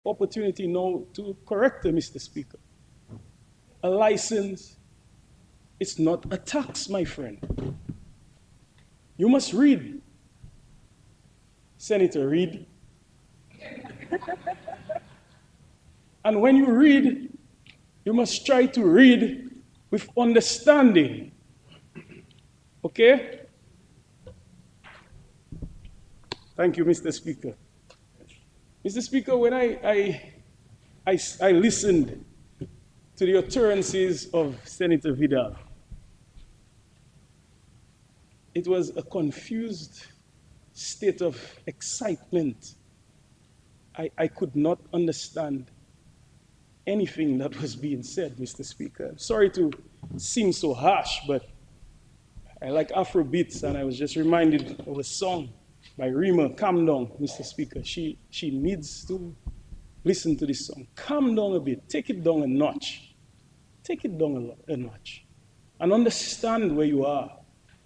opportunity now to correct them, Mr. Speaker. A license, it's not a tax, my friend. You must read. Senator, read. And when you read, you must try to read with understanding. Okay? Thank you, Mr. Speaker. Mr. Speaker, when I listened to the utterances of Senator Vidal, it was a confused state of excitement. I could not understand anything that was being said, Mr. Speaker. I'm sorry to seem so harsh, but I like Afro beats, and I was just reminded of a song by Rima, Calm Down, Mr. Speaker. She needs to listen to this song. Calm down a bit, take it down a notch. Take it down a notch. And understand where you are.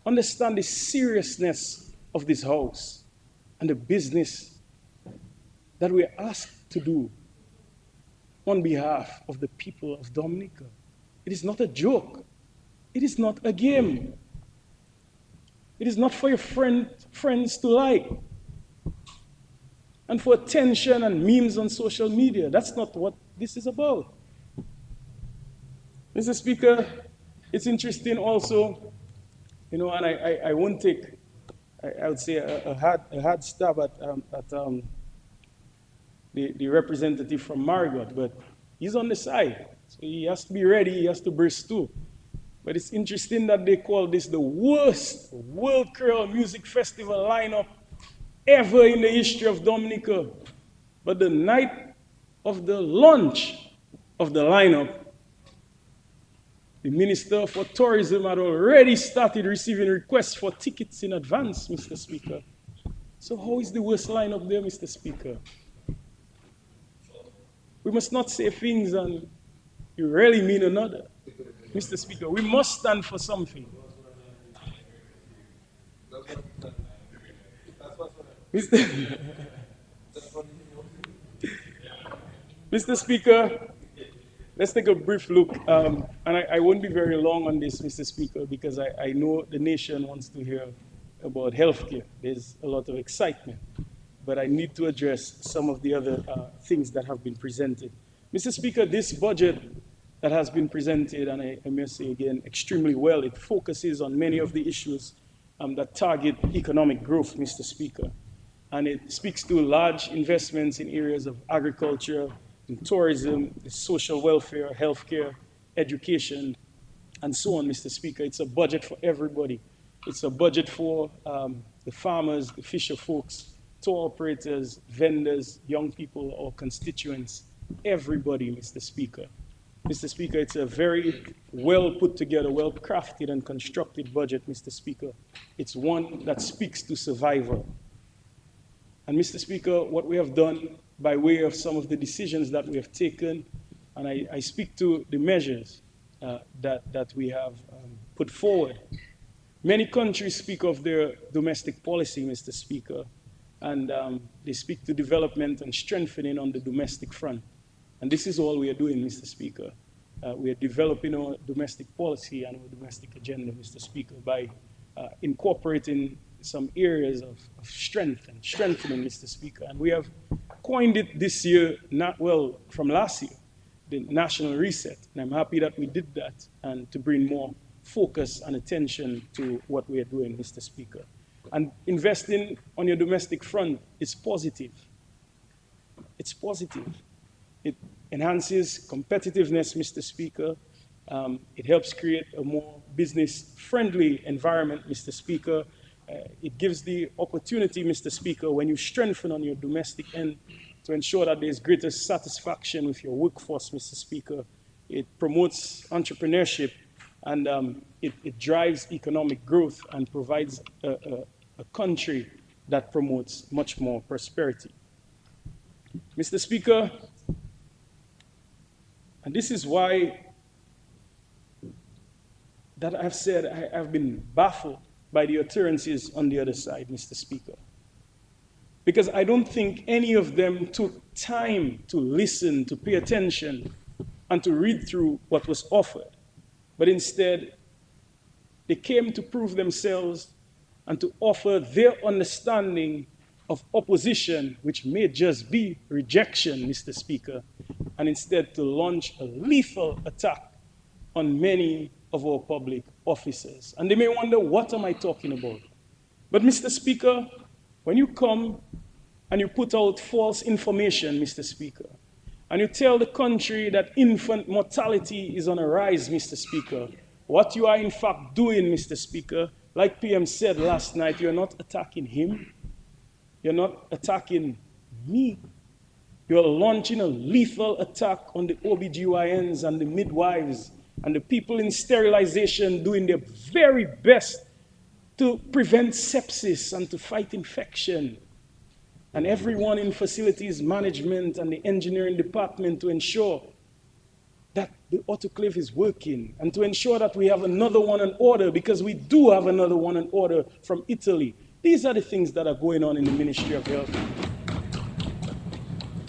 Understand the seriousness of this house and the business that we're asked to do on behalf of the people of Dominica. It is not a joke. It is not a game. It is not for your friends to like and for attention and memes on social media. That's not what this is about. Mr. Speaker, it's interesting also, and I won't take, I would say, a hard stab at the representative from Marigot, but he's on the side. So he has to be ready, he has to burst too. But it's interesting that they call this the worst World Creole Music Festival lineup ever in the history of Dominica. But the night of the launch of the lineup, the Minister for Tourism had already started receiving requests for tickets in advance, Mr. Speaker. So how is the worst lineup there, Mr. Speaker? We must not say things and you really mean another. Mr. Speaker, we must stand for something. Mr. Speaker, let's take a brief look. And I won't be very long on this, Mr. Speaker, because I know the nation wants to hear about healthcare. There's a lot of excitement. But I need to address some of the other things that have been presented. Mr. Speaker, this budget that has been presented, and I must say again, extremely well, it focuses on many of the issues that target economic growth, Mr. Speaker. And it speaks to large investments in areas of agriculture, in tourism, social welfare, healthcare, education, and so on, Mr. Speaker. It's a budget for everybody. It's a budget for the farmers, the fisher folks, tour operators, vendors, young people, or constituents, everybody, Mr. Speaker. Mr. Speaker, it's a very well put together, well crafted and constructed budget, Mr. Speaker. It's one that speaks to survival. And Mr. Speaker, what we have done by way of some of the decisions that we have taken, and I speak to the measures that we have put forward. Many countries speak of their domestic policy, Mr. Speaker, and they speak to development and strengthening on the domestic front. And this is all we are doing, Mr. Speaker. We are developing our domestic policy and our domestic agenda, Mr. Speaker, by incorporating some areas of strength and strengthening, Mr. Speaker. And we have coined it this year, from last year, the National Reset. And I'm happy that we did that and to bring more focus and attention to what we are doing, Mr. Speaker. And investing on your domestic front is positive. It's positive. It enhances competitiveness, Mr. Speaker. It helps create a more business-friendly environment, Mr. Speaker. It gives the opportunity, Mr. Speaker, when you strengthen on your domestic end to ensure that there's greater satisfaction with your workforce, Mr. Speaker. It promotes entrepreneurship and it drives economic growth and provides a country that promotes much more prosperity. Mr. Speaker, and this is why that I've said I've been baffled by the utterances on the other side, Mr. Speaker. because I don't think any of them took time to listen, to pay attention, and to read through what was offered. But instead, they came to prove themselves and to offer their understanding of opposition, which may just be rejection, Mr. Speaker, and instead to launch a lethal attack on many of our public officers. And they may wonder, what am I talking about? But Mr. Speaker, when you come and you put out false information, Mr. Speaker, and you tell the country that infant mortality is on a rise, Mr. Speaker, what you are in fact doing, Mr. Speaker, like PM said last night, you're not attacking him, you're not attacking me, you're launching a lethal attack on the OBGYNs and the midwives and the people in sterilization doing their very best to prevent sepsis and to fight infection, and everyone in facilities management and the engineering department to ensure that the autoclave is working and to ensure that we have another one in order, because we do have another one in order from Italy. These are the things that are going on in the Ministry of Health.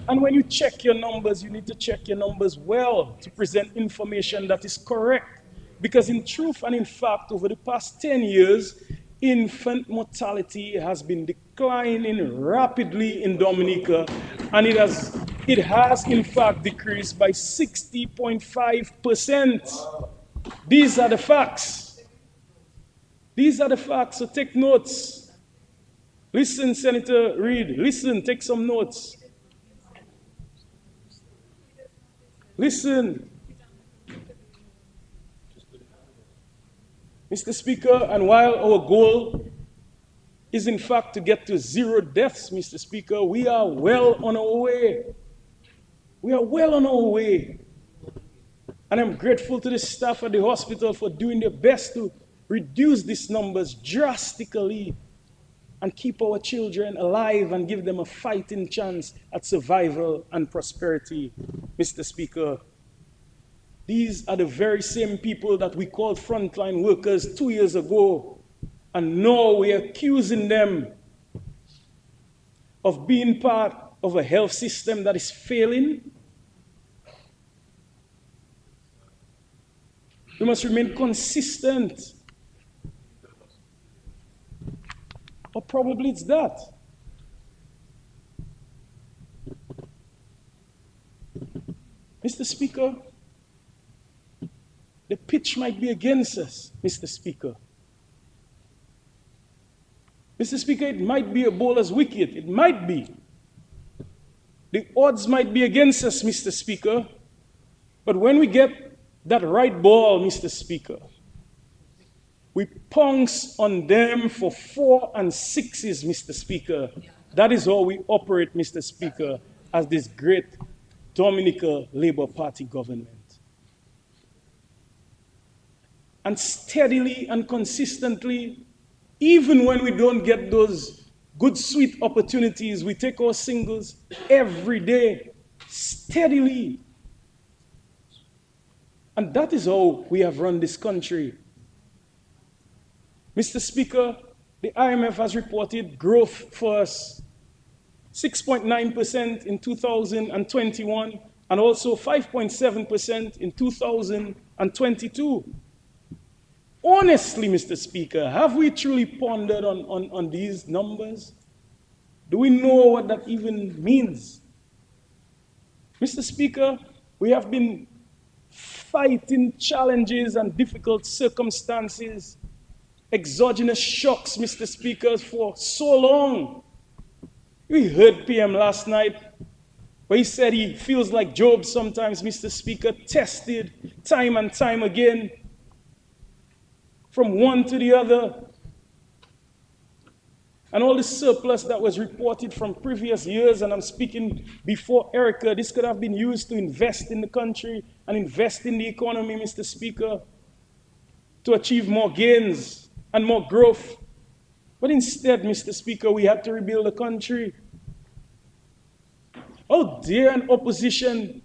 And when you check your numbers, you need to check your numbers well to present information that is correct. Because in truth and in fact, over the past 10 years, infant mortality has been declining rapidly in Dominica, and it has in fact decreased by 60.5%. These are the facts. These are the facts, so take notes. Listen, Senator Reid, listen, take some notes. Listen. Mr. Speaker, and while our goal is in fact to get to 0 deaths, Mr. Speaker, we are well on our way. We are well on our way. And I'm grateful to the staff at the hospital for doing their best to reduce these numbers drastically and keep our children alive and give them a fighting chance at survival and prosperity, Mr. Speaker. These are the very same people that we called frontline workers 2 years ago, and now we're accusing them of being part of a health system that is failing. We must remain consistent. Or probably it's that. Mr. Speaker, the pitch might be against us, Mr. Speaker. Mr. Speaker, it might be a bowler's wicket. It might be. The odds might be against us, Mr. Speaker. But when we get that right ball, Mr. Speaker, we pounce on them for 4 and 6s, Mr. Speaker. That is how we operate, Mr. Speaker, as this great Dominica Labour Party government. And steadily and consistently, even when we don't get those good, sweet opportunities, we take our singles every day, steadily. And that is how we have run this country. Mr. Speaker, the IMF has reported growth for us, 6.9% in 2021, and also 5.7% in 2022. Honestly, Mr. Speaker, have we truly pondered on these numbers? Do we know what that even means? Mr. Speaker, we have been fighting challenges and difficult circumstances, exogenous shocks, Mr. Speaker, for so long. We heard PM last night where he said he feels like Job sometimes, Mr. Speaker, tested time and time again from one to the other. And all the surplus that was reported from previous years, and I'm speaking before Erica, this could have been used to invest in the country and invest in the economy, Mr. Speaker, to achieve more gains and more growth. But instead, Mr. Speaker, we had to rebuild the country. How dare an opposition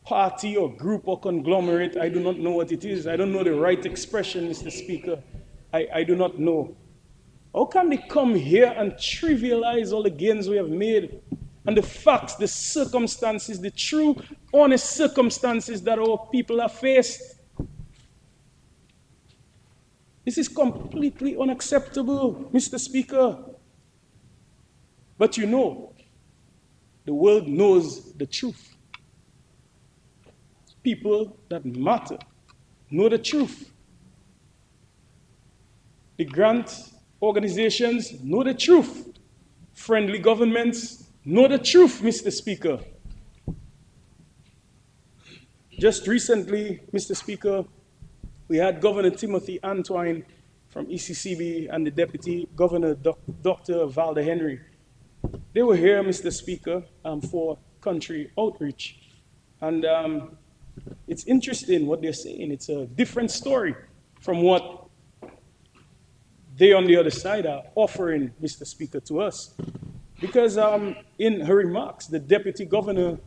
party or group or conglomerate, I do not know what it is. I don't know the right expression, Mr. Speaker. I do not know. How can they come here and trivialize all the gains we have made and the facts, the circumstances, the true, honest circumstances that our people have faced? This is completely unacceptable, Mr. Speaker. But you know, the world knows the truth. People that matter know the truth. The grant organizations know the truth. Friendly governments know the truth, Mr. Speaker. Just recently, Mr. Speaker, we had Governor Timothy Antoine from ECCB and the Deputy Governor, Dr. Valda Henry. They were here, Mr. Speaker, for country outreach. And it's interesting what they're saying. It's a different story from what they on the other side are offering, Mr. Speaker, to us. Because in her remarks, the Deputy Governor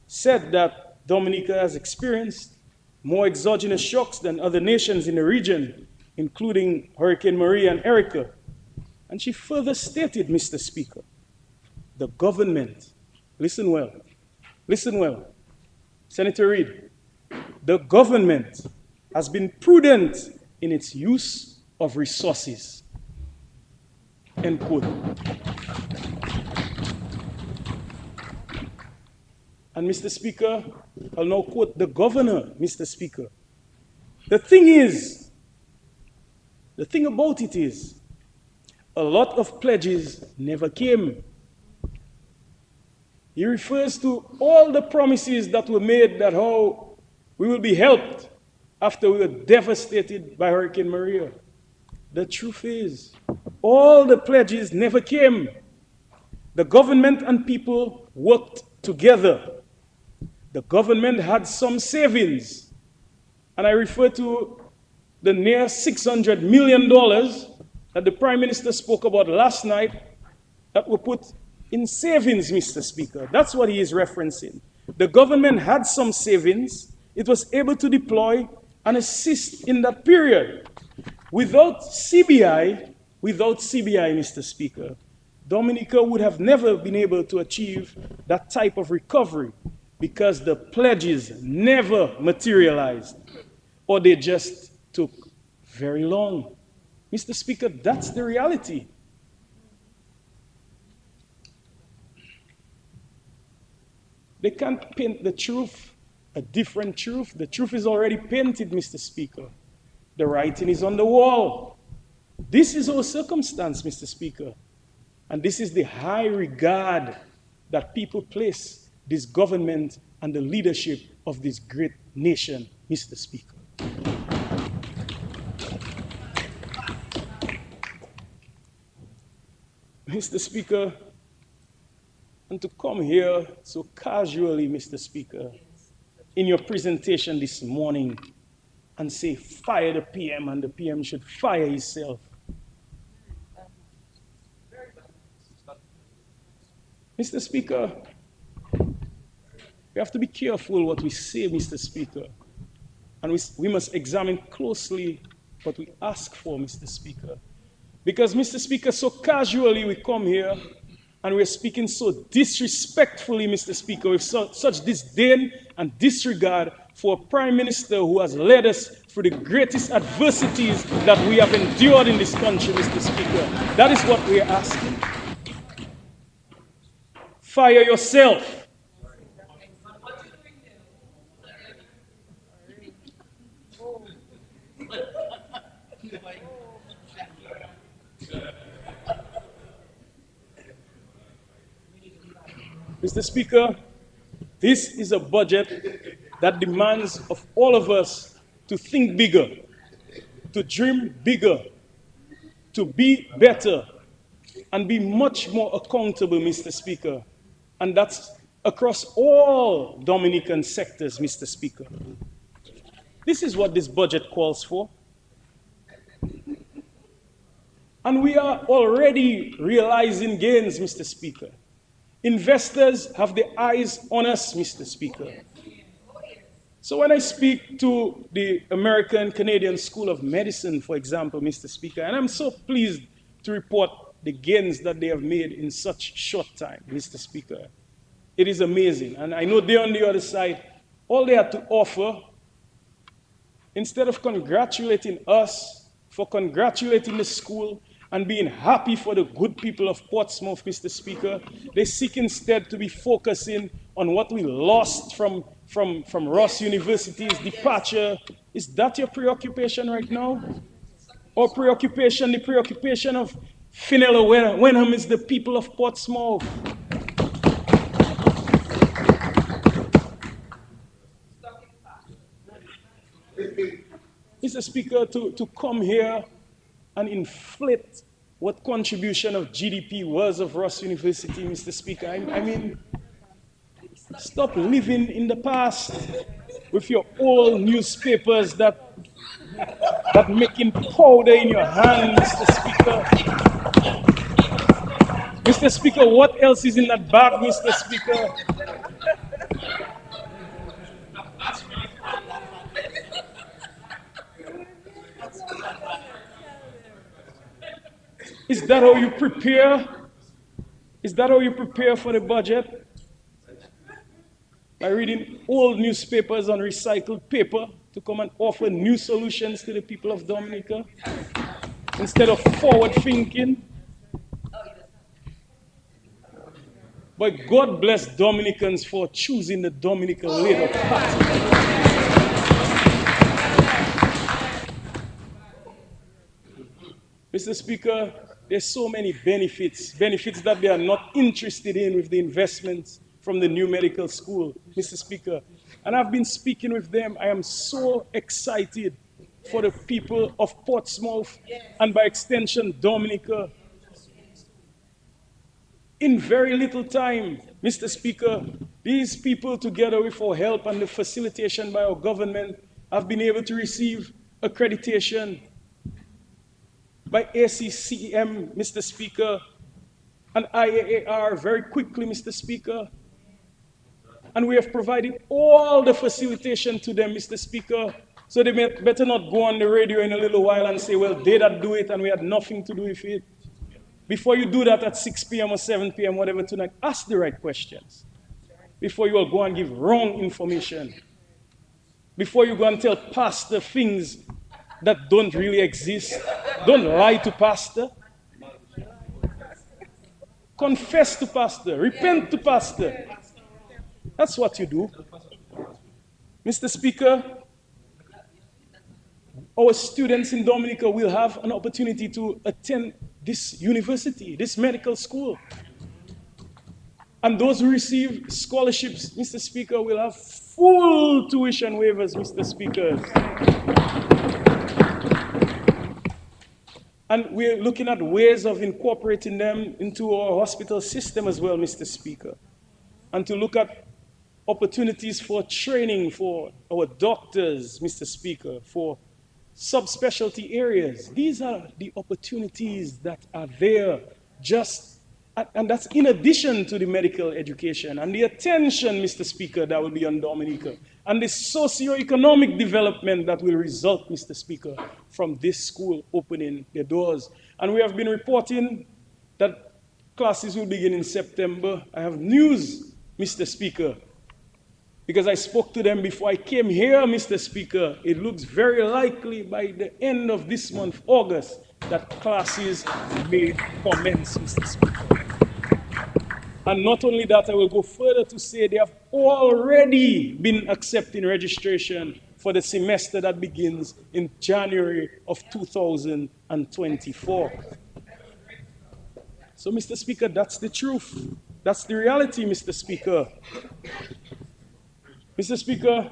said that Dominica has experienced more exogenous shocks than other nations in the region, including Hurricane Maria and Erica. And she further stated, Mr. Speaker, the government, listen well, Senator Reid, the government has been prudent in its use of resources, end quote. And Mr. Speaker, I'll now quote the governor, Mr. Speaker. The thing about it is, a lot of pledges never came. He refers to all the promises that were made that how we will be helped after we were devastated by Hurricane Maria. The truth is, all the pledges never came. The government and people worked together. The government had some savings, and I refer to the near $600 million that the Prime Minister spoke about last night that were put in savings, Mr. Speaker. That's what he is referencing. The government had some savings. It was able to deploy and assist in that period. Without CBI, Mr. Speaker, Dominica would have never been able to achieve that type of recovery because the pledges never materialized, or they just took very long. Mr. Speaker, that's the reality. They can't paint the truth, a different truth. The truth is already painted, Mr. Speaker. The writing is on the wall. This is our circumstance, Mr. Speaker. And this is the high regard that people place this government and the leadership of this great nation, Mr. Speaker. Mr. Speaker, and to come here so casually, Mr. Speaker, in your presentation this morning and say, fire the PM and the PM should fire himself. Mr. Speaker, we have to be careful what we say, Mr. Speaker. And we must examine closely what we ask for, Mr. Speaker. Because, Mr. Speaker, so casually we come here and we're speaking so disrespectfully, Mr. Speaker, with such disdain and disregard for a Prime Minister who has led us through the greatest adversities that we have endured in this country, Mr. Speaker. That is what we are asking. Fire yourself. Mr. Speaker, this is a budget that demands of all of us to think bigger, to dream bigger, to be better, and be much more accountable, Mr. Speaker. And that's across all Dominican sectors, Mr. Speaker. This is what this budget calls for. And we are already realizing gains, Mr. Speaker. Investors have their eyes on us, Mr. Speaker. So when I speak to the American Canadian School of Medicine, for example, Mr. Speaker, and I'm so pleased to report the gains that they have made in such short time, Mr. Speaker. It is amazing. And I know they're on the other side. All they had to offer, instead of congratulating us for congratulating the school and being happy for the good people of Portsmouth, Mr. Speaker, they seek instead to be focusing on what we lost from Ross University's departure. Is that your preoccupation right now? Or preoccupation, the preoccupation of Fenella Wenham is the people of Portsmouth? Mr. Speaker, to come here and inflate what contribution of GDP was of Ross University, Mr. Speaker. I mean, stop living in the past with your old newspapers that making powder in your hand, Mr. Speaker. Mr. Speaker, what else is in that bag, Mr. Speaker? Is that how you prepare? Is that how you prepare for the budget? By reading old newspapers on recycled paper to come and offer new solutions to the people of Dominica? Instead of forward thinking? But God bless Dominicans for choosing the Dominican Labour Party. Mr. Speaker, there's so many benefits that they are not interested in with the investments from the new medical school, Mr. Speaker. And I've been speaking with them. I am so excited for the people of Portsmouth and by extension Dominica. In very little time, Mr. Speaker, these people, together with our help and the facilitation by our government, have been able to receive accreditation by ACCM, Mr. Speaker, and IAAR very quickly, Mr. Speaker. And we have provided all the facilitation to them, Mr. Speaker, so they better not go on the radio in a little while and say, well, they did do it and we had nothing to do with it. Before you do that at 6 p.m. or 7 p.m., whatever tonight, ask the right questions. Before you all go and give wrong information. Before you go and tell pastor things that don't really exist. Don't lie to pastor. Confess to pastor. Repent to pastor. That's what you do. Mr. Speaker, our students in Dominica will have an opportunity to attend this university, this medical school. And those who receive scholarships, Mr. Speaker, will have full tuition waivers, Mr. Speaker. And we're looking at ways of incorporating them into our hospital system as well, Mr. Speaker. And to look at opportunities for training for our doctors, Mr. Speaker, for subspecialty areas. These are the opportunities that are there and that's in addition to the medical education and the attention, Mr. Speaker, that will be on Dominica, and the socio-economic development that will result, Mr. Speaker, from this school opening their doors. And we have been reporting that classes will begin in September. I have news, Mr. Speaker, because I spoke to them before I came here, Mr. Speaker. It looks very likely by the end of this month, August, that classes may commence, Mr. Speaker. And not only that, I will go further to say they have already been accepting registration for the semester that begins in January of 2024. So, Mr. Speaker, that's the truth. That's the reality, Mr. Speaker. Mr. Speaker,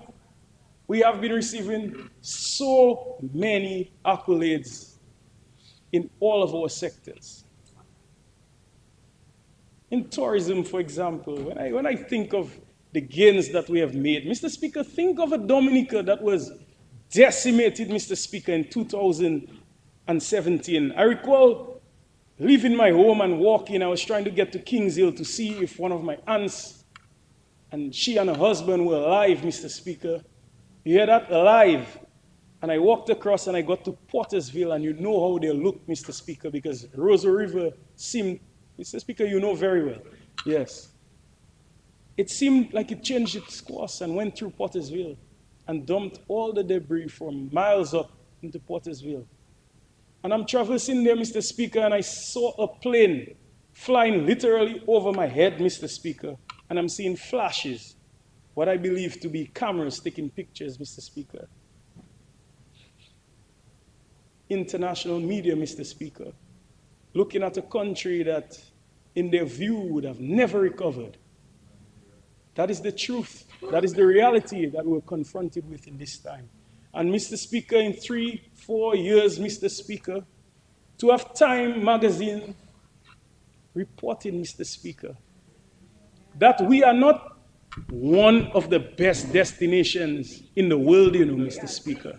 we have been receiving so many accolades in all of our sectors. In tourism, for example, when I think of the gains that we have made, Mr. Speaker, think of a Dominica that was decimated, Mr. Speaker, in 2017. I recall leaving my home and walking. I was trying to get to Kings Hill to see if one of my aunts, and she and her husband were alive, Mr. Speaker. You hear that? Alive. And I walked across and I got to Pottersville, and you know how they look, Mr. Speaker, because Rosa River seemed, Mr. Speaker, you know very well. Yes. It seemed like it changed its course and went through Pottersville and dumped all the debris from miles up into Pottersville. And I'm traversing there, Mr. Speaker, and I saw a plane flying literally over my head, Mr. Speaker, and I'm seeing flashes, what I believe to be cameras taking pictures, Mr. Speaker. International media, Mr. Speaker, looking at a country that, in their view, would have never recovered. That is the truth. That is the reality that we're confronted with in this time. And Mr. Speaker, in 3-4 years, Mr. Speaker, to have Time magazine reporting, Mr. Speaker, that we are not one of the best destinations in the world, you know, Mr. Speaker.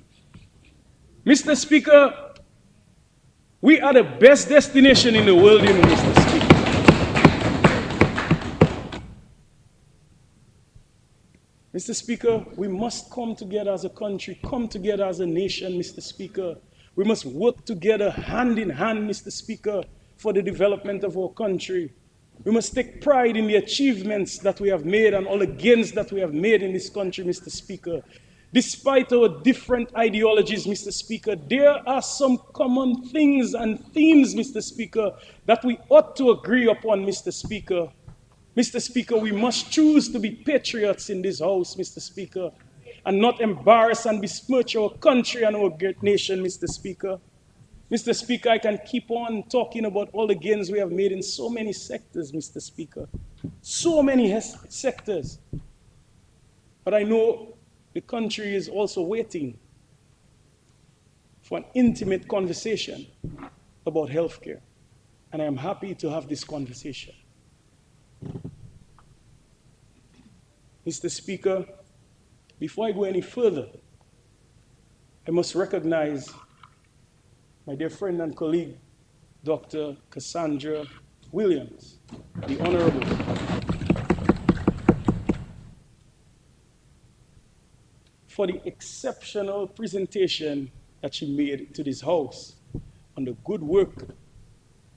Mr. Speaker, we are the best destination in the world, you know, Mr. Speaker. Mr. Speaker, we must come together as a country, come together as a nation, Mr. Speaker. We must work together hand in hand, Mr. Speaker, for the development of our country. We must take pride in the achievements that we have made and all the gains that we have made in this country, Mr. Speaker. Despite our different ideologies, Mr. Speaker, there are some common things and themes, Mr. Speaker, that we ought to agree upon, Mr. Speaker. Mr. Speaker, we must choose to be patriots in this house, Mr. Speaker, and not embarrass and besmirch our country and our great nation, Mr. Speaker. Mr. Speaker, I can keep on talking about all the gains we have made in so many sectors, Mr. Speaker. So many sectors. But I know the country is also waiting for an intimate conversation about healthcare. And I am happy to have this conversation. Mr. Speaker, before I go any further, I must recognize my dear friend and colleague, Dr. Cassandra Williams, the Honorable, for the exceptional presentation that she made to this House on the good work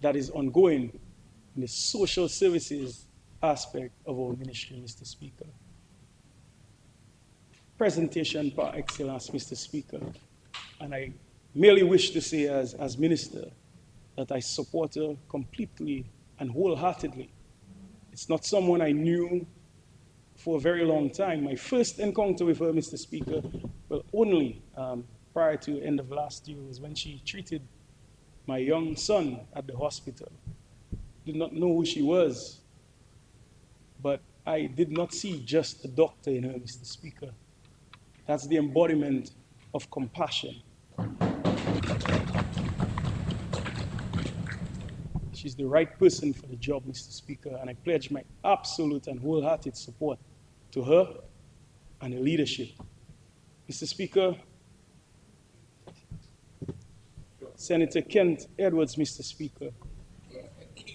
that is ongoing in the social services aspect of our ministry, Mr. Speaker. Presentation par excellence, Mr. Speaker. And I merely wish to say as minister that I support her completely and wholeheartedly. It's not someone I knew for a very long time. My first encounter with her, Mr. Speaker, well, only prior to the end of last year, was when she treated my young son at the hospital. Did not know who she was, but I did not see just a doctor in her, Mr. Speaker. That's the embodiment of compassion. She's the right person for the job, Mr. Speaker, and I pledge my absolute and wholehearted support to her and the leadership. Mr. Speaker, Senator Kent Edwards, Mr. Speaker,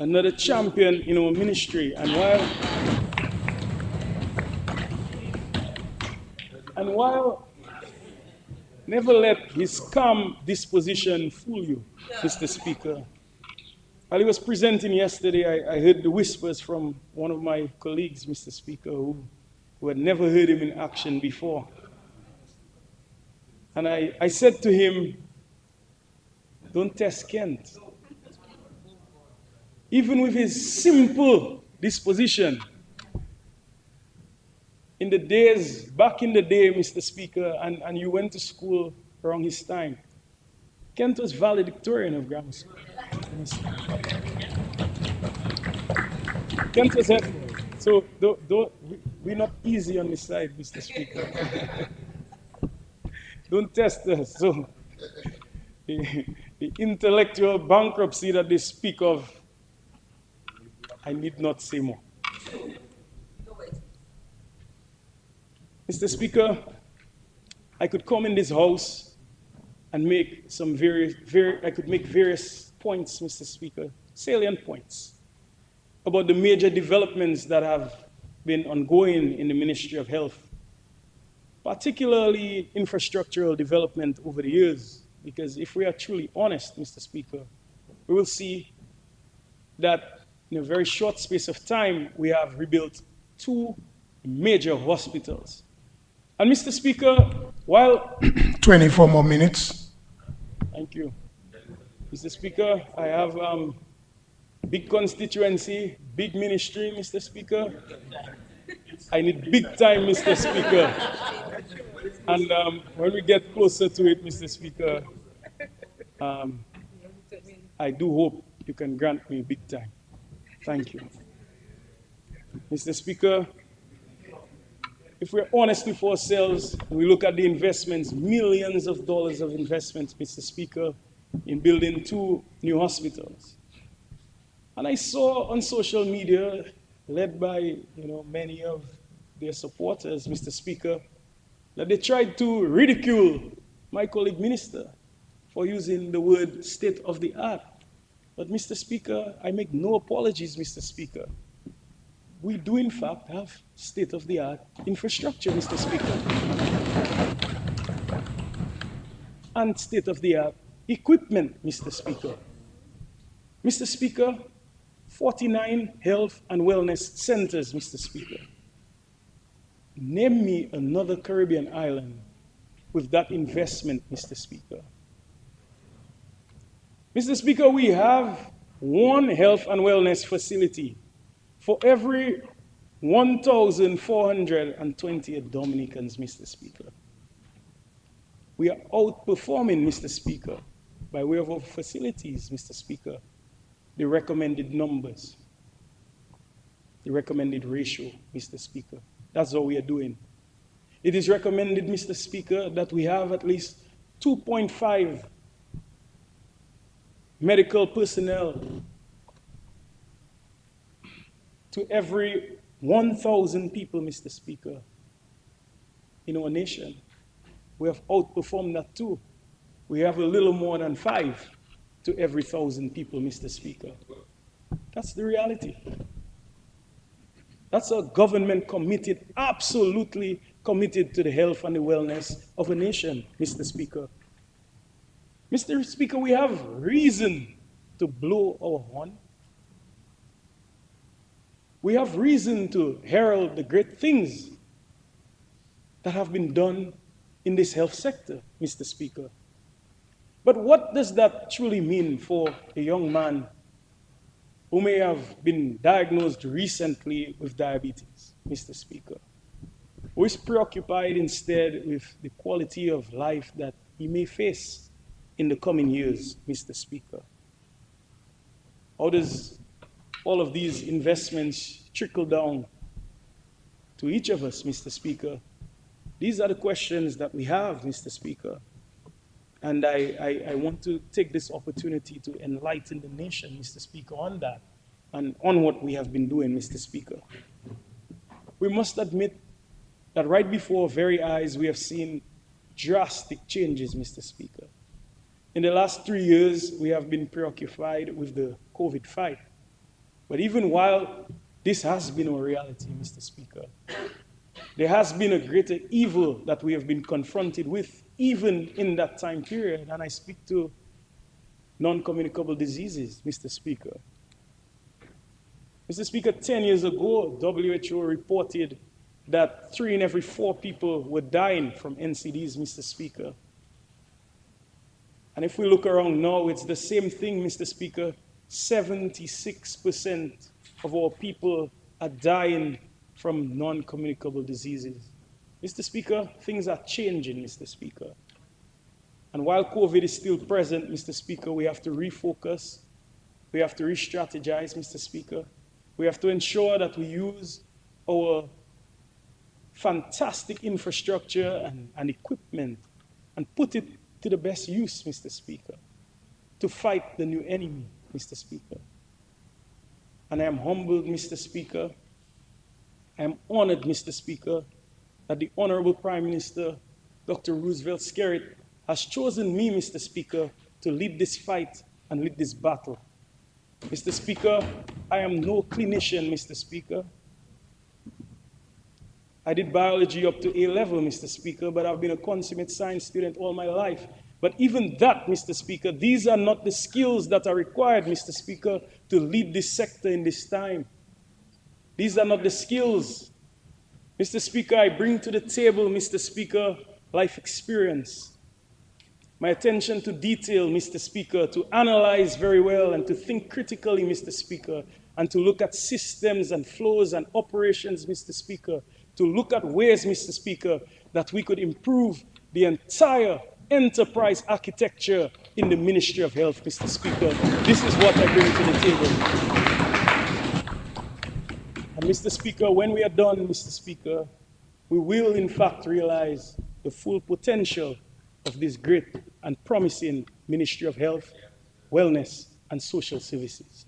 another champion in our ministry, and while never let his calm disposition fool you, Mr. Speaker. While he was presenting yesterday, I heard the whispers from one of my colleagues, Mr. Speaker, who had never heard him in action before. And I said to him, don't test Kent. Even with his simple disposition, back in the day, Mr. Speaker, and you went to school around his time, Kent was valedictorian of grammar school. Kent was so we're not easy on this side, Mr. Speaker. Don't test us. So the intellectual bankruptcy that they speak of, I need not say more. Mr. Speaker, I could come in this house and make some various points, Mr. Speaker, salient points about the major developments that have been ongoing in the Ministry of Health. particularly infrastructural development over the years. Because if we are truly honest, Mr. Speaker, we will see that in a very short space of time, we have rebuilt 2 major hospitals. And Mr. Speaker, while 24 more minutes. thank you, Mr. Speaker, I have big constituency, big ministry, Mr. Speaker. I need big time, Mr. Speaker. And when we get closer to it, Mr. Speaker, I do hope you can grant me big time. Thank you. Mr. Speaker, if we're honest with ourselves, we look at the investments, millions of dollars of investments, Mr. Speaker, in building 2 new hospitals. And I saw on social media, led by many of their supporters, Mr. Speaker, that they tried to ridicule my colleague minister for using the word state of the art. But Mr. Speaker, I make no apologies, Mr. Speaker. We do in fact have state of the art infrastructure, Mr. Speaker. And state of the art equipment, Mr. Speaker. Mr. Speaker, 49 health and wellness centers, Mr. Speaker. Name me another Caribbean island with that investment, Mr. Speaker. Mr. Speaker, we have 1 health and wellness facility for every 1,428 Dominicans, Mr. Speaker. We are outperforming, Mr. Speaker, by way of our facilities, Mr. Speaker, the recommended numbers, the recommended ratio, Mr. Speaker. That's all we are doing. It is recommended, Mr. Speaker, that we have at least 2.5 medical personnel to every 1,000 people, Mr. Speaker, in our nation. We have outperformed that too. We have a little more than 5 to every 1,000 people, Mr. Speaker. That's the reality. That's a government committed, absolutely committed to the health and the wellness of a nation, Mr. Speaker. Mr. Speaker, we have reason to blow our horn. We have reason to herald the great things that have been done in this health sector, Mr. Speaker. But what does that truly mean for a young man who may have been diagnosed recently with diabetes, Mr. Speaker, who is preoccupied instead with the quality of life that he may face in the coming years, Mr. Speaker? How does all of these investments trickle down to each of us, Mr. Speaker? These are the questions that we have, Mr. Speaker. And I want to take this opportunity to enlighten the nation, Mr. Speaker, on that and on what we have been doing, Mr. Speaker. We must admit that right before our very eyes, we have seen drastic changes, Mr. Speaker. In the last 3 years, we have been preoccupied with the COVID fight. But even while this has been our reality, Mr. Speaker, there has been a greater evil that we have been confronted with even in that time period. And I speak to non-communicable diseases, Mr. Speaker. Mr. Speaker, 10 years ago, WHO reported that 3 in every 4 people were dying from NCDs, Mr. Speaker. And if we look around now, it's the same thing, Mr. Speaker. 76% of our people are dying from non-communicable diseases. Mr. Speaker, things are changing, Mr. Speaker. And while COVID is still present, Mr. Speaker, we have to refocus. We have to re-strategize, Mr. Speaker. We have to ensure that we use our fantastic infrastructure and equipment and put it to the best use, Mr. Speaker, to fight the new enemy, Mr. Speaker. And I am humbled, Mr. Speaker. I am honored, Mr. Speaker, that the Honorable Prime Minister, Dr. Roosevelt Skerrit, has chosen me, Mr. Speaker, to lead this fight and lead this battle. Mr. Speaker, I am no clinician, Mr. Speaker. I did biology up to A level, Mr. Speaker, but I've been a consummate science student all my life. But even that, Mr. Speaker, these are not the skills that are required, Mr. Speaker, to lead this sector in this time. These are not the skills. Mr. Speaker, I bring to the table, Mr. Speaker, life experience. My attention to detail, Mr. Speaker, to analyze very well and to think critically, Mr. Speaker, and to look at systems and flows and operations, Mr. Speaker, to look at ways, Mr. Speaker, that we could improve the entire enterprise architecture in the Ministry of Health, Mr. Speaker. This is what I bring to the table. And Mr. Speaker, when we are done, Mr. Speaker, we will in fact realize the full potential of this great and promising Ministry of Health, Wellness, and Social Services.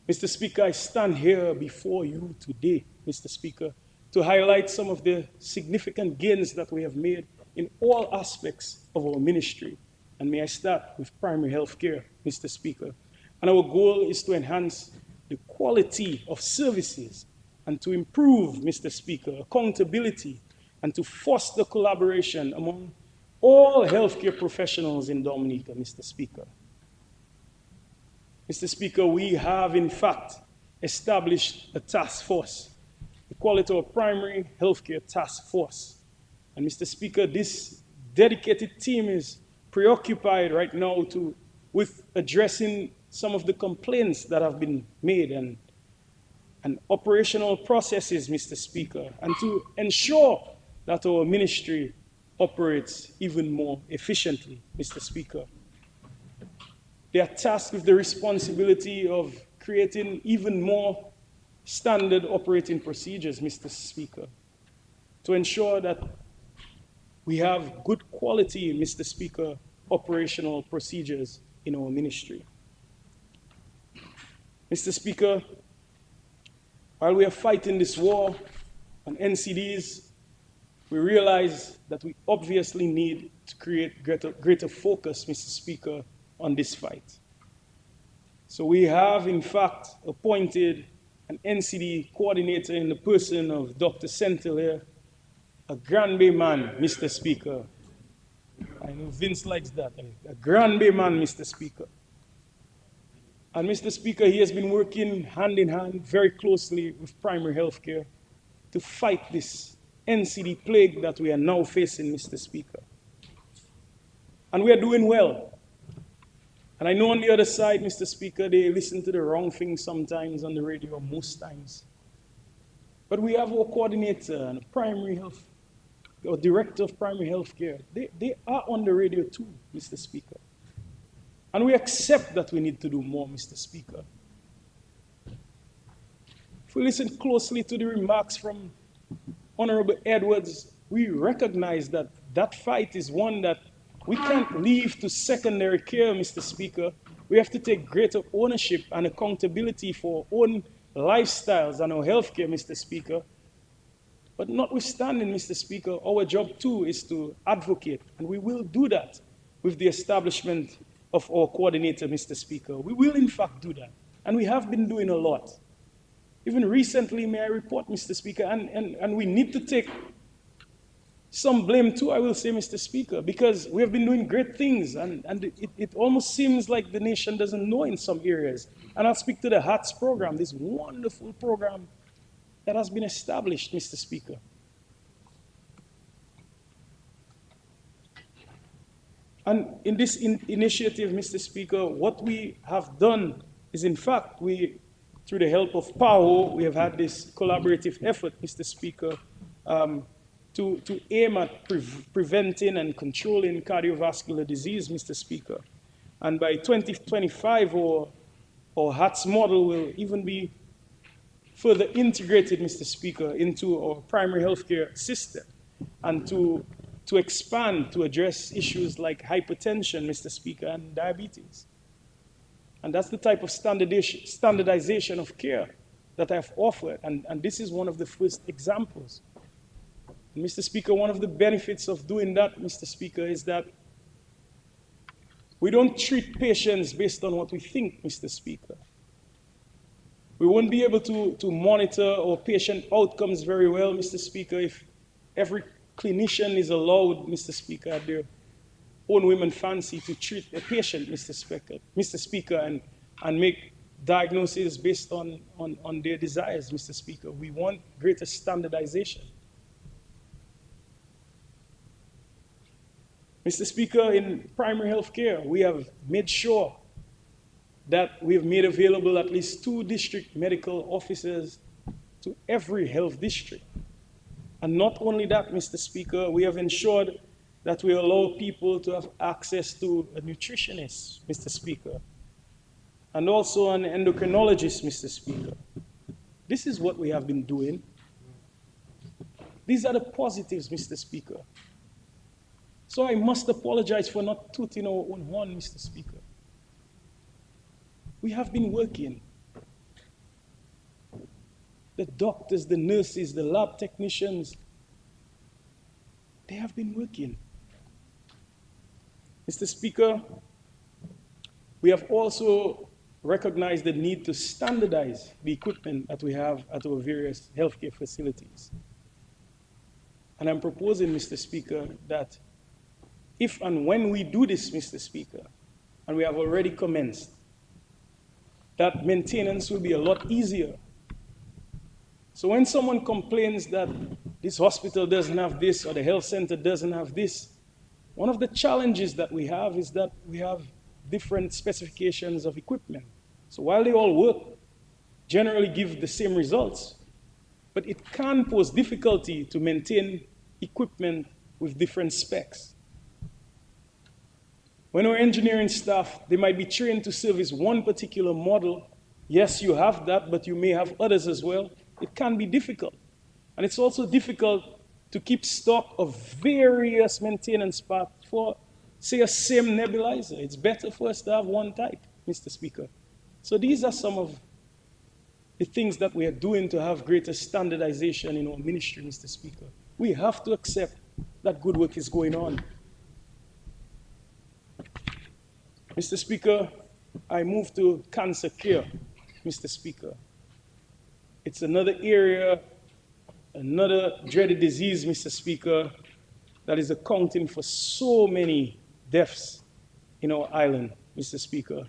Mr. Speaker, I stand here before you today, Mr. Speaker, to highlight some of the significant gains that we have made in all aspects of our ministry. And may I start with primary health care, Mr. Speaker. And our goal is to enhance the quality of services and to improve, Mr. Speaker, accountability and to foster collaboration among all healthcare professionals in Dominica, Mr. Speaker. Mr. Speaker, we have in fact established a task force. We call it our Primary Healthcare Task Force. And Mr. Speaker, this dedicated team is preoccupied right now with addressing some of the complaints that have been made and operational processes, Mr. Speaker, and to ensure that our ministry operates even more efficiently, Mr. Speaker. They are tasked with the responsibility of creating even more standard operating procedures, Mr. Speaker, to ensure that we have good quality, Mr. Speaker, operational procedures in our ministry. Mr. Speaker, while we are fighting this war on NCDs, we realize that we obviously need to create greater focus, Mr. Speaker, on this fight. So we have, in fact, appointed an NCD coordinator in the person of Dr. Sentil here, a Granby man, Mr. Speaker. I know Vince likes that. A Granby man, Mr. Speaker. And Mr. Speaker, he has been working hand in hand very closely with primary health care to fight this NCD plague that we are now facing, Mr. Speaker. And we are doing well. And I know on the other side, Mr. Speaker, they listen to the wrong thing sometimes on the radio, most times. But we have our coordinator and primary health, or director of primary health care. They are on the radio too, Mr. Speaker. And we accept that we need to do more, Mr. Speaker. If we listen closely to the remarks from Honorable Edwards, we recognize that that fight is one that we can't leave to secondary care, Mr. Speaker. We have to take greater ownership and accountability for our own lifestyles and our healthcare, Mr. Speaker. But notwithstanding, Mr. Speaker, our job too is to advocate, and we will do that with the establishment of our coordinator, Mr. Speaker. We will in fact do that, and we have been doing a lot. Even recently, may I report, Mr. Speaker, and we need to take some blame too, I will say, Mr. Speaker, because we have been doing great things, and it almost seems like the nation doesn't know in some areas. And I'll speak to the HATS program, this wonderful program that has been established, Mr. Speaker. And in this initiative, Mr. Speaker, what we have done is, in fact, through the help of PAHO, we have had this collaborative effort, Mr. Speaker, to aim at preventing and controlling cardiovascular disease, Mr. Speaker. And by 2025, our HATS model will even be further integrated, Mr. Speaker, into our primary healthcare system, and to expand to address issues like hypertension, Mr. Speaker, and diabetes. And that's the type of standardization of care that I've offered, and this is one of the first examples. And Mr. Speaker, one of the benefits of doing that, Mr. Speaker, is that we don't treat patients based on what we think, Mr. Speaker. We won't be able to monitor our patient outcomes very well, Mr. Speaker, if every clinician is allowed, Mr. Speaker, at their own women fancy to treat a patient, Mr. Speaker, and make diagnoses based on their desires, Mr. Speaker. We want greater standardization. Mr. Speaker, in primary health care, we have made sure that we have made available at least 2 district medical officers to every health district. And not only that, Mr. Speaker, we have ensured that we allow people to have access to a nutritionist, Mr. Speaker, and also an endocrinologist, Mr. Speaker. This is what we have been doing. These are the positives, Mr. Speaker. So I must apologize for not tooting our own horn, Mr. Speaker. We have been working. The doctors, the nurses, the lab technicians, they have been working. Mr. Speaker, we have also recognized the need to standardize the equipment that we have at our various healthcare facilities. And I'm proposing, Mr. Speaker, that if and when we do this, Mr. Speaker, and we have already commenced, that maintenance will be a lot easier. So when someone complains that this hospital doesn't have this or the health center doesn't have this, one of the challenges that we have is that we have different specifications of equipment. So while they all work, generally give the same results, but it can pose difficulty to maintain equipment with different specs. When our engineering staff, they might be trained to service one particular model. Yes, you have that, but you may have others as well. It can be difficult. And it's also difficult to keep stock of various maintenance parts for, say, a same nebulizer. It's better for us to have one type, Mr. Speaker. So these are some of the things that we are doing to have greater standardization in our ministry, Mr. Speaker. We have to accept that good work is going on. Mr. Speaker, I move to cancer care, Mr. Speaker. It's another area, another dreaded disease, Mr. Speaker, that is accounting for so many deaths in our island, Mr. Speaker.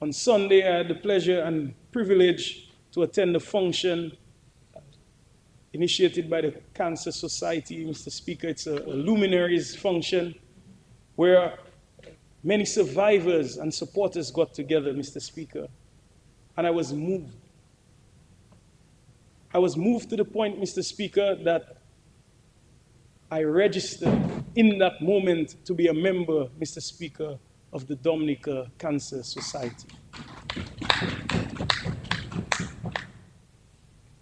On Sunday, I had the pleasure and privilege to attend a function initiated by the Cancer Society, Mr. Speaker. It's a luminaries function where many survivors and supporters got together, Mr. Speaker, and I was moved. I was moved to the point, Mr. Speaker, that I registered in that moment to be a member, Mr. Speaker, of the Dominica Cancer Society.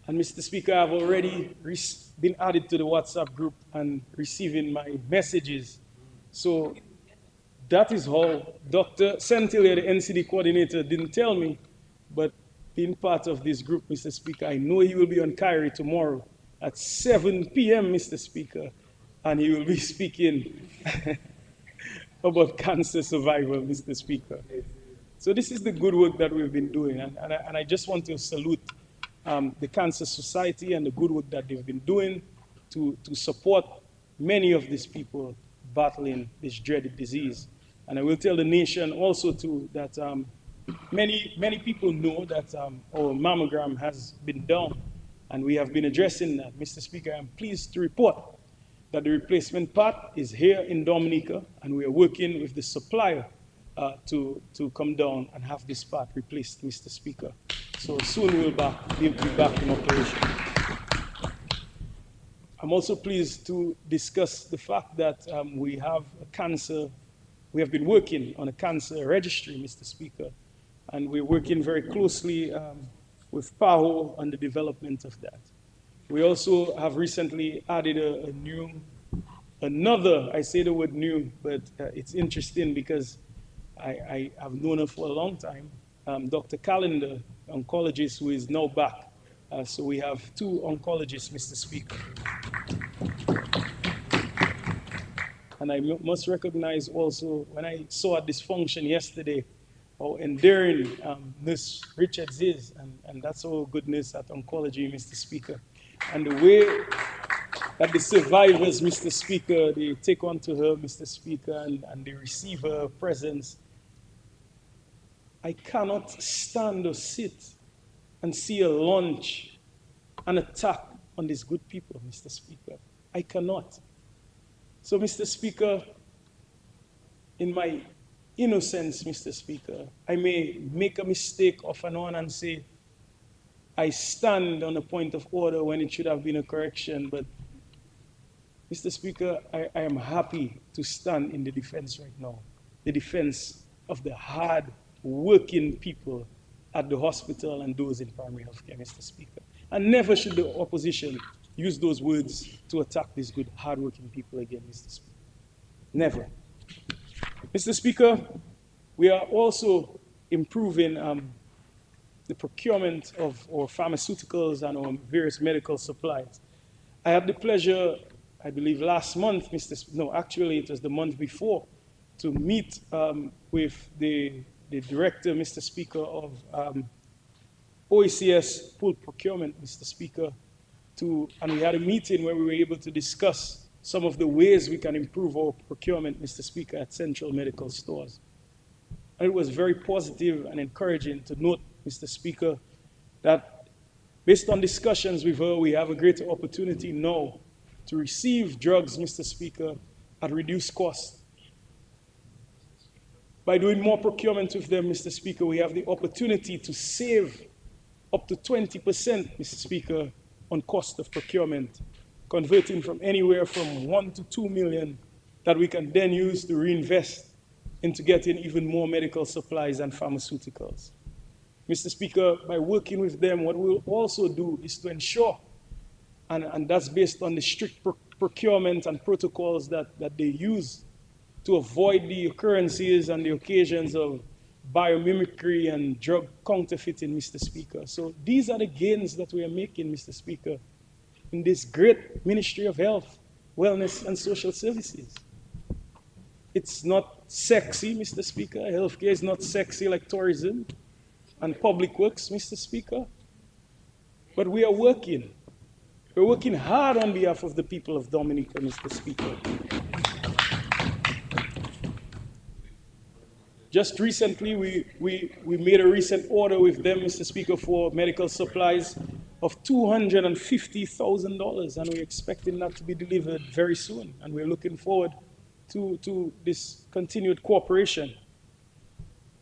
And Mr. Speaker, I've already been added to the WhatsApp group and receiving my messages. So that is how Dr. Santilia, the NCD coordinator, didn't tell me, but being part of this group, Mr. Speaker, I know he will be on Kyrie tomorrow at 7 p.m., Mr. Speaker, and he will be speaking about cancer survival, Mr. Speaker. So this is the good work that we've been doing, and I just want to salute the Cancer Society and the good work that they've been doing to support many of these people battling this dreaded disease. And I will tell the nation also too that many people know that our mammogram has been done, and we have been addressing that. Mr. Speaker, I'm pleased to report that the replacement part is here in Dominica, and we are working with the supplier to come down and have this part replaced, Mr. Speaker. So soon we'll be back in operation. I'm also pleased to discuss the fact that we have been working on a cancer registry, Mr. Speaker, and we're working very closely with PAHO on the development of that. We also have recently added another, I say the word new, but it's interesting because I have known her for a long time, Dr. Calendar, oncologist, who is now back. So we have 2 oncologists, Mr. Speaker. And I must recognize also, when I saw at this function yesterday, how endearing Nurse Richards is, and that's our goodness at oncology, Mr. Speaker. And the way that the survivors, Mr. Speaker, they take on to her, Mr. Speaker, and they receive her presence. I cannot stand or sit and see a launch, an attack on these good people, Mr. Speaker. I cannot. So, Mr. Speaker, in my innocence, Mr. Speaker, I may make a mistake off and on and say, I stand on a point of order when it should have been a correction. But, Mr. Speaker, I am happy to stand in the defense right now, the defense of the hard working people at the hospital and those in primary health care, Mr. Speaker. And never should the opposition use those words to attack these good, hard-working people again, Mr. Speaker. Never. Mr. Speaker, we are also improving the procurement of our pharmaceuticals and our various medical supplies. I had the pleasure, I believe last month, no, actually it was the month before, to meet with the director, Mr. Speaker, of OECS pool procurement, Mr. Speaker, and we had a meeting where we were able to discuss some of the ways we can improve our procurement, Mr. Speaker, at central medical stores. And it was very positive and encouraging to note, Mr. Speaker, that based on discussions with her, we have a greater opportunity now to receive drugs, Mr. Speaker, at reduced cost. By doing more procurement with them, Mr. Speaker, we have the opportunity to save up to 20%, Mr. Speaker, on cost of procurement, converting from anywhere from 1 to 2 million that we can then use to reinvest into getting even more medical supplies and pharmaceuticals. Mr. Speaker, by working with them, what we'll also do is to ensure, and that's based on the strict procurement and protocols that they use to avoid the occurrences and the occasions of biomimicry and drug counterfeiting, Mr. Speaker. So these are the gains that we are making, Mr. Speaker, in this great Ministry of Health, Wellness and Social Services. It's not sexy, Mr. Speaker. Healthcare is not sexy like tourism and public works, Mr. Speaker. But we are working. We're working hard on behalf of the people of Dominica, Mr. Speaker. Just recently, we made a recent order with them, Mr. Speaker, for medical supplies of $250,000, and we're expecting that to be delivered very soon. And we're looking forward to this continued cooperation.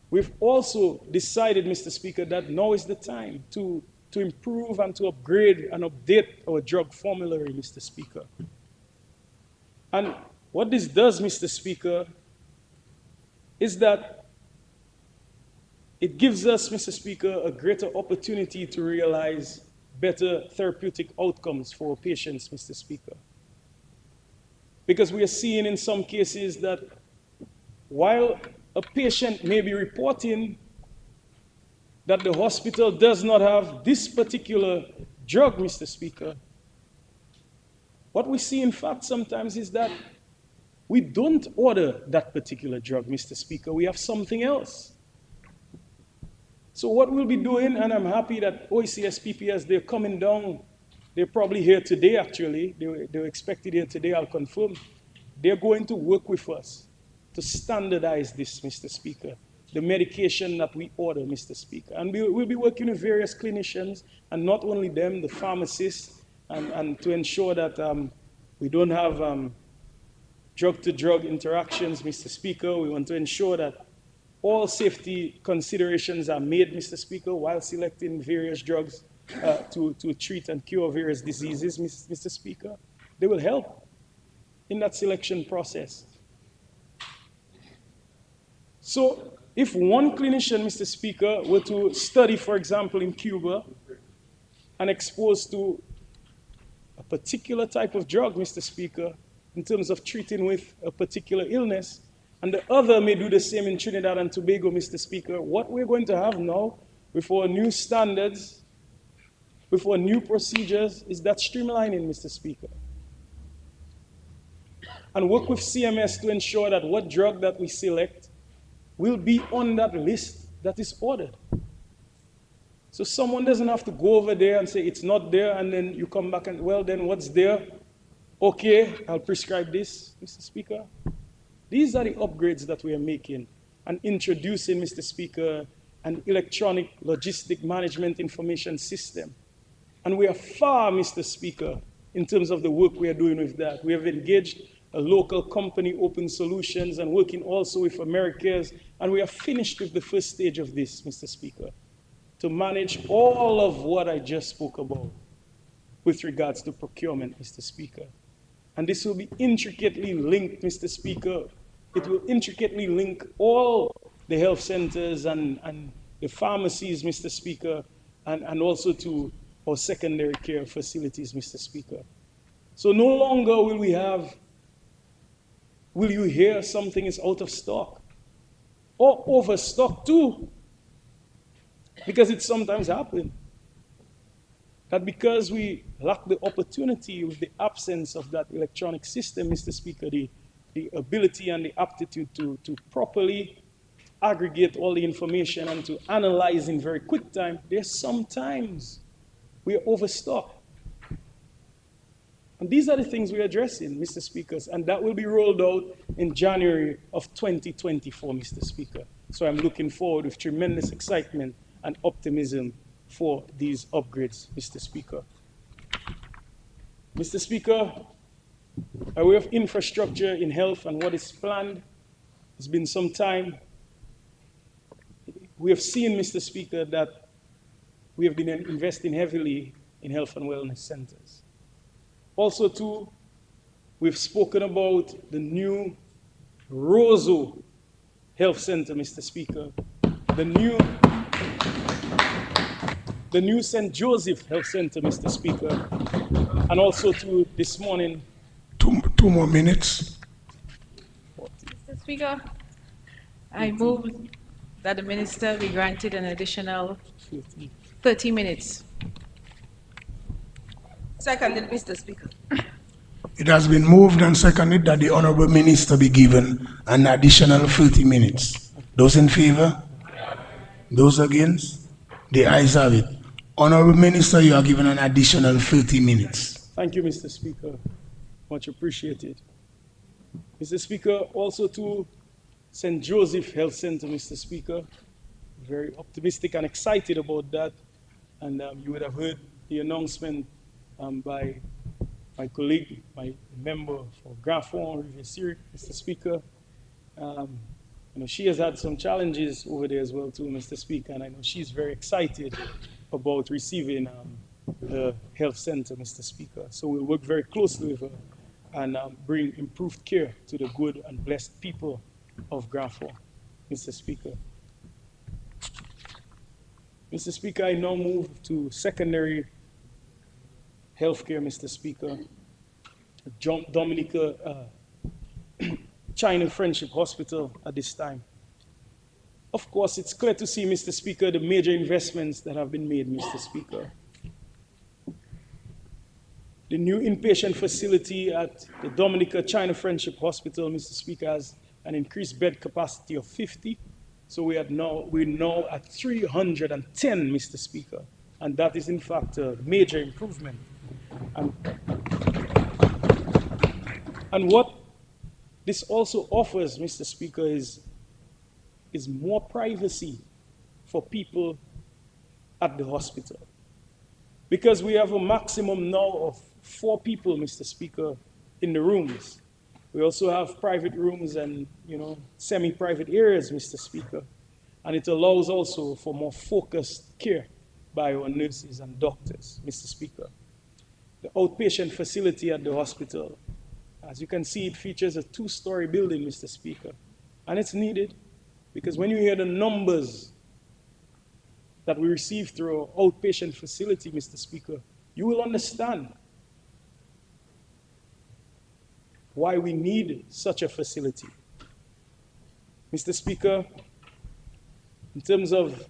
We've also decided, Mr. Speaker, that now is the time to improve and to upgrade and update our drug formulary, Mr. Speaker. And what this does, Mr. Speaker, is that it gives us, Mr. Speaker, a greater opportunity to realize better therapeutic outcomes for our patients, Mr. Speaker. Because we are seeing in some cases that while a patient may be reporting that the hospital does not have this particular drug, Mr. Speaker, what we see in fact sometimes is that we don't order that particular drug, Mr. Speaker. We have something else. So what we'll be doing, and I'm happy that OECS PPS, they're coming down. They're probably here today, actually. They're expected here today, I'll confirm. They're going to work with us to standardize this, Mr. Speaker, the medication that we order, Mr. Speaker. And we'll be working with various clinicians, and not only them, the pharmacists, and to ensure that we don't have drug-to-drug interactions, Mr. Speaker. We want to ensure that all safety considerations are made, Mr. Speaker, while selecting various drugs to treat and cure various diseases, Mr. Speaker. They will help in that selection process. So if one clinician, Mr. Speaker, were to study, for example, in Cuba and exposed to a particular type of drug, Mr. Speaker, in terms of treating with a particular illness, and the other may do the same in Trinidad and Tobago, Mr. Speaker, what we're going to have now with our new standards, with our new procedures, is that streamlining, Mr. Speaker. And work with CMS to ensure that what drug that we select will be on that list that is ordered. So someone doesn't have to go over there and say it's not there, and then you come back and, well, then what's there? Okay, I'll prescribe this, Mr. Speaker. These are the upgrades that we are making and introducing, Mr. Speaker, an electronic logistic management information system. And we are far, Mr. Speaker, in terms of the work we are doing with that. We have engaged a local company, Open Solutions, and working also with Americas, and we are finished with the first stage of this, Mr. Speaker, to manage all of what I just spoke about with regards to procurement, Mr. Speaker. And this will be intricately linked, Mr. Speaker. It will intricately link all the health centers and the pharmacies, Mr. Speaker, and also to our secondary care facilities, Mr. Speaker. So no longer will you hear something is out of stock or overstock too, because it sometimes happens that because we lack the opportunity with the absence of that electronic system, Mr. Speaker, the ability and the aptitude to properly aggregate all the information and to analyze in very quick time, there's sometimes we are overstocked. And these are the things we're addressing, Mr. Speakers, and that will be rolled out in January of 2024, Mr. Speaker. So I'm looking forward with tremendous excitement and optimism for these upgrades, Mr. Speaker. Mr. Speaker, by way of infrastructure in health and what is planned, it's been some time. We have seen, Mr. Speaker, that we have been investing heavily in health and wellness centers. Also, too, we've spoken about the new Roseau Health Center, Mr. Speaker, the new St. Joseph Health Center, Mr. Speaker, and also to this morning. Two more minutes. Mr. Speaker, I move that the minister be granted an additional 30 minutes. Seconded, Mr. Speaker. It has been moved and seconded that the Honorable Minister be given an additional 30 minutes. Those in favor? Those against? The ayes have it. Honorable Minister, you are given an additional 30 minutes. Thank you, Mr. Speaker. Much appreciated. Mr. Speaker, also to St. Joseph Health Center, Mr. Speaker. Very optimistic and excited about that. And you would have heard the announcement by my colleague, my member for Grand Fond, Rivière, Mr. Speaker. She has had some challenges over there as well too, Mr. Speaker, and I know she's very excited about receiving her health center, Mr. Speaker. So we'll work very closely with her and bring improved care to the good and blessed people of Grand Fond, Mr. Speaker. Mr. Speaker, I now move to secondary healthcare, Mr. Speaker. Dominica China Friendship Hospital at this time. Of course, it's clear to see, Mr. Speaker, the major investments that have been made, Mr. Speaker. The new inpatient facility at the Dominica China Friendship Hospital, Mr. Speaker, has an increased bed capacity of 50. So we're now at 310, Mr. Speaker. And that is, in fact, a major improvement. And what this also offers, Mr. Speaker, is more privacy for people at the hospital. Because we have a maximum now of 4 people, Mr. Speaker, in the rooms. We also have private rooms and, semi-private areas, Mr. Speaker. And it allows also for more focused care by our nurses and doctors, Mr. Speaker. The outpatient facility at the hospital, as you can see, it features a 2-story building, Mr. Speaker. And it's needed because when you hear the numbers that we receive through our outpatient facility, Mr. Speaker, you will understand why we need such a facility. Mr. Speaker, in terms of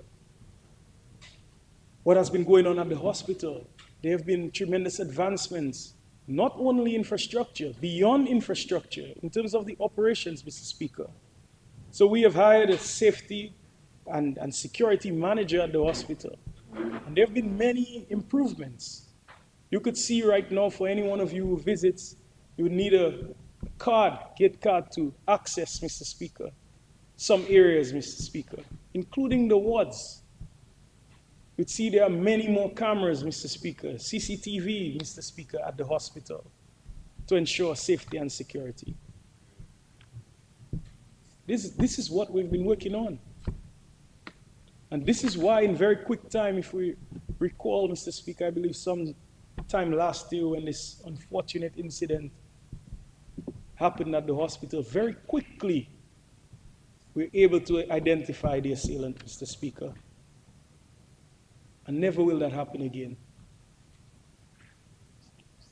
what has been going on at the hospital, there have been tremendous advancements, not only infrastructure, beyond infrastructure, in terms of the operations, Mr. Speaker. So we have hired a safety and security manager at the hospital. And there have been many improvements. You could see right now, for any one of you who visits, you would need a card, gate card, to access, Mr. Speaker, some areas, Mr. Speaker, including the wards. You'd see there are many more cameras, Mr. Speaker, CCTV, Mr. Speaker, at the hospital to ensure safety and security. This is what we've been working on. And this is why, in very quick time, if we recall, Mr. Speaker, I believe some time last year when this unfortunate incident happened at the hospital, very quickly we were able to identify the assailant, Mr. Speaker. And never will that happen again.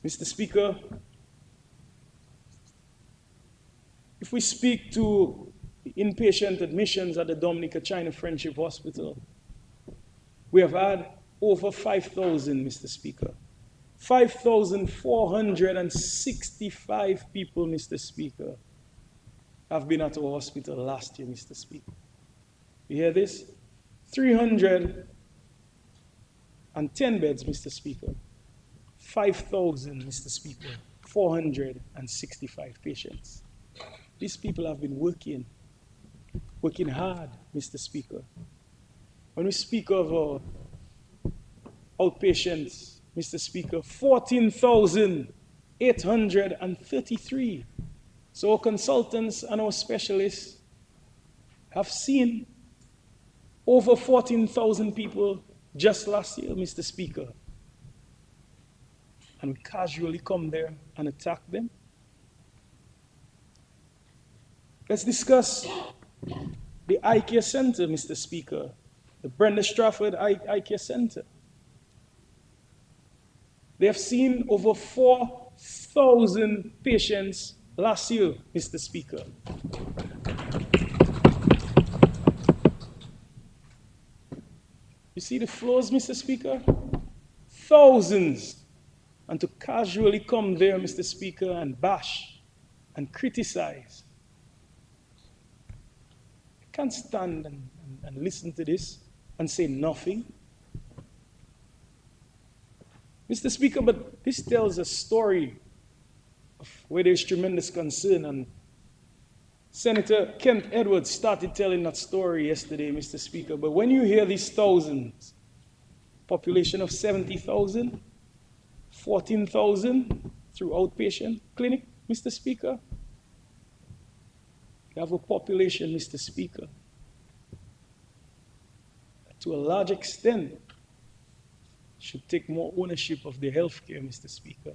Mr. Speaker, if we speak to inpatient admissions at the Dominica China Friendship Hospital, we have had over 5,000, Mr. Speaker. 5,465 people, Mr. Speaker, have been at our hospital last year, Mr. Speaker. You hear this? 310 beds, Mr. Speaker. 5,000, Mr. Speaker. 465 patients. These people have been working hard, Mr. Speaker. When we speak of outpatients, Mr. Speaker, 14,833. So our consultants and our specialists have seen over 14,000 people just last year, Mr. Speaker. And we casually come there and attack them. Let's discuss the Eye Care Center, Mr. Speaker, the Brenda Strafford Eye Care Center. They have seen over 4,000 patients last year, Mr. Speaker. You see the floors, Mr. Speaker? Thousands. And to casually come there, Mr. Speaker, and bash and criticize. I can't stand and listen to this and say nothing. Mr. Speaker, but this tells a story of where there's tremendous concern, and Senator Kent Edwards started telling that story yesterday, Mr. Speaker. But when you hear these thousands, population of 70,000, 14,000 through outpatient clinic, Mr. Speaker, you have a population, Mr. Speaker, that to a large extent should take more ownership of their health care, Mr. Speaker,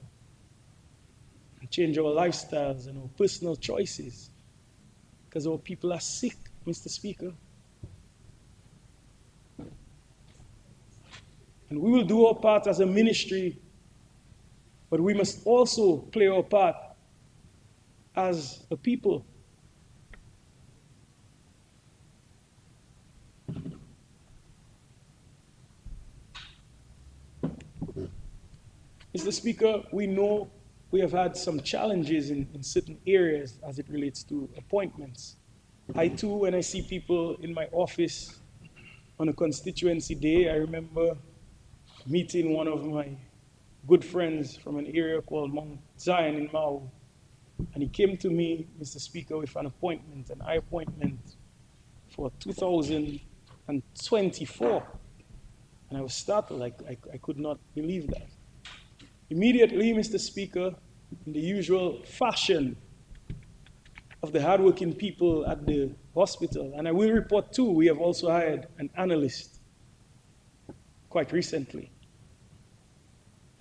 and change our lifestyles and our personal choices, because our people are sick, Mr. Speaker. And we will do our part as a ministry, but we must also play our part as a people. Mr. Speaker, we know we have had some challenges in certain areas as it relates to appointments. I too, when I see people in my office on a constituency day, I remember meeting one of my good friends from an area called Mount Zion in Mau. And he came to me, Mr. Speaker, with an appointment, an eye appointment for 2024. And I was startled, I could not believe that. Immediately, Mr. Speaker, in the usual fashion of the hardworking people at the hospital, and I will report too, we have also hired an analyst quite recently.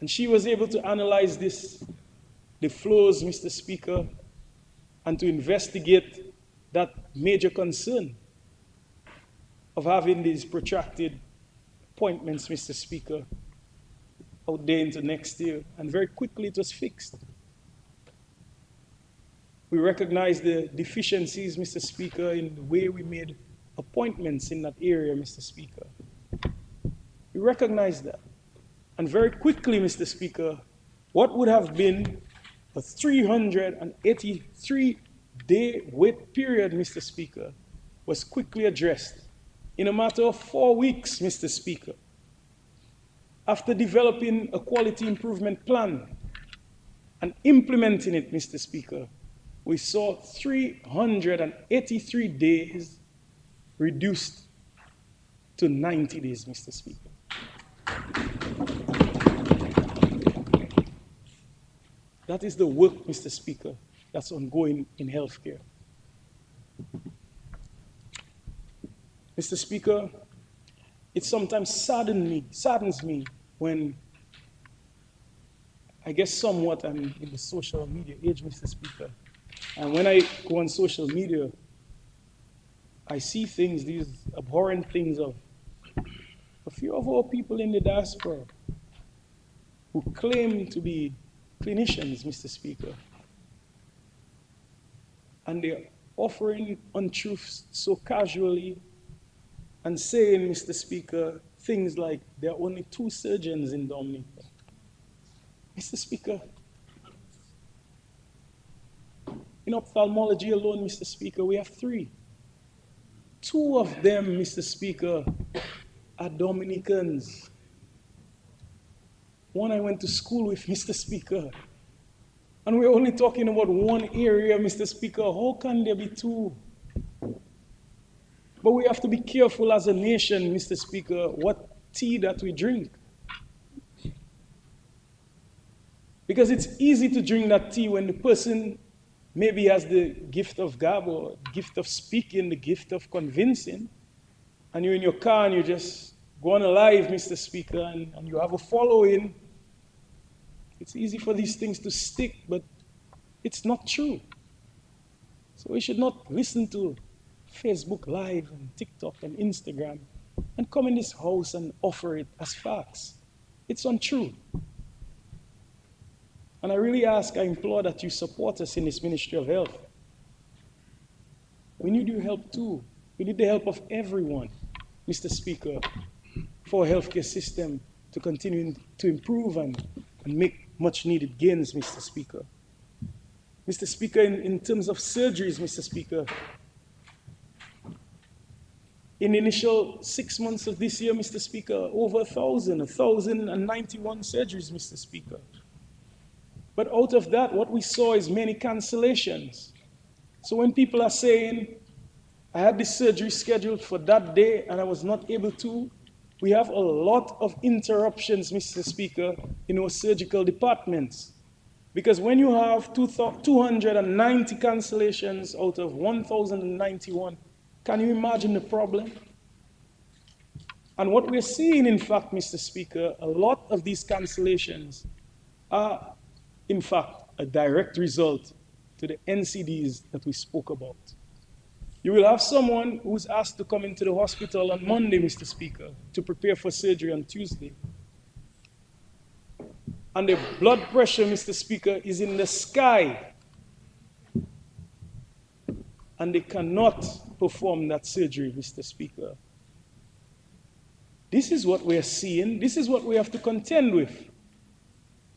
And she was able to analyze the flows, Mr. Speaker, and to investigate that major concern of having these protracted appointments, Mr. Speaker, out there into next year, and very quickly it was fixed. We recognize the deficiencies, Mr. Speaker, in the way we made appointments in that area, Mr. Speaker. We recognize that. And very quickly, Mr. Speaker, what would have been a 383-day wait period, Mr. Speaker, was quickly addressed in a matter of 4 weeks, Mr. Speaker, after developing a quality improvement plan and implementing it, Mr. Speaker, we saw 383 days reduced to 90 days, Mr. Speaker. That is the work, Mr. Speaker, that's ongoing in healthcare. Mr. Speaker, it sometimes saddens me when I guess somewhat I'm in the social media age, Mr. Speaker. And when I go on social media, I see things, these abhorrent things of a few of our people in the diaspora who claim to be clinicians, Mr. Speaker. And they're offering untruths so casually and saying, Mr. Speaker, things like there are only 2 surgeons in Dominica. Mr. Speaker, in ophthalmology alone, Mr. Speaker, we have 3. 2 of them, Mr. Speaker, are Dominicans. One I went to school with, Mr. Speaker. And we're only talking about one area, Mr. Speaker. How can there be 2? But we have to be careful as a nation, Mr. Speaker, what tea that we drink. Because it's easy to drink that tea when the person maybe has the gift of gab or gift of speaking, the gift of convincing, and you're in your car and you just go on live, Mr. Speaker, and you have a following. It's easy for these things to stick, but it's not true. So we should not listen to Facebook Live and TikTok and Instagram and come in this house and offer it as facts. It's untrue. And I really ask, I implore that you support us in this Ministry of Health. We need your help too. We need the help of everyone, Mr. Speaker, for our healthcare system to continue to improve and make much needed gains, Mr. Speaker. Mr. Speaker, in terms of surgeries, Mr. Speaker, in the initial 6 months of this year, Mr. Speaker, over 1,091 surgeries, Mr. Speaker. But out of that, what we saw is many cancellations. So when people are saying, I had this surgery scheduled for that day and I was not able to, we have a lot of interruptions, Mr. Speaker, in our surgical departments. Because when you have 290 cancellations out of 1,091, can you imagine the problem? And what we're seeing, in fact, Mr. Speaker, a lot of these cancellations are, in fact, a direct result to the NCDs that we spoke about. You will have someone who's asked to come into the hospital on Monday, Mr. Speaker, to prepare for surgery on Tuesday. And the blood pressure, Mr. Speaker, is in the sky. And they cannot perform that surgery, Mr. Speaker. This is what we are seeing. This is what we have to contend with.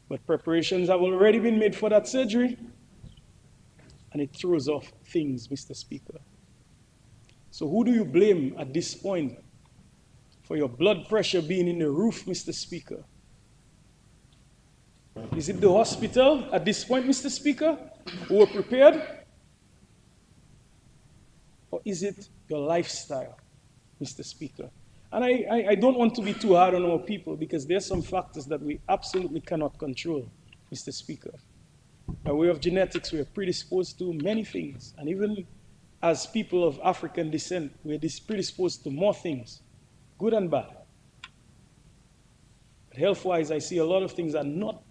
But preparations have already been made for that surgery. And it throws off things, Mr. Speaker. So who do you blame at this point for your blood pressure being in the roof, Mr. Speaker? Is it the hospital at this point, Mr. Speaker, who were prepared? Or is it your lifestyle, Mr. Speaker? And I don't want to be too hard on our people because there are some factors that we absolutely cannot control, Mr. Speaker. By way of genetics, we are predisposed to many things. And even as people of African descent, we're predisposed to more things, good and bad. But health-wise, I see a lot of things are not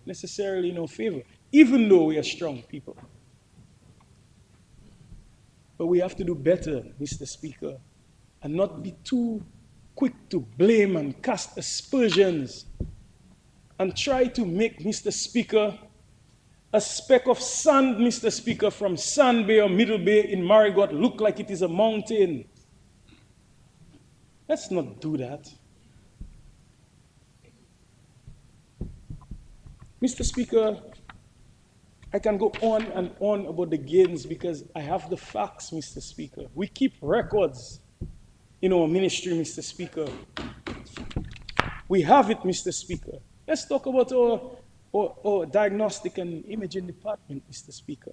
necessarily in our favor, even though we are strong people. But we have to do better, Mr. Speaker, and not be too quick to blame and cast aspersions and try to make, Mr. Speaker, a speck of sand, Mr. Speaker, from Sand Bay or Middle Bay in Marigot look like it is a mountain. Let's not do that. Mr. Speaker, I can go on and on about the gains because I have the facts, Mr. Speaker. We keep records. in our ministry, Mr. Speaker. We have it, Mr. Speaker. Let's talk about our diagnostic and imaging department, Mr. Speaker.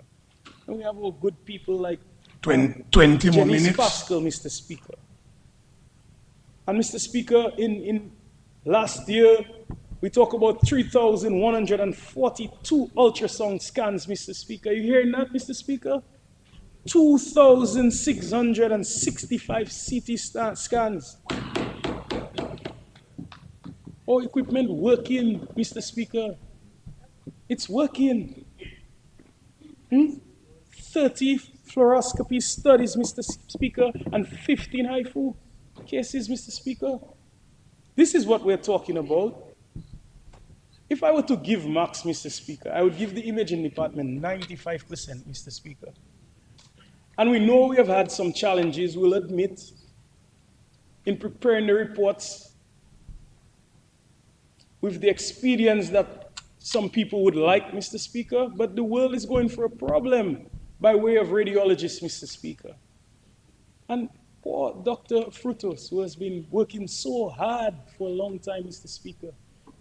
And we have our good people like 20 more Janice minutes. Pascal, Mr. Speaker. And Mr. Speaker, in last year, we talk about 3,142 ultrasound scans, Mr. Speaker. You hearing that, Mr. Speaker? 2,665 CT scans. Our equipment working, Mr. Speaker. It's working. 30 fluoroscopy studies, Mr. Speaker, and 15 HIFU cases, Mr. Speaker. This is what we're talking about. If I were to give marks, Mr. Speaker, I would give the imaging department 95%, Mr. Speaker. And we know we have had some challenges, we'll admit, in preparing the reports with the experience that some people would like, Mr. Speaker, but the world is going for a problem by way of radiologists, Mr. Speaker. And poor Dr. Frutos, who has been working so hard for a long time, Mr. Speaker,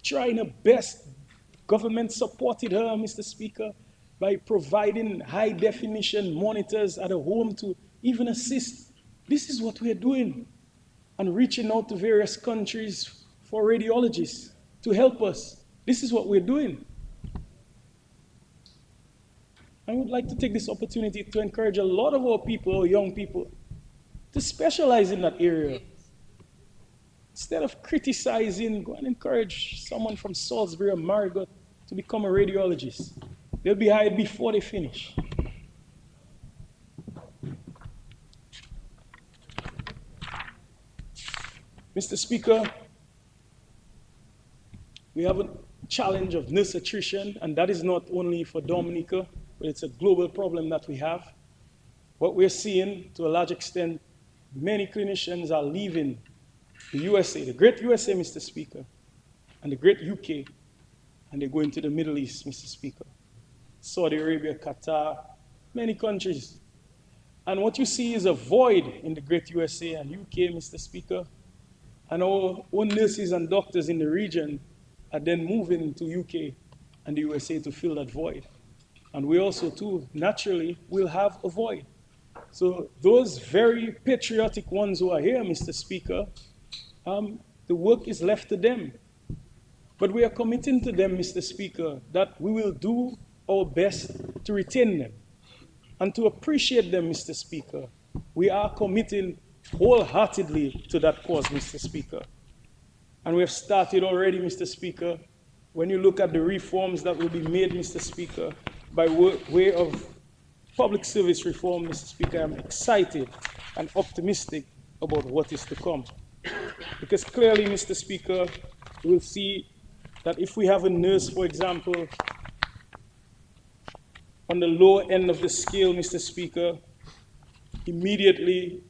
trying her best. Government supported her, Mr. Speaker, by providing high-definition monitors at a home to even assist. This is what we're doing, and reaching out to various countries for radiologists to help us. This is what we're doing. I would like to take this opportunity to encourage a lot of our people, our young people, to specialize in that area. Instead of criticizing, go and encourage someone from Salisbury or Marigot to become a radiologist. They'll be hired before they finish. Mr. Speaker, we have a challenge of nurse attrition, and that is not only for Dominica, but it's a global problem that we have. What we're seeing, to a large extent, many clinicians are leaving the USA, the great USA, Mr. Speaker, and the great UK, and they're going to the Middle East, Mr. Speaker. Saudi Arabia, Qatar, many countries. And what you see is a void in the great USA and UK, Mr. Speaker. And our own nurses and doctors in the region are then moving to UK and the USA to fill that void. And we also, too, naturally, will have a void. So those very patriotic ones who are here, Mr. Speaker, the work is left to them. But we are committing to them, Mr. Speaker, that we will do our best to retain them and to appreciate them, Mr. Speaker. We are committing wholeheartedly to that cause, Mr. Speaker. And we have started already, Mr. Speaker. When you look at the reforms that will be made, Mr. Speaker, by way of public service reform, Mr. Speaker, I'm excited and optimistic about what is to come. Because clearly, Mr. Speaker, we'll see that if we have a nurse, for example, on the low end of the scale, Mr. Speaker, immediately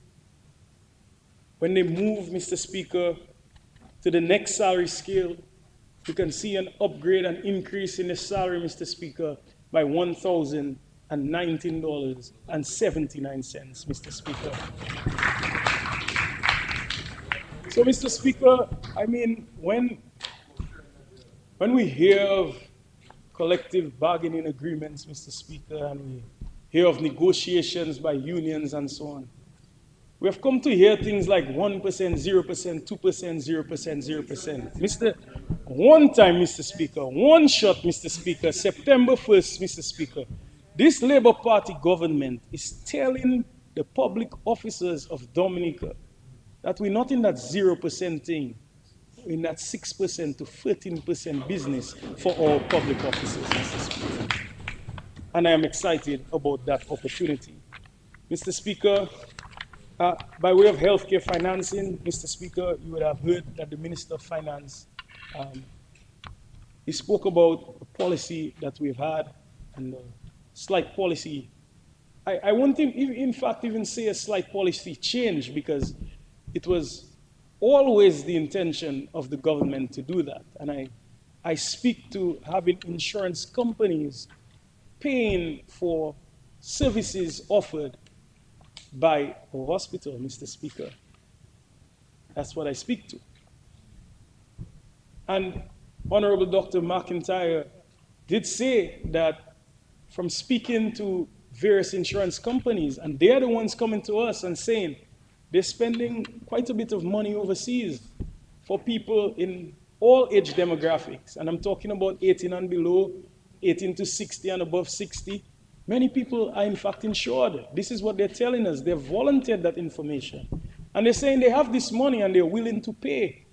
when they move, Mr. Speaker, to the next salary scale, you can see an upgrade and increase in the salary, Mr. Speaker, by $1,019.79, Mr. Speaker. So, Mr. Speaker, I mean, when we hear of collective bargaining agreements, Mr. Speaker, and we hear of negotiations by unions and so on, we have come to hear things like 1%, 0%, 2%, 0%, 0%. One time, Mr. Speaker, one shot, Mr. Speaker, September 1st, Mr. Speaker, this Labour Party government is telling the public officers of Dominica that we're not in that 0% thing, in that 6% to 13% business for all public officers, Mr. Speaker. And I am excited about that opportunity. Mr. Speaker, by way of healthcare financing, Mr. Speaker, you would have heard that the Minister of Finance, he spoke about the policy that we've had and the slight policy. I won't in fact even say a slight policy change, because it was always the intention of the government to do that. And I speak to having insurance companies paying for services offered by our hospital, Mr. Speaker. That's what I speak to. And Honorable Dr. McIntyre did say that from speaking to various insurance companies, and they're the ones coming to us and saying they're spending quite a bit of money overseas for people in all age demographics. And I'm talking about 18 and below, 18 to 60 and above 60. Many people are in fact insured. This is what they're telling us. They've volunteered that information. And they're saying they have this money and they're willing to pay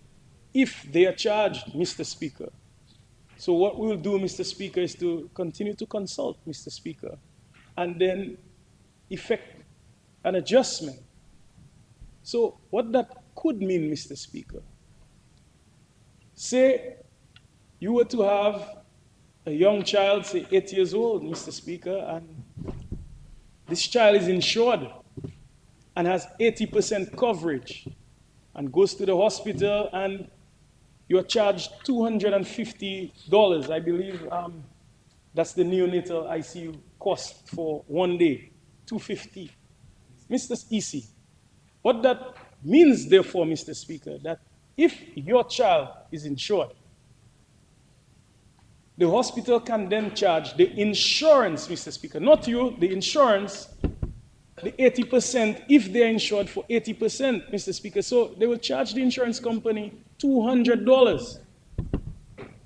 if they are charged, Mr. Speaker. So what we'll do, Mr. Speaker, is to continue to consult, Mr. Speaker, and then effect an adjustment. So what that could mean, Mr. Speaker, say you were to have a young child, say 8 years old, Mr. Speaker, and this child is insured and has 80% coverage and goes to the hospital and you're charged $250, I believe. That's the neonatal ICU cost for 1 day, $250. Mr. EC, what that means, therefore, Mr. Speaker, that if your child is insured, the hospital can then charge the insurance, Mr. Speaker, not you, the insurance, the 80%, if they're insured for 80%, Mr. Speaker. So they will charge the insurance company $200.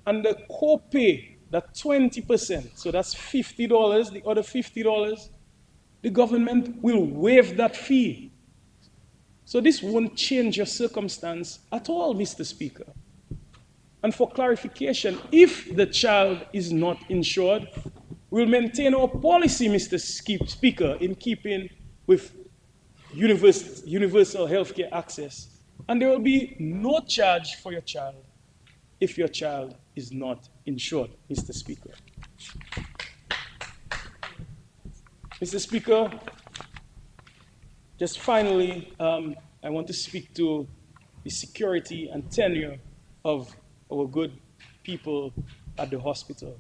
And the co-pay, that 20%, so that's $50, the other $50, the government will waive that fee. So this won't change your circumstance at all, Mr. Speaker. And for clarification, if the child is not insured, we'll maintain our policy, Mr. Speaker, in keeping with universal healthcare access. And there will be no charge for your child if your child is not insured, Mr. Speaker. Mr. Speaker, just finally, I want to speak to the security and tenure of our good people at the hospital.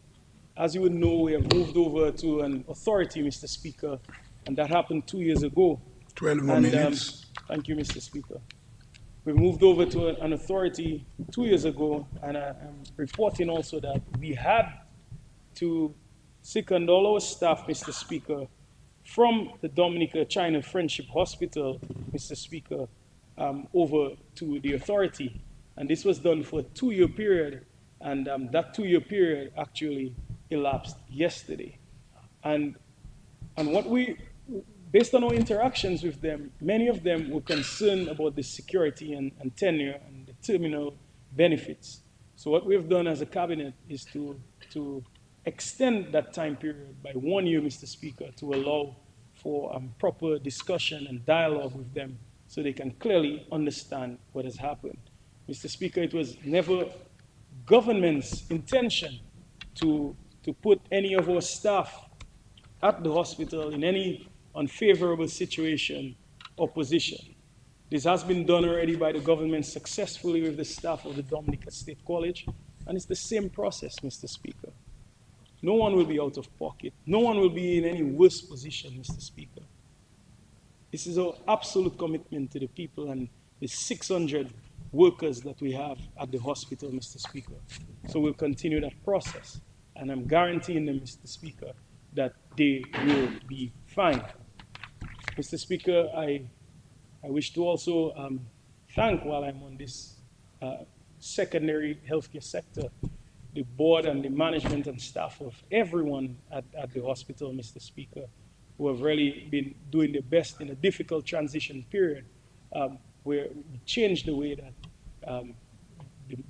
As you would know, we have moved over to an authority, Mr. Speaker, and that happened 2 years ago. 12 more minutes. Thank you, Mr. Speaker. We moved over to an authority 2 years ago, and I'm reporting also that we had to second all our staff, Mr. Speaker, from the Dominica China Friendship Hospital, Mr. Speaker, over to the authority. And this was done for a 2-year period, and that 2-year period actually elapsed yesterday. And what we, based on our interactions with them, many of them were concerned about the security and tenure and the terminal benefits. So what we've done as a cabinet is to extend that time period by 1 year, Mr. Speaker, to allow for proper discussion and dialogue with them so they can clearly understand what has happened. Mr. Speaker, it was never government's intention to put any of our staff at the hospital in any unfavorable situation or position. This has been done already by the government successfully with the staff of the Dominica State College, and it's the same process, Mr. Speaker. No one will be out of pocket. No one will be in any worse position, Mr. Speaker. This is our absolute commitment to the people and the 600 workers that we have at the hospital, Mr. Speaker. So we'll continue that process. And I'm guaranteeing them, Mr. Speaker, that they will be fine. Mr. Speaker, I wish to also thank, while I'm on this secondary healthcare sector, the board and the management and staff of everyone at the hospital, Mr. Speaker, who have really been doing their best in a difficult transition period where we changed the way that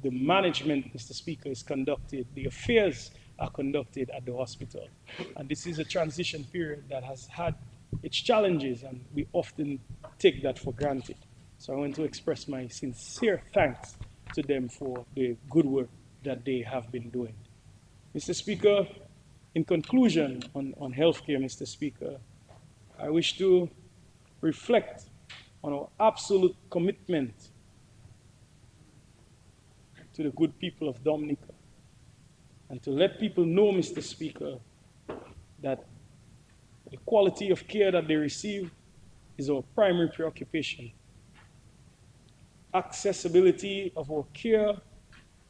the management, Mr. Speaker, is conducted, the affairs are conducted at the hospital. And this is a transition period that has had its challenges, and we often take that for granted. So I want to express my sincere thanks to them for the good work that they have been doing. Mr. Speaker, in conclusion on healthcare, Mr. Speaker, I wish to reflect on our absolute commitment to the good people of Dominica, and to let people know, Mr. Speaker, that the quality of care that they receive is our primary preoccupation. accessibility of our care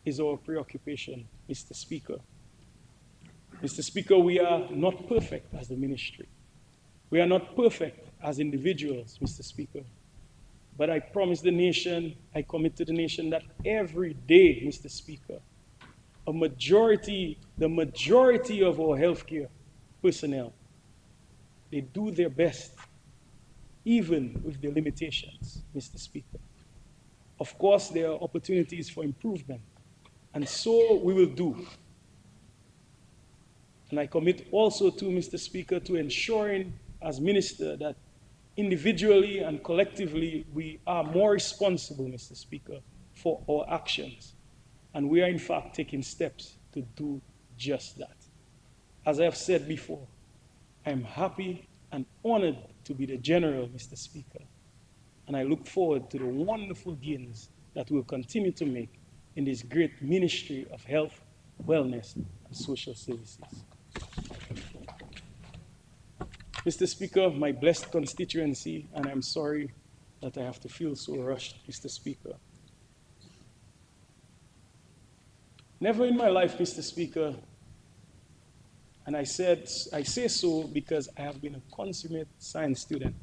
is our preoccupation, Mr. Speaker. Mr. Speaker, we are not perfect as the ministry. We are not perfect as individuals, Mr. Speaker. But I promise the nation, I commit to the nation that every day, Mr. Speaker, the majority of our healthcare personnel, they do their best, even with their limitations, Mr. Speaker. Of course, there are opportunities for improvement, and so we will do. And I commit also to, Mr. Speaker, to ensuring as minister that individually and collectively we are more responsible, Mr. Speaker, for our actions. And we are in fact taking steps to do just that. As I have said before, I am happy and honored to be the general, Mr. Speaker. And I look forward to the wonderful gains that we'll continue to make in this great ministry of health, wellness, and social services. Mr. Speaker, my blessed constituency, and I'm sorry that I have to feel so rushed, Mr. Speaker. Never in my life, Mr. Speaker, and I say so because I have been a consummate science student,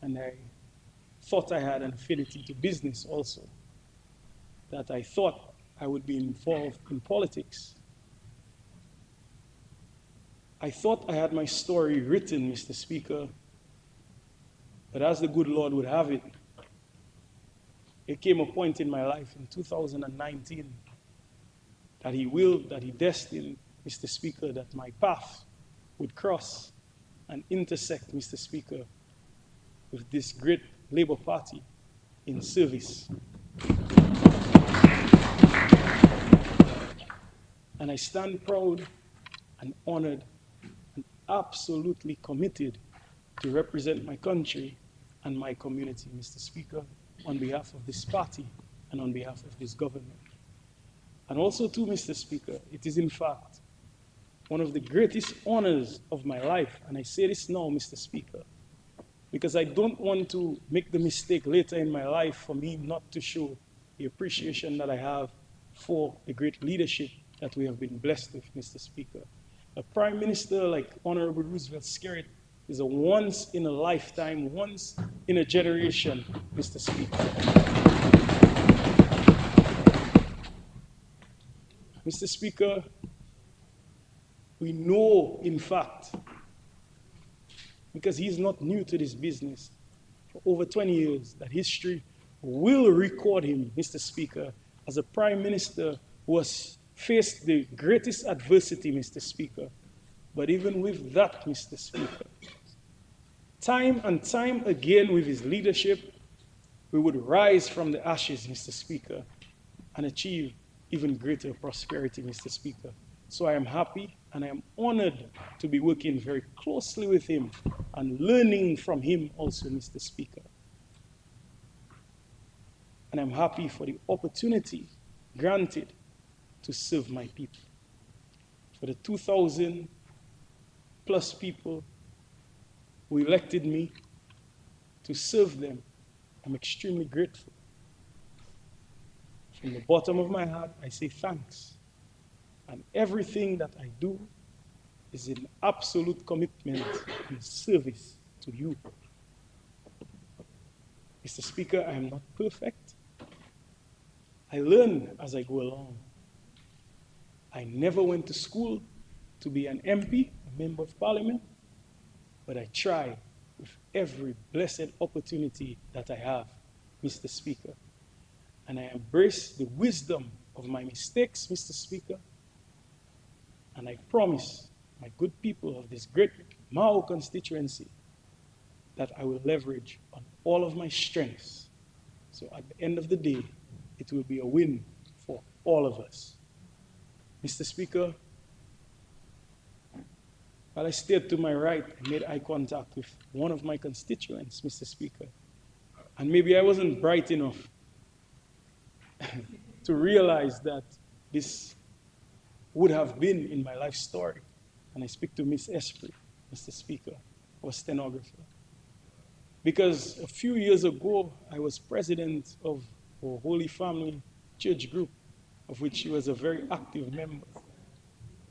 and I thought I had an affinity to business also, that I thought I would be involved in politics. I thought I had my story written, Mr. Speaker, but as the good Lord would have it, there came a point in my life in 2019 that He destined, Mr. Speaker, that my path would cross and intersect, Mr. Speaker, with this great Labour Party in service. And I stand proud and honored and absolutely committed to represent my country and my community, Mr. Speaker, on behalf of this party and on behalf of this government. And also too, Mr. Speaker, it is in fact one of the greatest honors of my life, and I say this now, Mr. Speaker, because I don't want to make the mistake later in my life for me not to show the appreciation that I have for the great leadership that we have been blessed with, Mr. Speaker. A Prime Minister like Honorable Roosevelt Skerrit is a once in a lifetime, once in a generation, Mr. Speaker. Mr. Speaker, we know, in fact, because he's not new to this business, for over 20 years, that history will record him, Mr. Speaker, as a Prime Minister who has faced the greatest adversity, Mr. Speaker. But even with that, Mr. Speaker, time and time again with his leadership, we would rise from the ashes, Mr. Speaker, and achieve even greater prosperity, Mr. Speaker. So I am happy and I am honored to be working very closely with him and learning from him also, Mr. Speaker. And I'm happy for the opportunity granted to serve my people. For the 2,000 plus people who elected me to serve them, I'm extremely grateful. From the bottom of my heart, I say thanks. And everything that I do is in absolute commitment and service to you. Mr. Speaker, I am not perfect. I learn as I go along. I never went to school to be an MP, a member of parliament, but I try with every blessed opportunity that I have, Mr. Speaker. And I embrace the wisdom of my mistakes, Mr. Speaker. And I promise my good people of this great Mao constituency that I will leverage on all of my strengths. So at the end of the day, it will be a win for all of us. Mr. Speaker, while I stayed to my right, I made eye contact with one of my constituents, Mr. Speaker. And maybe I wasn't bright enough to realize that this would have been in my life story. And I speak to Miss Esprit, Mr. Speaker, our stenographer. Because a few years ago, I was president of a Holy Family Church group, of which she was a very active member.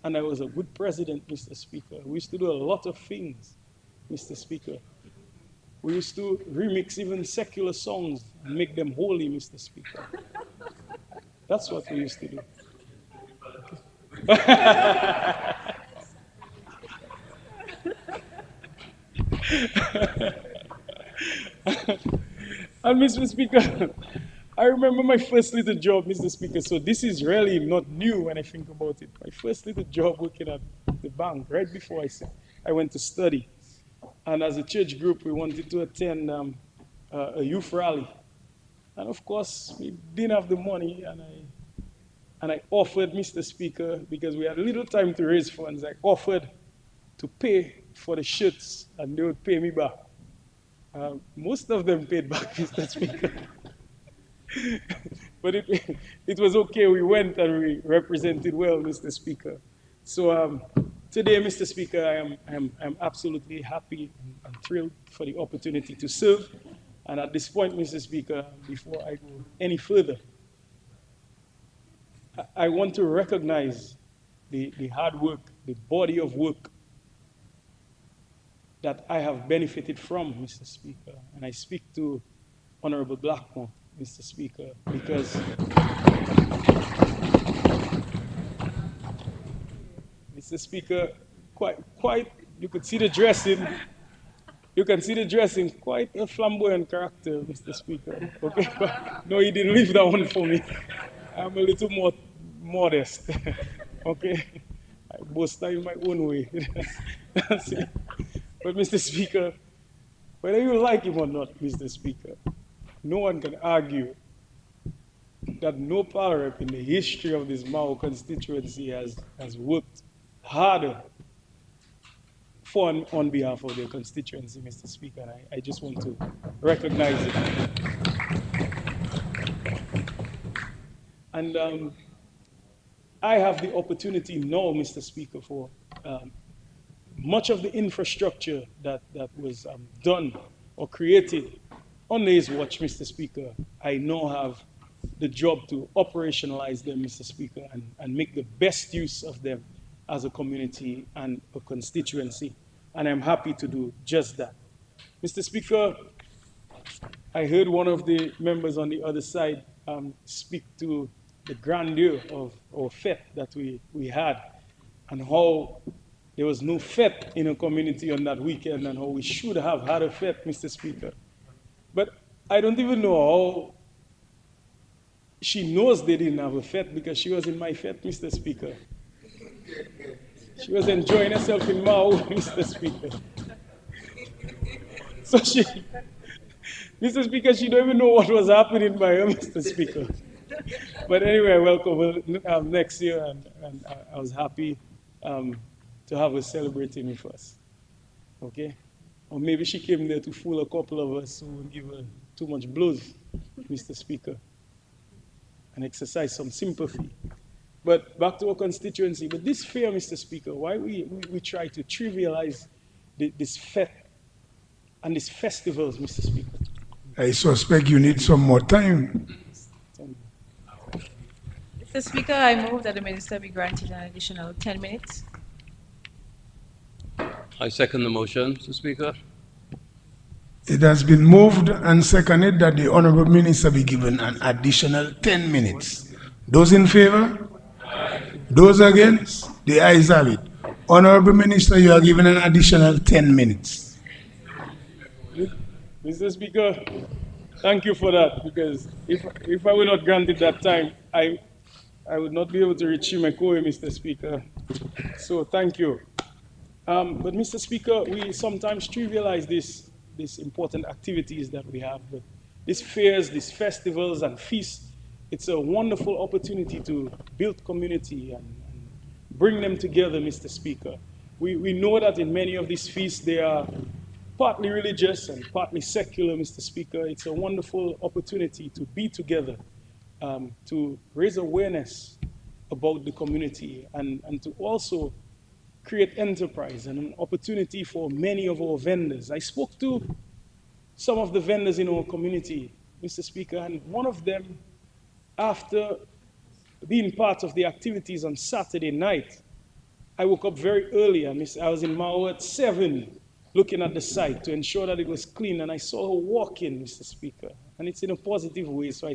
And I was a good president, Mr. Speaker. We used to do a lot of things, Mr. Speaker. We used to remix even secular songs and make them holy, Mr. Speaker. That's what we used to do. And Mr. Speaker, I remember my first little job, Mr. Speaker. So this is really not new when I think about it. My first little job working at the bank, right before I went to study. And as a church group, we wanted to attend a youth rally. And of course, we didn't have the money, and I offered, Mr. Speaker, because we had little time to raise funds, I offered to pay for the shirts, and they would pay me back. Most of them paid back, Mr. Speaker. But it was okay. We went and we represented well, Mr. Speaker. So today, Mr. Speaker, I'm absolutely happy and thrilled for the opportunity to serve. And at this point, Mr. Speaker, before I go any further, I want to recognize the hard work, the body of work that I have benefited from, Mr. Speaker. And I speak to Honorable Blackmore, Mr. Speaker, because Mr. Speaker, quite, you could see the dressing. You can see the dressing, quite a flamboyant character, Mr. Speaker. Okay, but no, he didn't leave that one for me. I'm a little more modest. Okay, I boast in my own way. That's it. But Mr. Speaker, whether you like him or not, Mr. Speaker, no one can argue that no power rep in the history of this Mao constituency has worked harder on behalf of their constituency, Mr. Speaker. And I just want to recognize it. And I have the opportunity now, Mr. Speaker, for much of the infrastructure that was done or created under his watch, Mr. Speaker. I now have the job to operationalize them, Mr. Speaker, and make the best use of them as a community and a constituency. And I'm happy to do just that. Mr. Speaker, I heard one of the members on the other side speak to the grandeur of our fete that we had and how there was no fete in a community on that weekend and how we should have had a fete, Mr. Speaker. But I don't even know how she knows they didn't have a fete because she was in my fete, Mr. Speaker. She was enjoying herself in Mao, Mr. Speaker. So Mr. Speaker, she don't even know what was happening by her, Mr. Speaker. But anyway, welcome her next year, and I was happy to have her celebrating with us. Okay? Or maybe she came there to fool a couple of us who would give her too much blows, Mr. Speaker, and exercise some sympathy. But back to our constituency. But this fair, Mr. Speaker, why we try to trivialize this fete and these festivals, Mr. Speaker? I suspect you need some more time. Mr. Speaker, I move that the minister be granted an additional 10 minutes. I second the motion, Mr. Speaker. It has been moved and seconded that the Honorable Minister be given an additional 10 minutes. Those in favor? Those against? The ayes have it. Honorable Minister, you are given an additional 10 minutes. Mr. Speaker, thank you for that, because if I were not granted that time, I would not be able to retrieve my COE, Mr. Speaker. So thank you. But Mr. Speaker, we sometimes trivialize these important activities that we have. But these fairs, these festivals and feasts, it's a wonderful opportunity to build community and bring them together, Mr. Speaker. We know that in many of these feasts, they are partly religious and partly secular, Mr. Speaker. It's a wonderful opportunity to be together, to raise awareness about the community and to also create enterprise and an opportunity for many of our vendors. I spoke to some of the vendors in our community, Mr. Speaker, and one of them, after being part of the activities on Saturday night, I woke up very early and I was in Mao at 7 looking at the site to ensure that it was clean, and I saw her walking, Mr. Speaker, and it's in a positive way, so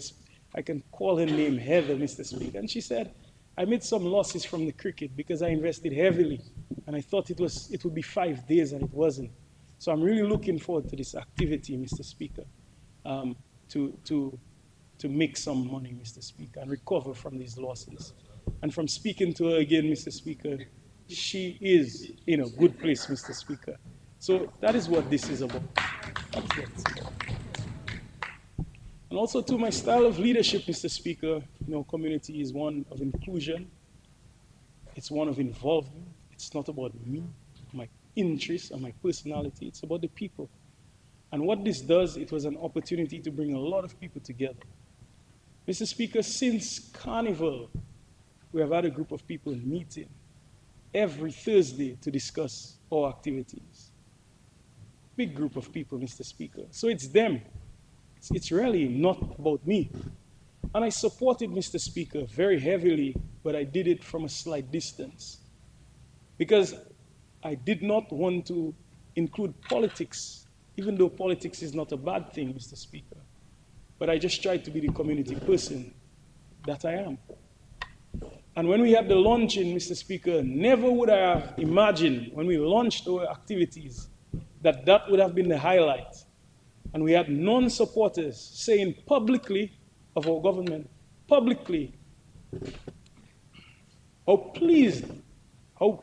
I can call her name Heather, Mr. Speaker. And she said, I made some losses from the cricket because I invested heavily, and I thought it would be 5 days, and it wasn't. So I'm really looking forward to this activity, Mr. Speaker, to make some money, Mr. Speaker, and recover from these losses. And from speaking to her again, Mr. Speaker, she is in a good place, Mr. Speaker. So that is what this is about. That's what it's about. And also to my style of leadership, Mr. Speaker, community is one of inclusion. It's one of involvement. It's not about me, my interests, and my personality. It's about the people. And what this does, it was an opportunity to bring a lot of people together. Mr. Speaker, since Carnival, we have had a group of people meeting every Thursday to discuss our activities. Big group of people, Mr. Speaker. So it's them. It's really not about me. And I supported Mr. Speaker very heavily, but I did it from a slight distance. Because I did not want to include politics, even though politics is not a bad thing, Mr. Speaker. But I just tried to be the community person that I am. And when we had the launching, Mr. Speaker, never would I have imagined when we launched our activities that would have been the highlight. And we had non-supporters saying publicly of our government, publicly, how pleased, how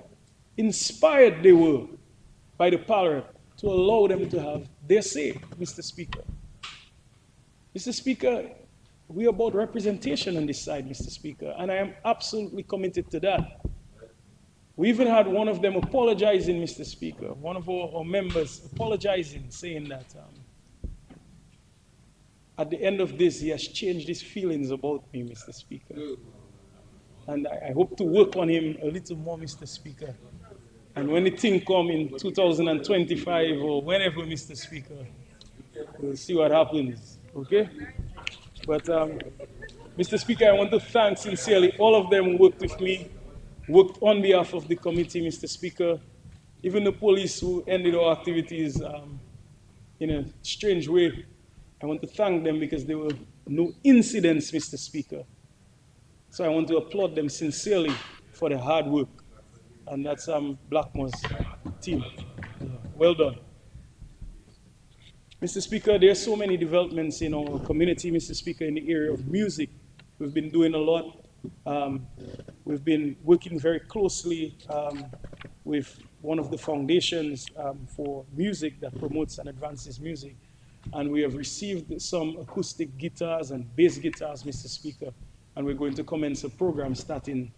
inspired they were by the power to allow them to have their say, Mr. Speaker. Mr. Speaker, we are about representation on this side, Mr. Speaker, and I am absolutely committed to that. We even had one of them apologizing, Mr. Speaker, one of our members apologizing, saying that at the end of this, he has changed his feelings about me, Mr. Speaker. And I hope to work on him a little more, Mr. Speaker. And when the thing comes in 2025 or whenever, Mr. Speaker, we'll see what happens, okay? But Mr. Speaker, I want to thank sincerely all of them who worked with me, worked on behalf of the committee, Mr. Speaker, even the police who ended our activities in a strange way. I want to thank them because there were no incidents, Mr. Speaker. So I want to applaud them sincerely for the hard work. And that's Blackmore's team. Well done. Mr. Speaker, there are so many developments in our community, Mr. Speaker, in the area of music. We've been doing a lot. We've been working very closely with one of the foundations for music that promotes and advances music. And we have received some acoustic guitars and bass guitars, Mr. Speaker. And we're going to commence a program starting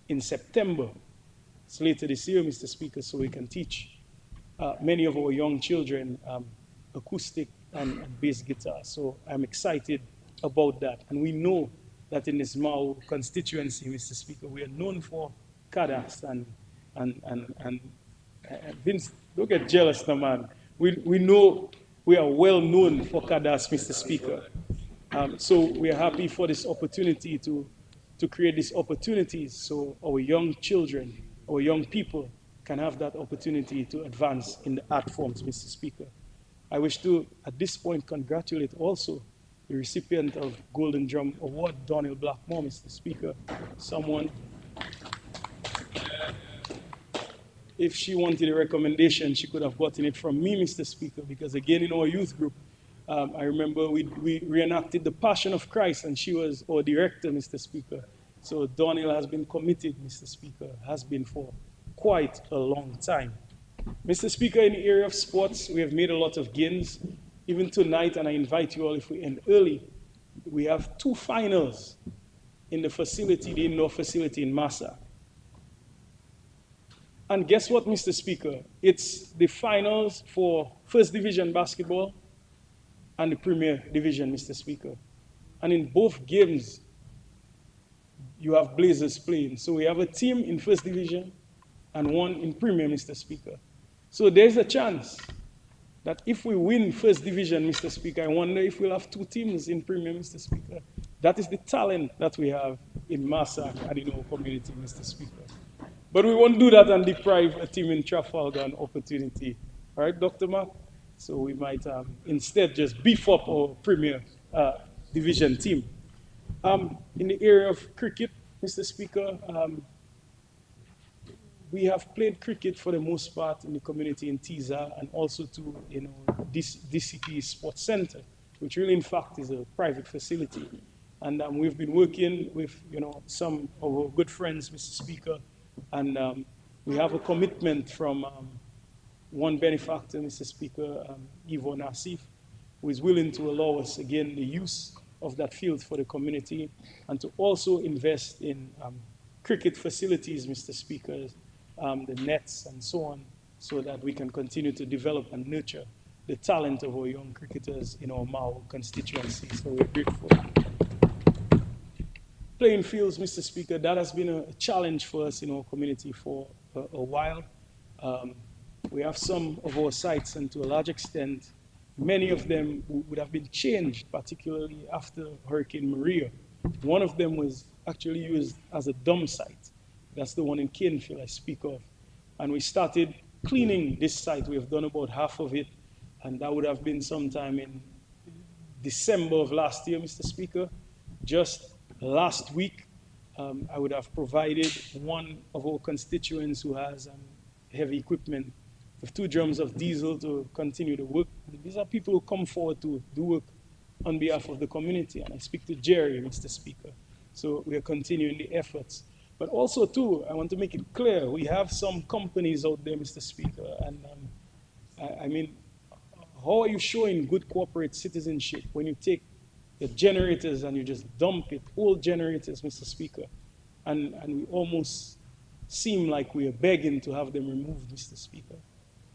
in September. It's later this year, Mr. Speaker, so we can teach many of our young children acoustic and bass guitar. So I'm excited about that. And we know that in this Mao constituency, Mr. Speaker, we are known for Kadas and Vince, don't get jealous now, man. We know we are well known for Kadas, Mr. Speaker. So we are happy for this opportunity to create these opportunities so our young children, our young people can have that opportunity to advance in the art forms, Mr. Speaker. I wish to, at this point, congratulate also the recipient of Golden Drum Award, Donald Blackmore, Mr. Speaker. Someone, if she wanted a recommendation, she could have gotten it from me, Mr. Speaker, because again, in our youth group, I remember we reenacted the Passion of Christ, and she was our director, Mr. Speaker. So Donald has been committed, Mr. Speaker, has been for quite a long time. Mr. Speaker, in the area of sports, we have made a lot of gains. Even tonight, and I invite you all, if we end early, we have 2 finals in the facility, the indoor facility in Massa. And guess what, Mr. Speaker? It's the finals for First Division basketball and the Premier Division, Mr. Speaker. And in both games, you have Blazers playing. So we have a team in First Division and one in Premier, Mr. Speaker. So there's a chance that if we win first division, Mr. Speaker, I wonder if we'll have two teams in Premier, Mr. Speaker. That is the talent that we have in Massac and in our community, Mr. Speaker. But we won't do that and deprive a team in Trafalgar an opportunity. All right, Dr. Mark? So we might instead just beef up our Premier Division team. In the area of cricket, Mr. Speaker, we have played cricket for the most part in the community in Tiza and also to DCP Sports Center, which really in fact is a private facility. And we've been working with some of our good friends, Mr. Speaker, and we have a commitment from one benefactor, Mr. Speaker, Ivo Nassif, who is willing to allow us again the use of that field for the community and to also invest in cricket facilities, Mr. Speaker, the nets and so on, so that we can continue to develop and nurture the talent of our young cricketers in our Mao constituency. So we're grateful. Playing fields, Mr. Speaker, that has been a challenge for us in our community for a while. We have some of our sites, and to a large extent, many of them would have been changed, particularly after Hurricane Maria. One of them was actually used as a dump site. That's the one in Canefield I speak of. And we started cleaning this site. We have done about half of it, and that would have been sometime in December of last year, Mr. Speaker. Just last week, I would have provided one of our constituents who has heavy equipment with 2 drums of diesel to continue the work. These are people who come forward to do work on behalf of the community, and I speak to Jerry, Mr. Speaker. So we are continuing the efforts. But also, too, I want to make it clear, we have some companies out there, Mr. Speaker, and I mean, how are you showing good corporate citizenship when you take the generators and you just dump it, old generators, Mr. Speaker, and we almost seem like we are begging to have them removed, Mr. Speaker.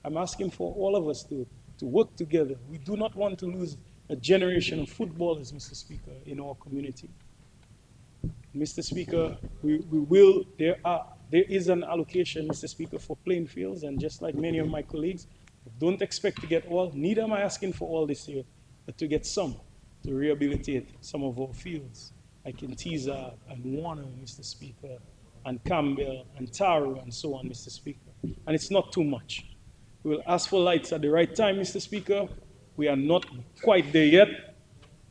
I'm asking for all of us to work together. We do not want to lose a generation of footballers, Mr. Speaker, in our community. Mr. Speaker, there is an allocation, Mr. Speaker, for playing fields, and just like many of my colleagues, don't expect to get all, neither am I asking for all this year, but to get some, to rehabilitate some of our fields, like in Tiza and Warner, Mr. Speaker, and Campbell and Taro and so on, Mr. Speaker. And it's not too much. We will ask for lights at the right time, Mr. Speaker. We are not quite there yet,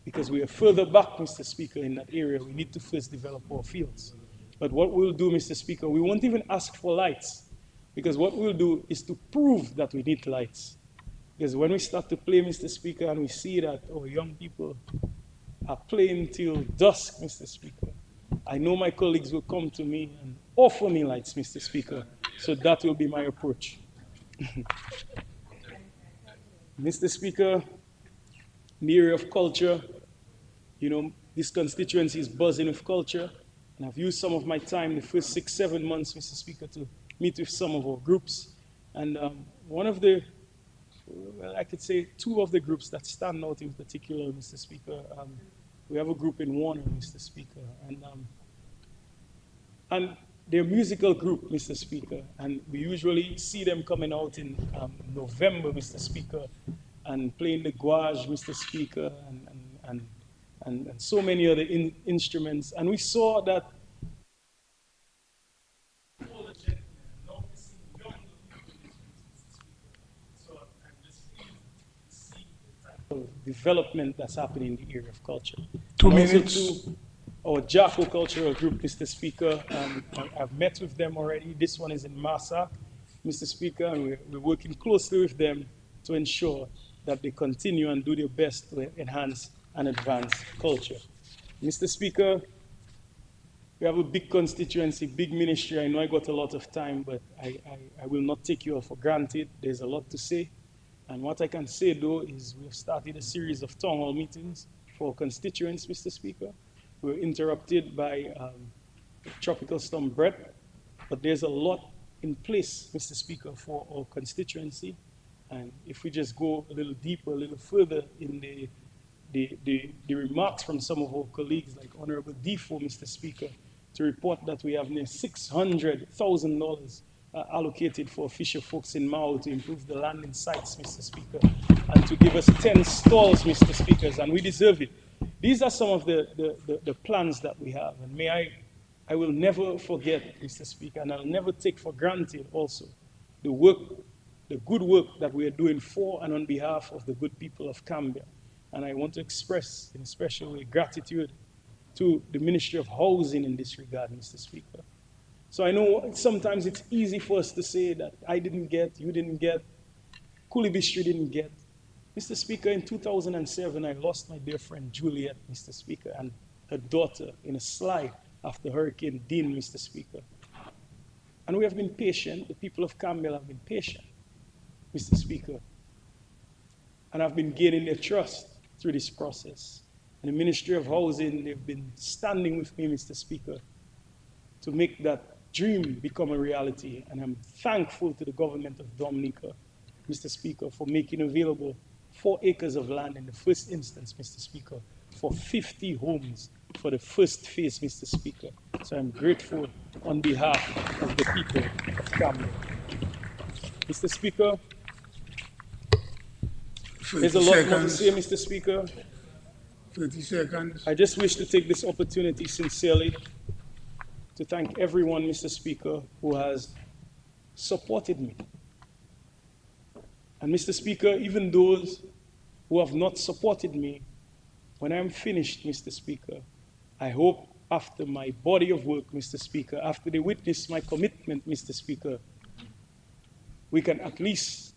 because we are further back, Mr. Speaker, in that area. We need to first develop our fields. But what we'll do, Mr. Speaker, we won't even ask for lights, because what we'll do is to prove that we need lights. Because when we start to play, Mr. Speaker, and we see that our young people are playing till dusk, Mr. Speaker, I know my colleagues will come to me and offer me lights, Mr. Speaker. So that will be my approach. Mr. Speaker, in the area of culture, this constituency is buzzing with culture, and I've used some of my time the first 6-7 months, Mr. Speaker, to meet with some of our groups. And one of the, I could say 2 of the groups that stand out in particular, Mr. Speaker, we have a group in Warner, Mr. Speaker, and they're a musical group, Mr. Speaker, and we usually see them coming out in November, Mr. Speaker, and playing the gouache, Mr. Speaker, and so many other instruments. And we saw that development that's happening in the area of culture. 2 and minutes. Also to our Jaffa Cultural Group, Mr. Speaker, I've met with them already. This one is in Massa, Mr. Speaker, and we're working closely with them to ensure that they continue and do their best to enhance and advance culture. Mr. Speaker, we have a big constituency, big ministry. I know I got a lot of time, but I will not take you all for granted. There's a lot to say. And what I can say, though, is we have started a series of town hall meetings for constituents, Mr. Speaker. We were interrupted by Tropical Storm Brett, but there's a lot in place, Mr. Speaker, for our constituency. And if we just go a little deeper, a little further in the remarks from some of our colleagues, like Honorable Defoe, Mr. Speaker, to report that we have near $600,000 allocated for fisher folks in Mao to improve the landing sites, Mr. Speaker, and to give us 10 stalls, Mr. Speakers, and we deserve it. These are some of the plans that we have, and I will never forget, Mr. Speaker, and I'll never take for granted also the work, the good work that we are doing for and on behalf of the good people of Gambia. And I want to express in a special way gratitude to the Ministry of Housing in this regard, Mr. Speaker. So I know sometimes it's easy for us to say that I didn't get, you didn't get, Kulibistri didn't get. Mr. Speaker, in 2007, I lost my dear friend Juliet, Mr. Speaker, and her daughter in a slide after Hurricane Dean, Mr. Speaker. And we have been patient. The people of Campbell have been patient, Mr. Speaker. And I've been gaining their trust through this process. And the Ministry of Housing, they've been standing with me, Mr. Speaker, to make that dream become a reality. And I'm thankful to the government of Dominica, Mr. Speaker, for making available 4 acres of land in the first instance, Mr. Speaker, for 50 homes for the first phase, Mr. Speaker. So I'm grateful on behalf of the people of Campbell. Mr. Speaker, there's a lot more to say, Mr. Speaker. 30 seconds. I just wish to take this opportunity sincerely to thank everyone, Mr. Speaker, who has supported me. And Mr. Speaker, even those who have not supported me, when I'm finished, Mr. Speaker, I hope after my body of work, Mr. Speaker, after they witness my commitment, Mr. Speaker, we can at least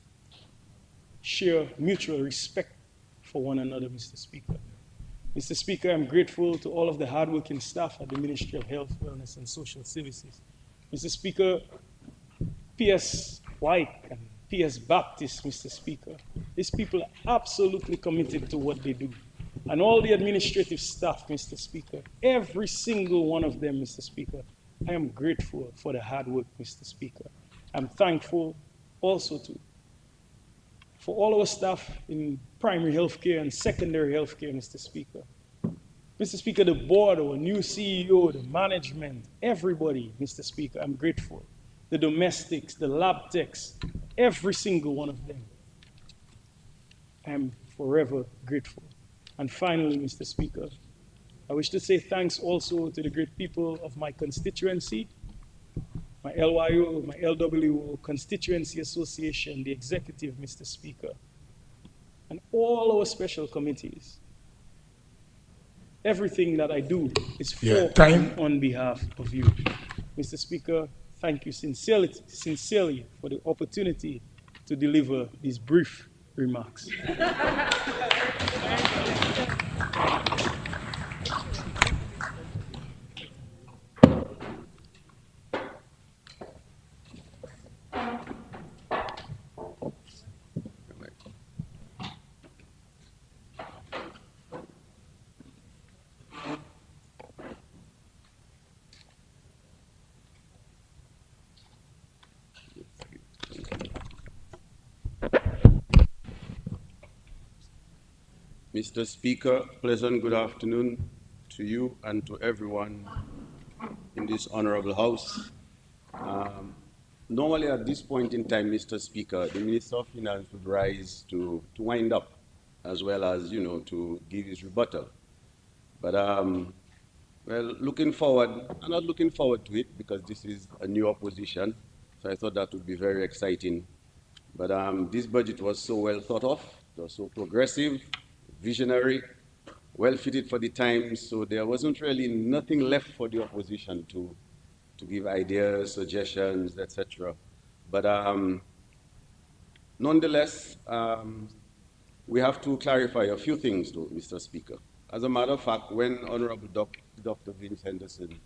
share mutual respect for one another, Mr. Speaker. Mr. Speaker, I'm grateful to all of the hardworking staff at the Ministry of Health, Wellness, and Social Services. Mr. Speaker, PS White and PS Baptist, Mr. Speaker, these people are absolutely committed to what they do. And all the administrative staff, Mr. Speaker, every single one of them, Mr. Speaker, I am grateful for the hard work, Mr. Speaker. I'm thankful also for all our staff in primary healthcare and secondary healthcare, Mr. Speaker. Mr. Speaker, the board, our new CEO, the management, everybody, Mr. Speaker, I'm grateful. The domestics, the lab techs, every single one of them. I'm forever grateful. And finally, Mr. Speaker, I wish to say thanks also to the great people of my constituency, my LYO, my LWO, Constituency Association, the executive, Mr. Speaker, and all our special committees. Everything that I do is for and on behalf of you. Mr. Speaker, thank you sincerely for the opportunity to deliver these brief remarks. Mr. Speaker, pleasant good afternoon to you and to everyone in this honorable House. Normally at this point in time, Mr. Speaker, the Minister of Finance would rise to wind up as well as, to give his rebuttal. But, well, looking forward, I'm not looking forward to it because this is a new opposition, so I thought that would be very exciting. But this budget was so well thought of, it was so progressive, visionary, well fitted for the times, so there wasn't really nothing left for the opposition to give ideas, suggestions, etc. But nonetheless, we have to clarify a few things, though, Mr. Speaker. As a matter of fact, when Honorable Dr. Vince Henderson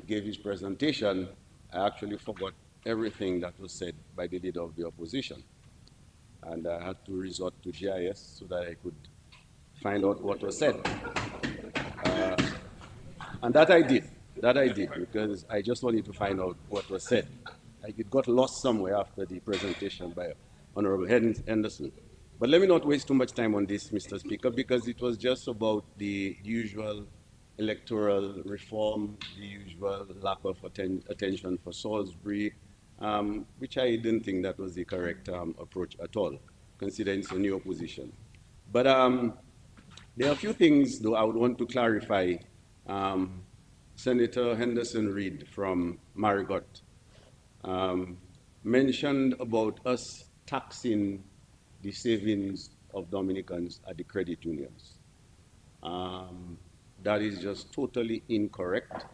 gave his presentation, I actually forgot everything that was said by the leader of the opposition. And I had to resort to GIS so that I could find out what was said. And that I did, because I just wanted to find out what was said. Like it got lost somewhere after the presentation by Honorable Henderson. But let me not waste too much time on this, Mr. Speaker, because it was just about the usual electoral reform, the usual lack of attention for Salisbury, which I didn't think that was the correct approach at all, considering it's a new opposition. But there are a few things, though, I would want to clarify. Senator Henderson Reed from Marigot mentioned about us taxing the savings of Dominicans at the credit unions. That is just totally incorrect.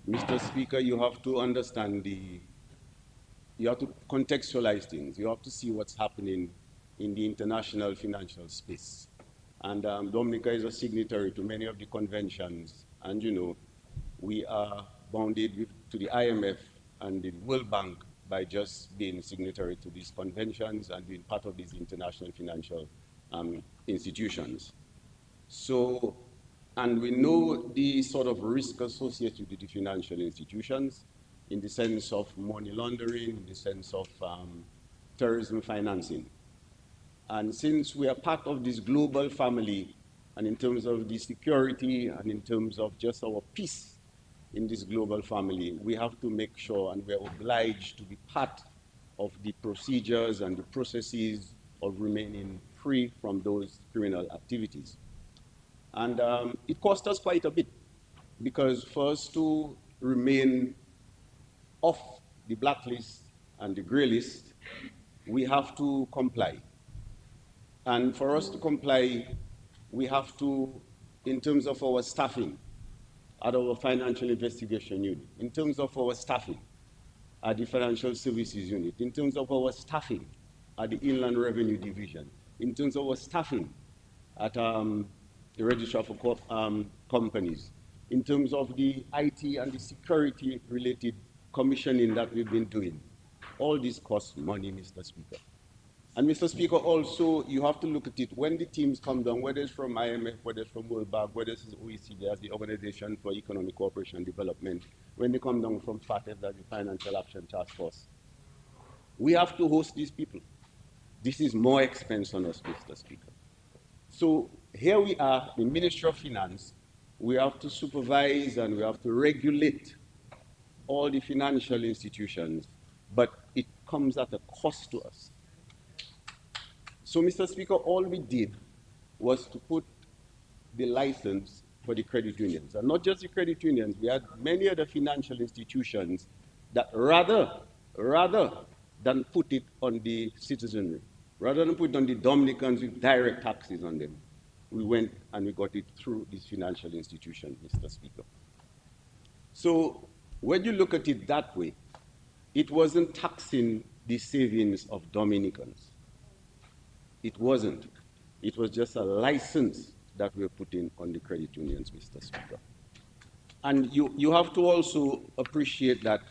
Mr. Speaker, you have to understand you have to contextualize things. You have to see what's happening in the international financial space. And Dominica is a signatory to many of the conventions. And we are bounded to the IMF and the World Bank by just being signatory to these conventions and being part of these international financial institutions. So, and we know the sort of risk associated with the financial institutions in the sense of money laundering, in the sense of terrorism financing. And since we are part of this global family, and in terms of the security and in terms of just our peace in this global family, we have to make sure and we're obliged to be part of the procedures and the processes of remaining free from those criminal activities. And it cost us quite a bit, because for us to remain off the blacklist and the grey list, we have to comply. And for us to comply, we have to, in terms of our staffing at our financial investigation unit, in terms of our staffing at the financial services unit, in terms of our staffing at the Inland Revenue Division, in terms of our staffing at the Registrar for Companies, in terms of the IT and the security-related commissioning that we've been doing. All this costs money, Mr. Speaker. And Mr. Speaker, also, you have to look at it when the teams come down, whether it's from IMF, whether it's from World Bank, whether it's OECD as the Organization for Economic Cooperation and Development, when they come down from FATF, that's the Financial Action Task Force. We have to host these people. This is more expense on us, Mr. Speaker. So here we are, the Ministry of Finance, we have to supervise and we have to regulate all the financial institutions, but it comes at a cost to us. So, Mr. Speaker, all we did was to put the license for the credit unions. And not just the credit unions, we had many other financial institutions that rather than put it on the citizenry, rather than put it on the Dominicans with direct taxes on them, we went and we got it through these financial institutions, Mr. Speaker. So when you look at it that way, it wasn't taxing the savings of Dominicans. It wasn't. It was just a license that we were putting on the credit unions, Mr. Speaker. And you have to also appreciate that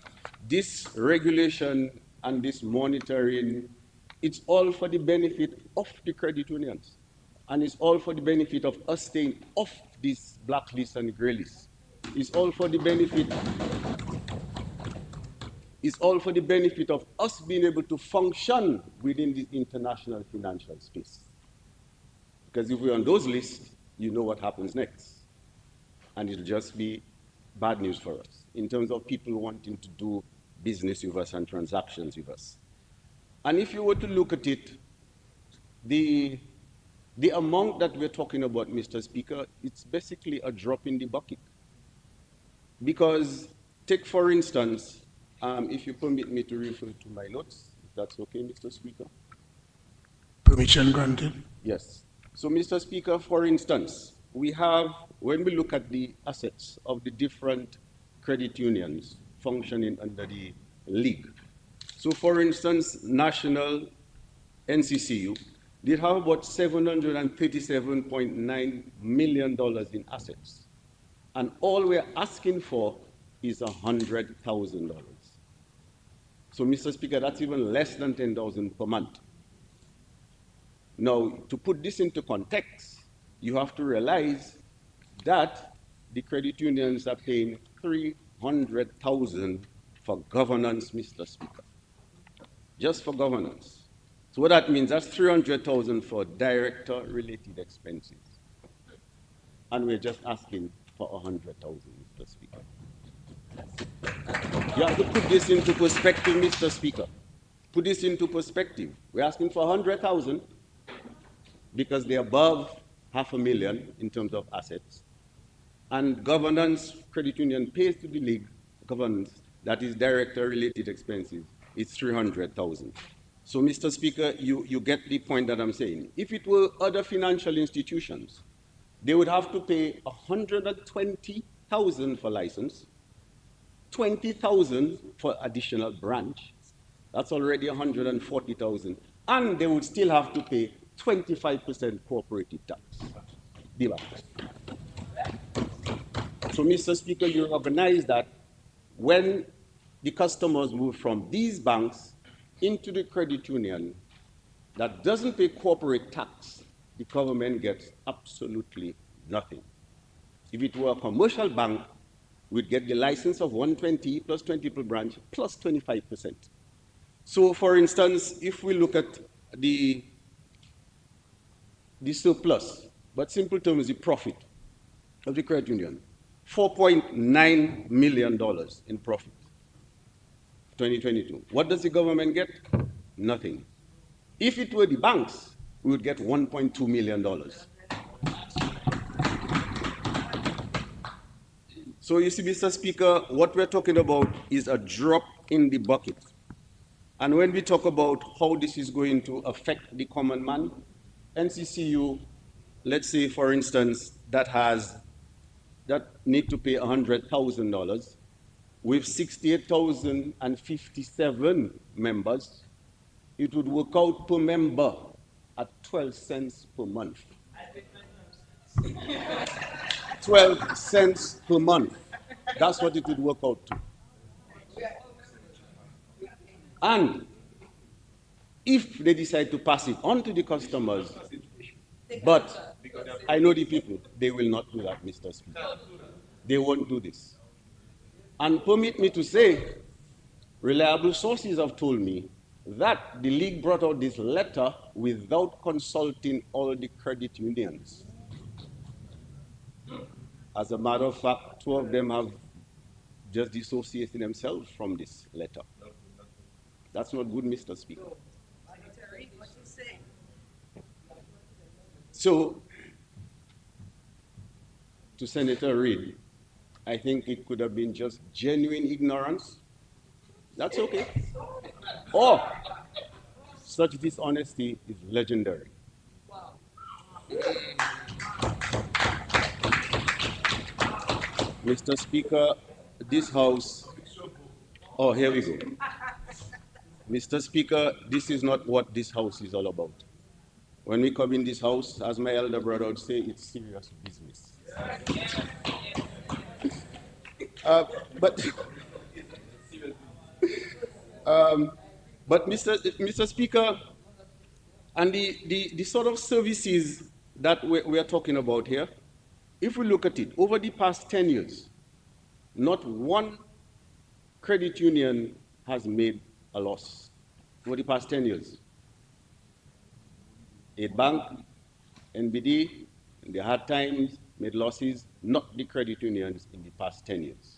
this regulation and this monitoring, it's all for the benefit of the credit unions. And it's all for the benefit of us staying off this blacklist and grey list. It's all for the benefit of us being able to function within the international financial space. Because if we're on those lists, you know what happens next. And it'll just be bad news for us in terms of people wanting to do business with us and transactions with us. And if you were to look at it, the amount that we're talking about, Mr. Speaker, it's basically a drop in the bucket. Because take, for instance, if you permit me to refer to my notes, if that's okay, Mr. Speaker. Permission granted. Yes. So, Mr. Speaker, for instance, we have, when we look at the assets of the different credit unions functioning under the league. So, for instance, National NCCU, they have about $737.9 million in assets. And all we're asking for is $100,000. So, Mr. Speaker, that's even less than $10,000 per month. Now, to put this into context, you have to realize that the credit unions are paying $300,000 for governance, Mr. Speaker. Just for governance. So what that means, that's $300,000 for director-related expenses. And we're just asking for $100,000, Mr. Speaker. You have to put this into perspective, Mr. Speaker. Put this into perspective. We're asking for 100,000 because they're above half a million in terms of assets. And governance credit union pays to the league governance, that is director-related expenses, it's 300,000. So, Mr. Speaker, you get the point that I'm saying. If it were other financial institutions, they would have to pay 120,000 for license, 20,000 for additional branch. That's already 140,000. And they would still have to pay 25% corporate tax. So, Mr. Speaker, you recognize that when the customers move from these banks into the credit union that doesn't pay corporate tax, the government gets absolutely nothing. If it were a commercial bank, we'd get the license of 120 plus 20 per branch plus 25%. So, for instance, if we look at the surplus, but simple terms, the profit of the credit union, $4.9 million in profit, 2022. What does the government get? Nothing. If it were the banks, we would get $1.2 million. So you see, Mr. Speaker, what we're talking about is a drop in the bucket. And when we talk about how this is going to affect the common man, NCCU, let's say, for instance, that need to pay $100,000 with 68,057 members, it would work out per member at 12 cents per month. 12 cents per month. That's what it would work out to. And if they decide to pass it on to the customers, but I know the people, they will not do that, Mr. Speaker. They won't do this. And permit me to say, reliable sources have told me that the league brought out this letter without consulting all the credit unions. As a matter of fact, 2 of them have just dissociated themselves from this letter. That's not good, Mr. Speaker. So, to Senator Reid, I think it could have been just genuine ignorance. That's okay. Or such dishonesty is legendary. Mr. Speaker, this House, oh, here we go. Mr. Speaker, this is not what this House is all about. When we come in this House, as my elder brother would say, it's serious business. But Mr. Speaker, and the sort of services that we are talking about here, if we look at it, over the past 10 years, not one credit union has made a loss over the past 10 years. A bank, NBD, in the hard times, made losses, not the credit unions in the past 10 years.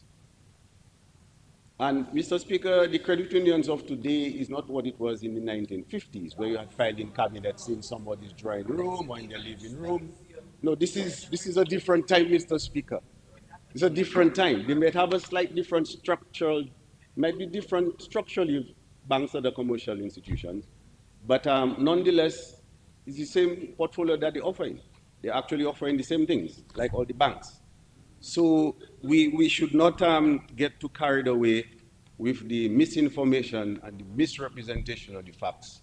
And Mr. Speaker, the credit unions of today is not what it was in the 1950s, where you had filing cabinets in somebody's drawing room or in their living room. No, this is a different time, Mr. Speaker. It's a different time. They might have a slight different structural, might be different structurally banks or the commercial institutions, but nonetheless, it's the same portfolio that they're offering. They're actually offering the same things, like all the banks. So we should not get too carried away with the misinformation and the misrepresentation of the facts.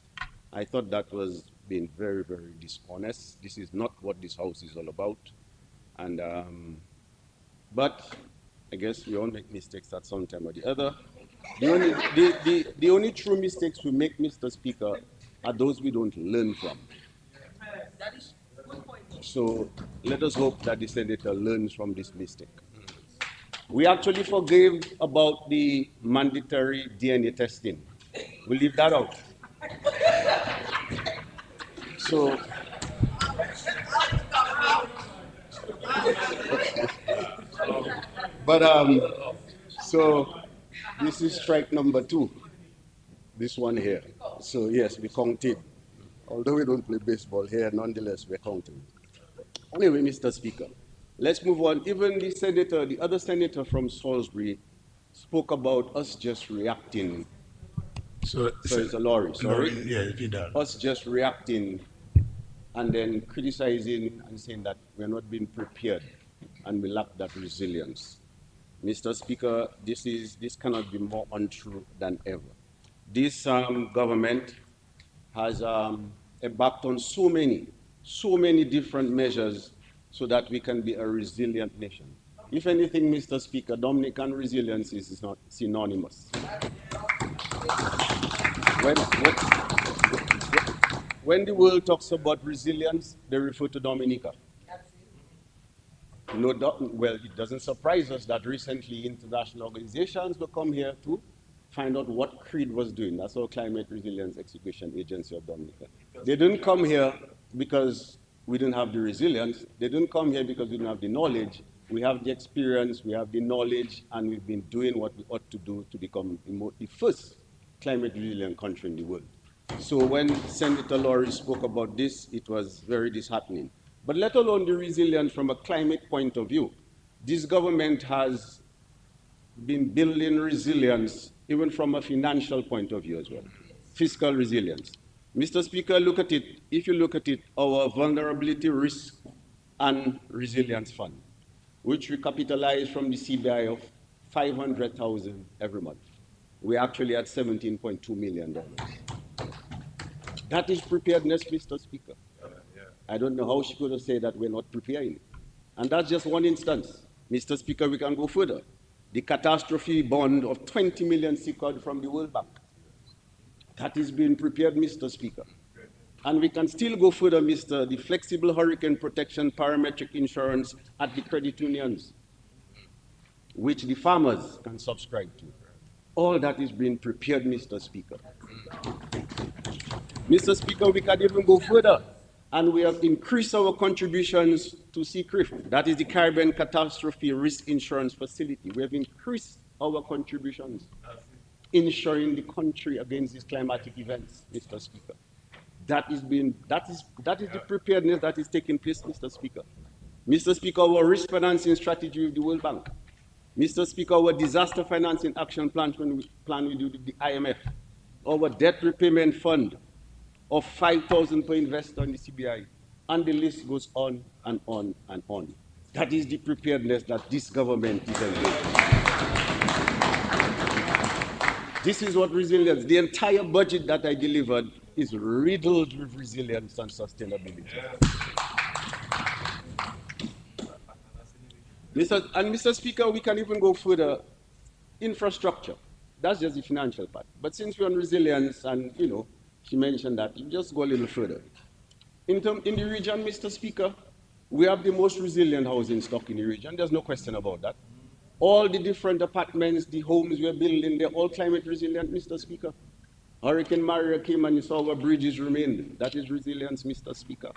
I thought that was being very, very dishonest. This is not what this House is all about. And but I guess we all make mistakes at some time or the other. The only true mistakes we make, Mr. Speaker, are those we don't learn from. So let us hope that the senator learns from this mistake. We actually forgave about the mandatory DNA testing. We leave that out. So, but So this is strike number 2, this one here. So yes, we counted. Although we don't play baseball here, nonetheless, we're counting. Anyway, Mr. Speaker, let's move on. Even the senator, the other senator from Salisbury, spoke about us just reacting. So, So it's a lorry, sorry. Yeah, if you don't. Us just reacting and then criticizing and saying that we're not being prepared and we lack that resilience. Mr. Speaker, this cannot be more untrue than ever. This government has embarked on so many different measures so that we can be a resilient nation. If anything, Mr. Speaker, Dominican resilience is not synonymous. When the world talks about resilience, they refer to Dominica. No doubt, well, it doesn't surprise us that recently international organizations will come here to find out what CREED was doing. That's our Climate Resilience Execution Agency of Dominica. They didn't come here because we didn't have the resilience. They didn't come here because we didn't have the knowledge. We have the experience, we have the knowledge, and we've been doing what we ought to do to become the first climate resilient country in the world. So when Senator Laurie spoke about this, it was very disheartening. But let alone the resilience from a climate point of view, this government has been building resilience even from a financial point of view as well, fiscal resilience. Mr. Speaker, look at it. If you look at it, our vulnerability risk and resilience fund, which we capitalize from the CBI of 500,000 every month. We're actually at $17.2 million. That is preparedness, Mr. Speaker. I don't know how she could have said that we're not preparing. And that's just one instance. Mr. Speaker, we can go further. The catastrophe bond of 20 million secured from the World Bank. That is being prepared, Mr. Speaker. And we can still go further, Mr. The flexible hurricane protection parametric insurance at the credit unions, which the farmers can subscribe to. All that is being prepared, Mr. Speaker. Mr. Speaker, we can even go further. And we have increased our contributions to CCRIF. That is the Caribbean Catastrophe Risk Insurance Facility. We have increased our contributions, insuring the country against these climatic events, Mr. Speaker. That is the preparedness that is taking place, Mr. Speaker. Mr. Speaker, our risk financing strategy with the World Bank. Mr. Speaker, our disaster financing action plan we do with the IMF. Our debt repayment fund of 5,000 per investor in the CBI. And the list goes on and on and on. That is the preparedness that this government is engaged. This is what resilience, the entire budget that I delivered is riddled with resilience and sustainability. Mr. Speaker, we can even go further. Infrastructure, that's just the financial part. But since we're on resilience and, she mentioned that, just go a little further. In the region, Mr. Speaker, we have the most resilient housing stock in the region. There's no question about that. All the different apartments, the homes we're building, they're all climate resilient, Mr. Speaker. Hurricane Maria came and you saw our bridges remained. That is resilience, Mr. Speaker.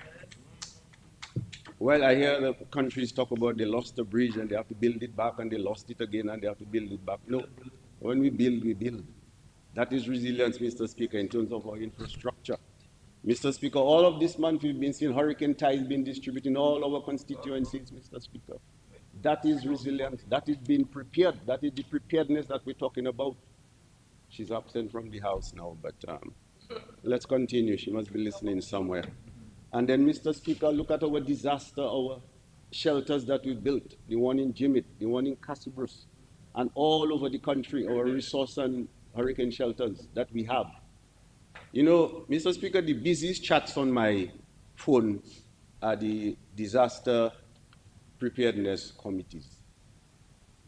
Well, I hear the countries talk about they lost the bridge and they have to build it back and they lost it again and they have to build it back. No, when we build, we build. That is resilience, Mr. Speaker, in terms of our infrastructure. Mr. Speaker, all of this month we've been seeing hurricane ties being distributed in all our constituencies, Mr. Speaker. That is resilience. That is being prepared. That is the preparedness that we're talking about. She's absent from the house now, but let's continue. She must be listening somewhere. And then, Mr. Speaker, look at our disaster, our shelters that we built, the one in Jimit, the one in Cassibrus, and all over the country, our resource and hurricane shelters that we have. Mr. Speaker, the busiest chats on my phone are the disaster preparedness committees.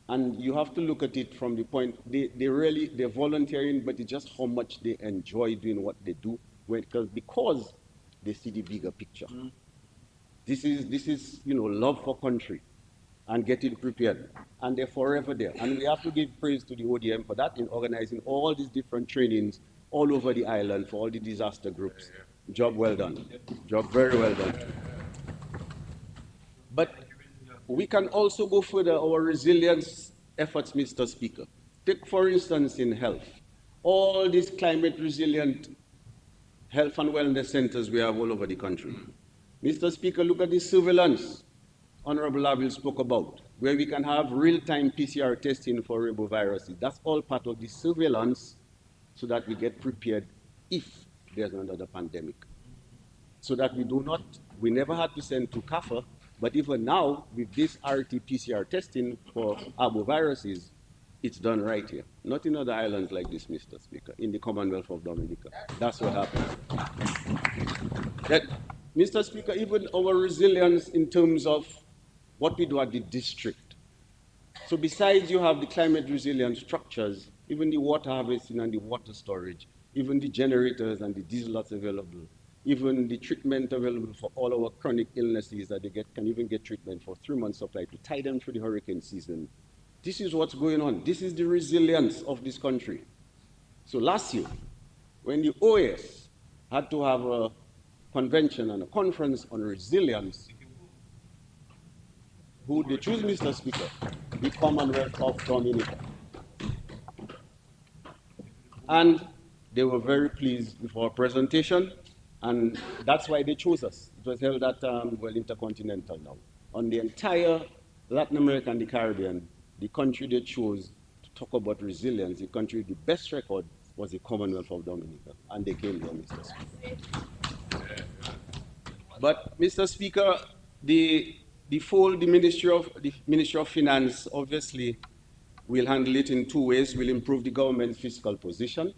And you have to look at it from the point, they're volunteering, but it's just how much they enjoy doing what they do, because they see the bigger picture. This is love for country and getting prepared. And they're forever there. And we have to give praise to the ODM for that in organizing all these different trainings all over the island for all the disaster groups. Job well done. Job very well done. But we can also go further. Our resilience efforts, Mr. Speaker. Take, for instance, in health, all these climate resilient health and wellness centers we have all over the country. Mr. Speaker, look at the surveillance Honorable Laville spoke about, where we can have real-time PCR testing for riboviruses. That's all part of the surveillance so that we get prepared if there's another pandemic. So that we never had to send to CAFA, but even now, with this RT-PCR testing for arboviruses, it's done right here. Not in other islands like this, Mr. Speaker, in the Commonwealth of Dominica. That's what happens. That, Mr. Speaker, even our resilience in terms of what we do at the district. So besides you have the climate resilient structures, even the water harvesting and the water storage, even the generators and the diesel that's available, even the treatment available for all our chronic illnesses that can even get treatment for 3 months supply to tie them through the hurricane season. This is what's going on. This is the resilience of this country. So last year, when the OAS had to have a convention and a conference on resilience, who they choose, Mr. Speaker? The Commonwealth of Dominica. And they were very pleased with our presentation, and that's why they chose us. It was held at, Intercontinental now. On the entire Latin America and the Caribbean, the country they chose to talk about resilience, the country with the best record was the Commonwealth of Dominica, and they came there, Mr. Speaker. But, Mr. Speaker, the Ministry of Finance obviously will handle it in two ways. We'll improve the government's fiscal position,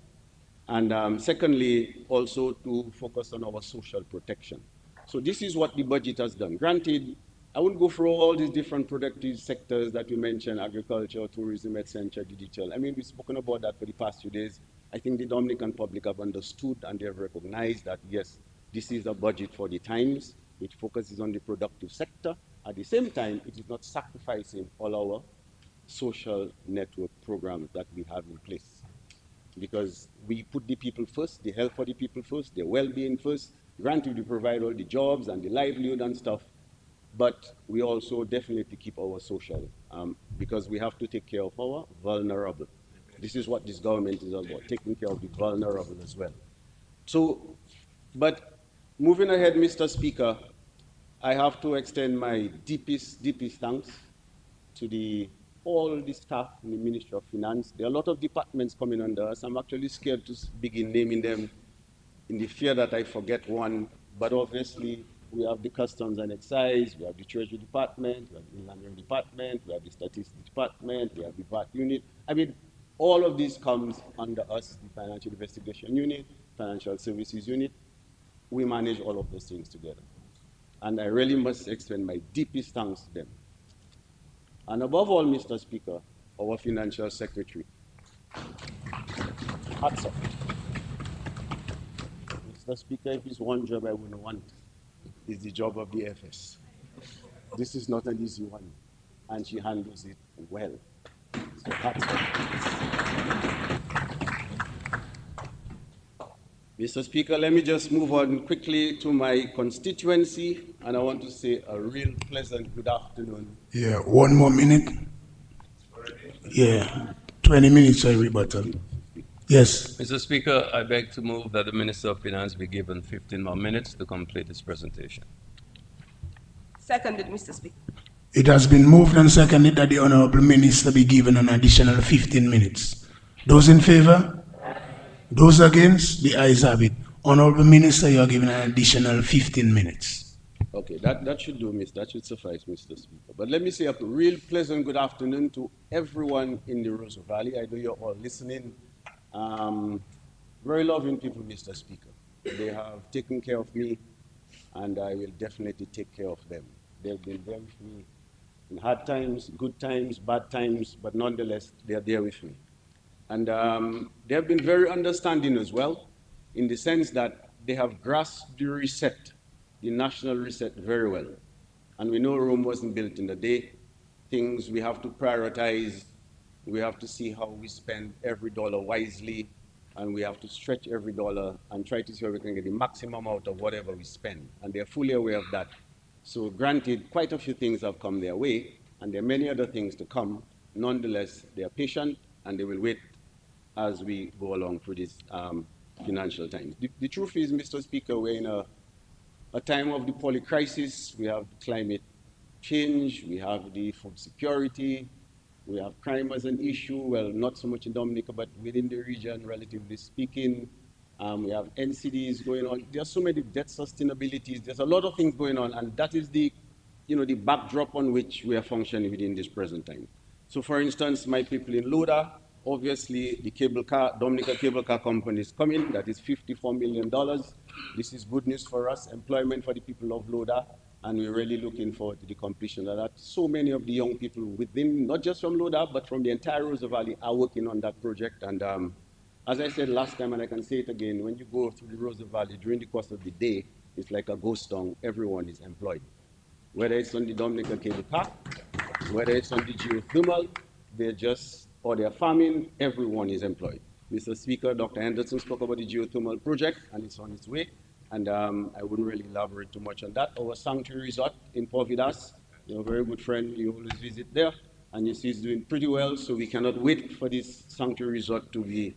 and secondly, also to focus on our social protection. So this is what the budget has done. Granted, I won't go through all these different productive sectors that we mentioned: agriculture, tourism, etc., digital. I mean, we've spoken about that for the past few days. I think the Dominican public have understood and they have recognized that, yes, this is a budget for the times. It focuses on the productive sector. At the same time, it is not sacrificing all our social network programs that we have in place. Because we put the people first, the health for the people first, their well-being first. Granted, we provide all the jobs and the livelihood and stuff, but we also definitely keep our social, because we have to take care of our vulnerable. This is what this government is all about, taking care of the vulnerable as well. So, but moving ahead, Mr. Speaker, I have to extend my deepest thanks to all the staff in the Ministry of Finance. There are a lot of departments coming under us. I'm actually scared to begin naming them in the fear that I forget one, but obviously we have the Customs and Excise, we have the Treasury Department, we have the Inland Revenue Department, we have the Statistics Department, we have the VAT Unit. I mean, all of these comes under us, the Financial Investigation Unit, Financial Services Unit. We manage all of those things together. And I really must extend my deepest thanks to them. And above all, Mr. Speaker, our Financial Secretary. Hats off. Mr. Speaker, if it's one job I wouldn't want, it's the job of the FS. This is not an easy one, and she handles it well. So hats off. Mr. Speaker, let me just move on quickly to my constituency, and I want to say a real pleasant good afternoon. Yeah, 1 more minute. Yeah, 20 minutes, I rebuttal. Yes. Mr. Speaker, I beg to move that the Minister of Finance be given 15 more minutes to complete his presentation. Seconded, Mr. Speaker. It has been moved and seconded that the Honorable Minister be given an additional 15 minutes. Those in favor? Those against? The ayes have it. Honorable Minister, you are given an additional 15 minutes. Okay, that should do, that should suffice, Mr. Speaker. But let me say a real pleasant good afternoon to everyone in the Roseau Valley. I know you're all listening. Very loving people, Mr. Speaker. They have taken care of me, and I will definitely take care of them. They've been there with me in hard times, good times, bad times, but nonetheless, they are there with me. And they have been very understanding as well, in the sense that they have grasped the reset, the national reset, very well. And we know Rome wasn't built in a day. Things we have to prioritize. We have to see how we spend every dollar wisely, and we have to stretch every dollar and try to see how we can get the maximum out of whatever we spend. And they're fully aware of that. So granted, quite a few things have come their way, and there are many other things to come. nonetheless, they are patient and they will wait as we go along through this financial times. The truth is, Mr. Speaker, we're in a time of the polycrisis. We have climate change, we have the food security, we have crime as an issue. Well, not so much in Dominica, but within the region, relatively speaking. We have NCDs going on. There are so many debt sustainabilities. There's a lot of things going on, and that is the, the backdrop on which we are functioning within this present time. So, for instance, my people in Loda, obviously the Dominica Cable Car Company is coming. That is $54 million. This is good news for us, employment for the people of Loda, and we're really looking forward to the completion of that. So many of the young people within, not just from Loda, but from the entire Rosa Valley, are working on that project. And as I said last time, and I can say it again, when you go through the Rosa Valley during the course of the day, it's like a ghost town. Everyone is employed. Whether it's on the Dominica Cable Car, whether it's on the geothermal, they're farming, everyone is employed. Mr. Speaker, Dr. Anderson spoke about the geothermal project, and it's on its way. And I wouldn't really elaborate too much on that. Our sanctuary resort in Porvidas, very good friend, you always visit there, and you see it's doing pretty well. So we cannot wait for this sanctuary resort to be,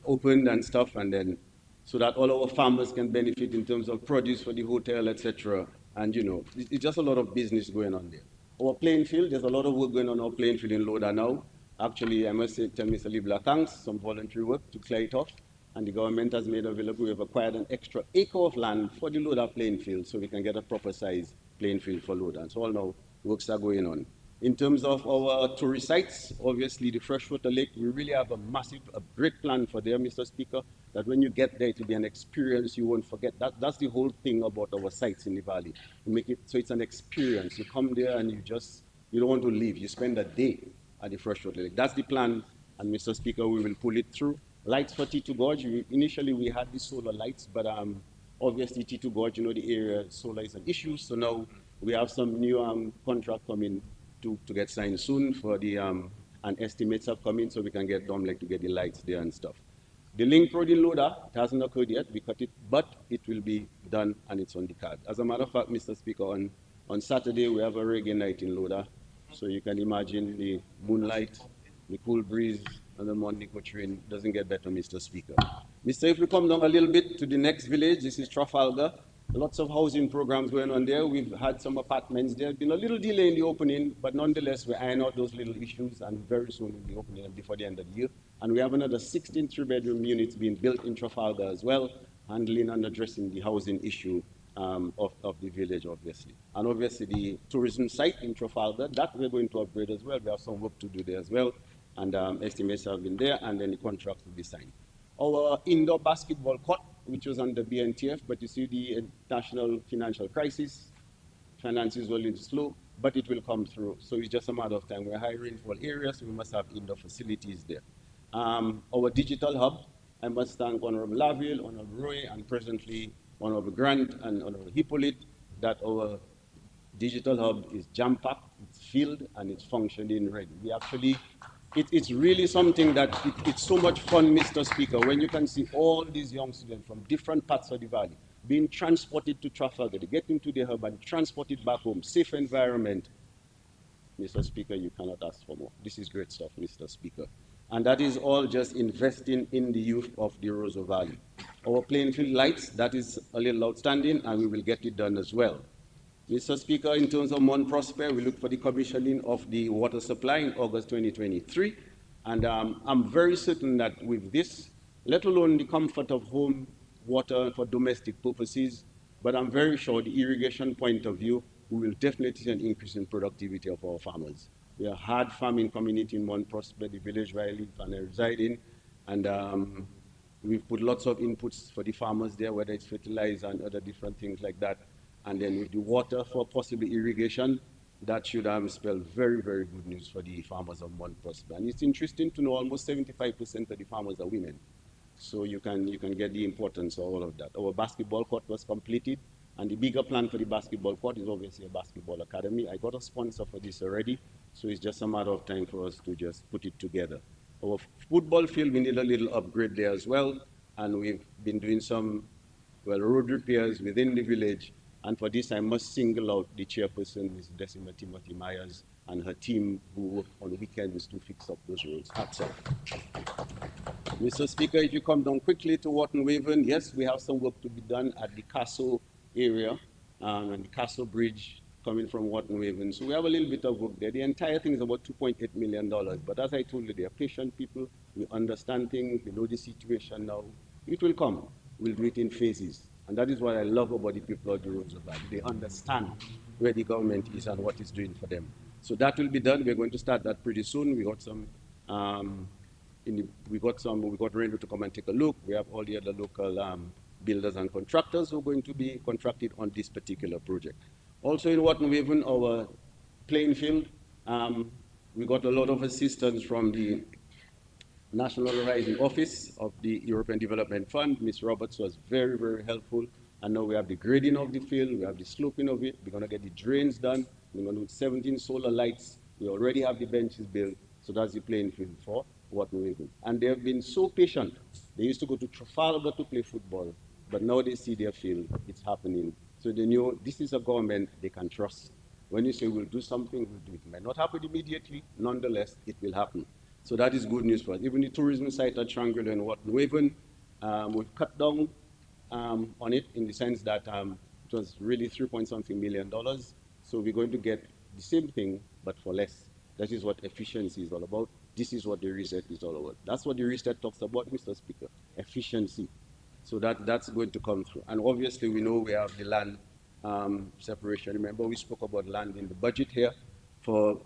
opened and stuff, and then so that all our farmers can benefit in terms of produce for the hotel, etc. And it's just a lot of business going on there. Our playing field, there's a lot of work going on our playing field in Loda now. Actually, I must say, tell Mr. Libla thanks, some voluntary work to clear it off, and the government has made available, we have acquired an extra acre of land for the Loda playing field so we can get a proper size playing field for Loda. And so all now works are going on. In terms of our tourist sites, obviously the freshwater lake, we really have a great plan for there, Mr. Speaker, that when you get there, it will be an experience you won't forget. That's the whole thing about our sites in the valley. We make it so it's an experience. You come there and you don't want to leave. You spend a day at the freshwater lake. That's the plan, and Mr. Speaker, we will pull it through. Lights for T2 Gorge, initially we had the solar lights, but obviously T2 Gorge, the area solar is an issue, so now we have some new contract coming to get signed soon for the, and estimates have come in so we can get Domlec to get the lights there and stuff. The link road in Loda, it hasn't occurred yet, we cut it, but it will be done and it's on the card. As a matter of fact, Mr. Speaker, on Saturday we have a reggae night in Loda, so you can imagine the moonlight, the cool breeze, and the Monaco train doesn't get better, Mr. Speaker. If we come down a little bit to the next village, this is Trafalgar. Lots of housing programs going on there. We've had some apartments there. Been a little delay in the opening, but nonetheless, we iron out those little issues, and very soon we'll be opening them before the end of the year. And we have another 16 three-bedroom units being built in Trafalgar as well, handling and addressing the housing issue of the village, obviously. And obviously, the tourism site in Trafalgar, that we're going to upgrade as well. We have some work to do there as well, and estimates have been there, and then the contracts will be signed. Our indoor basketball court, which was under BNTF, but you see the national financial crisis, finances were a little slow, but it will come through. So it's just a matter of time. We're high rainfall areas, so we must have indoor facilities there. Our digital hub, I must thank Honorable Laville, Honorable Roy, and presently Honorable Grant and Honorable Hippolyte, that our digital hub is jam-packed, it's filled, and it's functioning ready. We actually, it's really something that it's so much fun, Mr. Speaker, when you can see all these young students from different parts of the valley being transported to Trafalgar, they get into the hub and transported back home, safe environment. Mr. Speaker, you cannot ask for more. This is great stuff, Mr. Speaker. And that is all just investing in the youth of the Rosa Valley. Our playing field lights, that is a little outstanding, and we will get it done as well. Mr. Speaker, in terms of Mount Prosper, we look for the commissioning of the water supply in August 2023. And I'm very certain that with this, let alone the comfort of home water for domestic purposes, but I'm very sure the irrigation point of view, we will definitely see an increase in productivity of our farmers. We are a hard farming community in Mount Prosper, the village where I live and I reside in. And we've put lots of inputs for the farmers there, whether it's fertilizer and other different things like that. And then with the water for possible irrigation, that should spell very, very good news for the farmers of Mount Prosper. And it's interesting to know almost 75% of the farmers are women. So you can get the importance of all of that. Our basketball court was completed, and the bigger plan for the basketball court is obviously a basketball academy. I got a sponsor for this already, so it's just a matter of time for us to just put it together. Our football field, we need a little upgrade there as well, and we've been doing some, road repairs within the village, And for this, I must single out the chairperson, Ms. Decima Timothy Myers, and her team who work on weekends to fix up those roads. Hats off. Mr. Speaker, if you come down quickly to Wharton Waven, yes, we have some work to be done at the Castle area and the Castle Bridge coming from Wharton Waven. So we have a little bit of work there. The entire thing is about $2.8 million. But as I told you, they are patient people. We understand things. We know the situation now. It will come. We'll do it in phases. And that is what I love about the people of the Roads of Valley. They understand where the government is and what it's doing for them. So that will be done. We're going to start that pretty soon. We got some we got Rainbow to come and take a look. We have all the other local builders and contractors who are going to be contracted on this particular project. Also in Wharton Waven, our playing field, we got a lot of assistance from the National Rising Office of the European Development Fund. Ms. Roberts was very, very helpful. And now we have the grading of the field, we have the sloping of it, we're going to get the drains done, we're going to do 17 solar lights, we already have the benches built, so that's the playing field for what we're doing. And they have been so patient. They used to go to Trafalgar to play football, but now they see their field, it's happening. So they know this is a government they can trust. When you say we'll do something, we'll do it. It might not happen immediately, nonetheless, it will happen. So that is good news for us. Even the tourism site at Triangular and Wharton Waven, we've cut down on it in the sense that it was really 3-point-something million. So we're going to get the same thing, but for less. That is what efficiency is all about. This is what the reset is all about. That's what the reset talks about, Mr. Speaker, efficiency. So that's going to come through. And obviously we know we have the land separation. Remember we spoke about land in the budget here for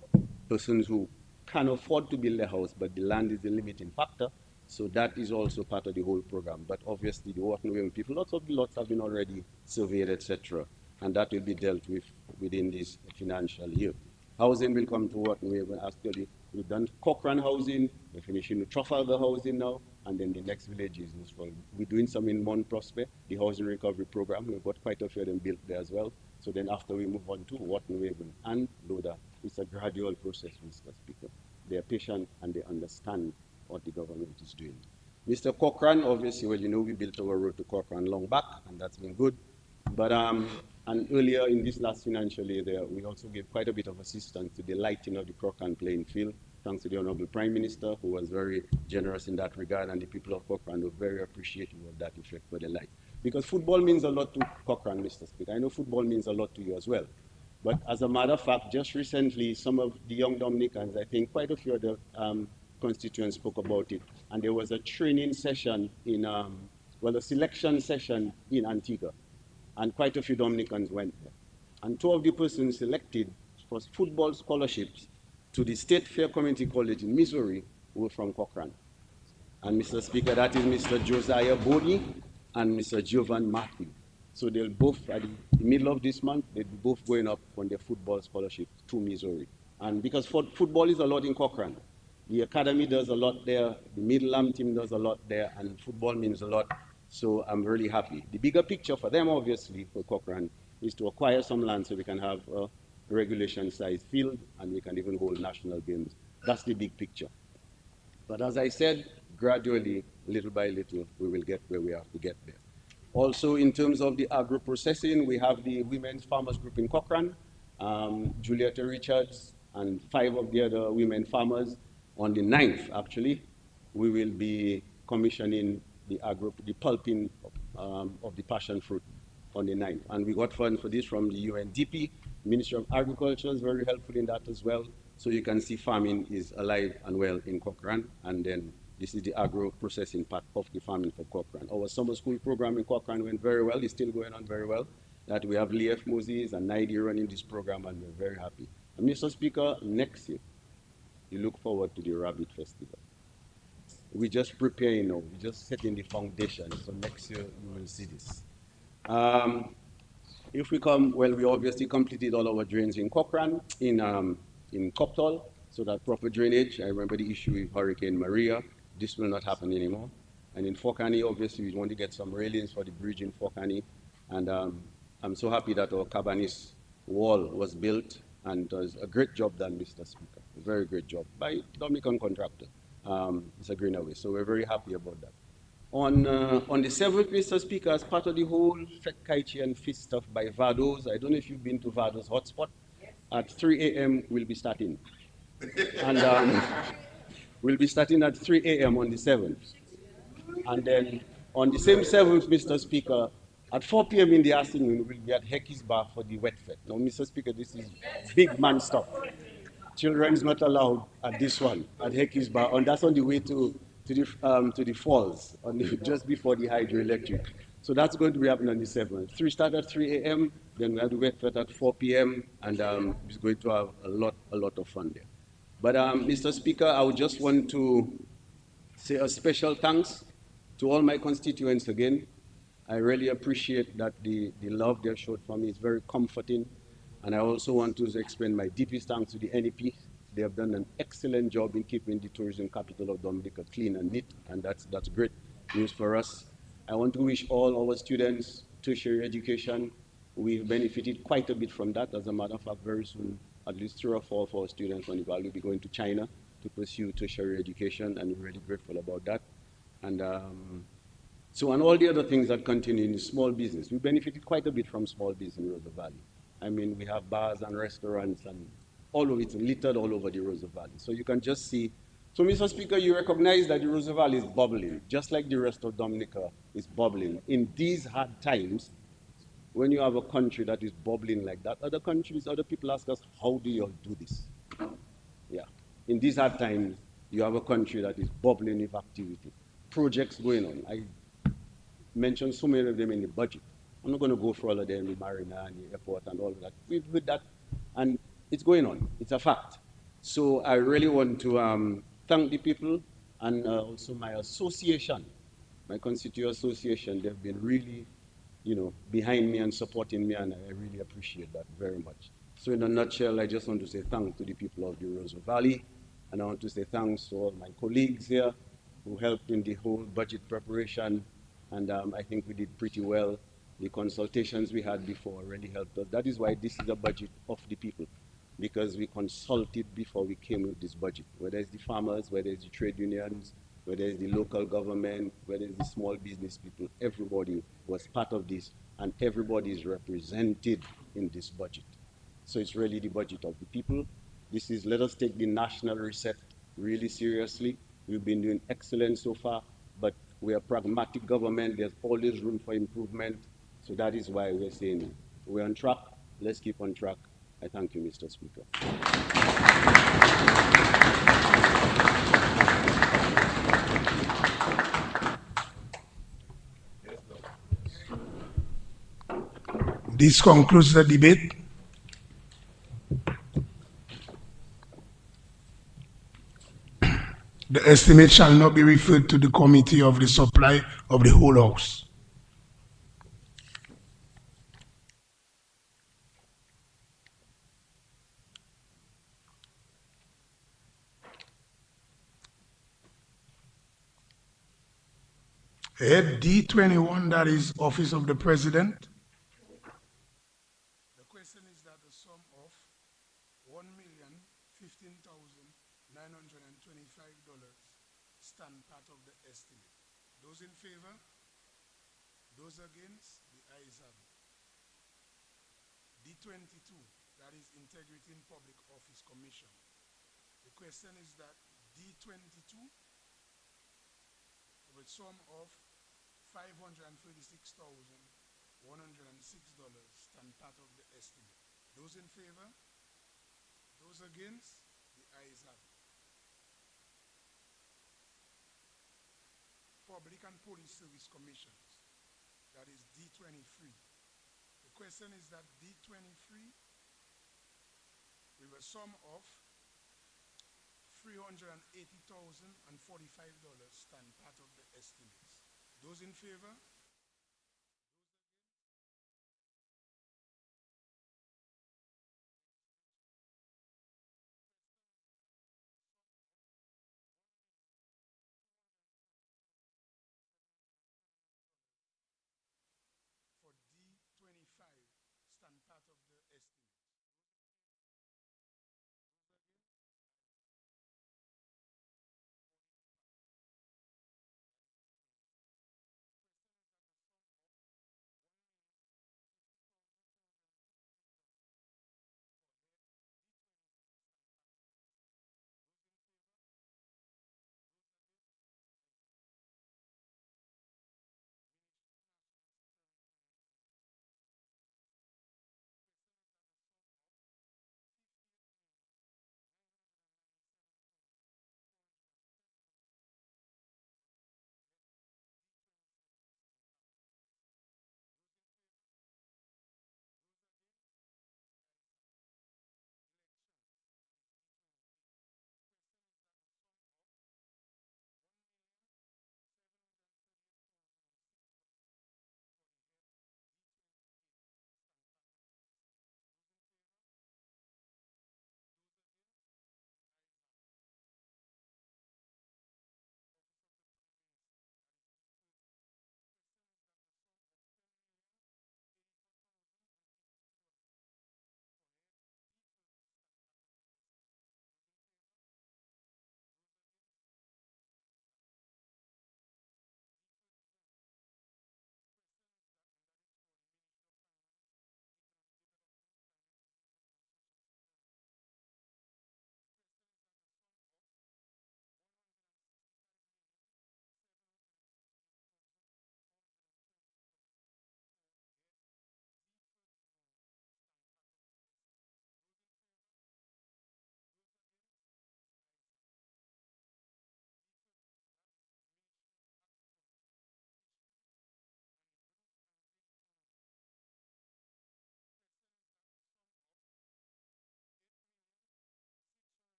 persons who can afford to build a house, but the land is the limiting factor. So that is also part of the whole program. But obviously the Wharton Waven people, lots of the lots have been already surveyed, etc. And that will be dealt with within this financial year. Housing will come to Wharton Waven. Actually, we've done Cochrane housing, we're finishing with Trafalgar housing now, and then the next village is Nusfall. We're doing some in Mount Prosper, the housing recovery program. We've got quite a few of them built there as well. So then after we move on to Wharton Waven and Loda, it's a gradual process, Mr. Speaker. They are patient and they understand what the government is doing. Mr. Cochrane, obviously, well, you know, we built our road to Cochrane long back, and that's been good. But and earlier in this last financial year, there, we also gave quite a bit of assistance to the lighting of the Cochrane playing field, thanks to the Honorable Prime Minister, who was very generous in that regard, and the people of Cochrane were very appreciative of that effect for the light. Because football means a lot to Cochrane, Mr. Speaker. I know football means a lot to you as well. But as a matter of fact, just recently, some of the young Dominicans, I think quite a few of the constituents spoke about it, and there was a training session in, well, a selection session in Antigua, and quite a few Dominicans went there. And two of the persons selected for football scholarships to the State Fair Community College in Missouri were from Cochrane. And Mr. Speaker, that is Mr. Josiah Bodie and Mr. Jovan Matthew. So they'll both, at the middle of this month, they'll be both going up on their football scholarship to Missouri. And because football is a lot in Cochrane, the academy does a lot there, the middle arm team does a lot there, and football means a lot. So I'm really happy. The bigger picture for them, obviously, for Cochrane, is to acquire some land so we can have a regulation-sized field and we can even hold national games. That's the big picture. But as I said, gradually, little by little, we will get where we have to get there. Also, in terms of the agro-processing, we have the Women's Farmers Group in Cochrane, Julietta Richards, and 5 of the other women farmers. On the 9th, actually, we will be commissioning the pulping of the passion fruit on the 9th. And we got funds for this from the UNDP. Ministry of Agriculture is very helpful in that as well. So you can see farming is alive and well in Cochrane. And then this is the agro-processing part of the farming for Cochrane. Our summer school program in Cochrane went very well. It's still going on very well. That we have Leif Moses and Naidi running this program, and we're very happy. And Mr. Speaker, next year, you look forward to the Rabbit Festival. We're just preparing now. We're just setting the foundation. So next year, you will see this. If we come, well, we obviously completed all our drains in Cochrane, in Copthall, so that proper drainage. I remember the issue with Hurricane Maria. This will not happen anymore. And in Fokani, obviously, we want to get some railings for the bridge in Fokani. And I'm so happy that our Cabanis wall was built, and it was a great job done, Mr. Speaker. A very great job by Dominican contractor. It's a Greenaway, so we're very happy about that. On the 7th, Mr. Speaker, as part of the whole Fet Kaichi and Fist stuff by Vados, I don't know if you've been to Vados hotspot, at 3 a.m. we'll be starting. And we'll be starting at 3 a.m. on the 7th. And then on the same 7th, Mr. Speaker, at 4 p.m. in the afternoon, we'll be at Hecky's Bar for the wet fete. Now, Mr. Speaker, this is big man stuff. Children's not allowed at this one, at Hecky's Bar, and that's on the way to the falls, just before the hydroelectric. So that's going to be happening on the 7th. Three start at 3 a.m., then we have the wet fete at 4 p.m., and it's going to have a lot of fun there. But Mr. Speaker, I would just want to say a special thanks to all my constituents again. I really appreciate that the love they showed for me is very comforting. And I also want to extend my deepest thanks to the NEP. They have done an excellent job in keeping the tourism capital of Dominica clean and neat, and that's great news for us. I want to wish all our students tertiary education. We've benefited quite a bit from that. As a matter of fact, very soon, at least 3 or 4 of our students from the Valley will be going to China to pursue tertiary education, and we're really grateful about that. And and all the other things that continue in small business. We benefited quite a bit from small business in Rosa Valley. I mean, we have bars and restaurants and all of it littered all over the Rosa Valley. So you can just see. So, Mr. Speaker, you recognize that the Rosa Valley is bubbling, just like the rest of Dominica is bubbling. In these hard times, when you have a country that is bubbling like that, other countries, other people ask us, how do you all do this? Yeah. In these hard times, you have a country that is bubbling with activity, projects going on. I mentioned so many of them in the budget. I'm not going to go for all of them, the marina and the airport and all of that. We've heard that, and it's going on. It's a fact. So I really want to thank the people and also my association, my constituent association. They've been really, behind me and supporting me, and I really appreciate that very much. So in a nutshell, I just want to say thanks to the people of the Rosa Valley, and I want to say thanks to all my colleagues here who helped in the whole budget preparation, and I think we did pretty well. The consultations we had before really helped us. That is why this is a budget of the people, because we consulted before we came with this budget, whether it's the farmers, whether it's the trade unions, whether it's the local government, whether it's the small business people, everybody was part of this, and everybody is represented in this budget. So it's really the budget of the people. Let us take the national reset really seriously. We've been doing excellent so far, but we are pragmatic government. There's always room for improvement. So that is why we're saying we're on track. Let's keep on track. I thank you, Mr. Speaker. This concludes the debate. The estimate shall not be referred to the Committee of the Supply of the whole House. Head D21, that is Office of the President. The question is that the sum of $1,015,925 stand part of the estimate. Those in favor? Those against? The ayes have it. D22, that is Integrity in Public Office Commission. The question is that D22, with sum of $536,106 stand part of the estimate. Those in favor? Those against? The ayes have it. Public and Police Service Commissions, that is D23. The question is that D23, with a sum of $380,045 stand part of the estimates. Those in favor? For D25 stand part of the estimates.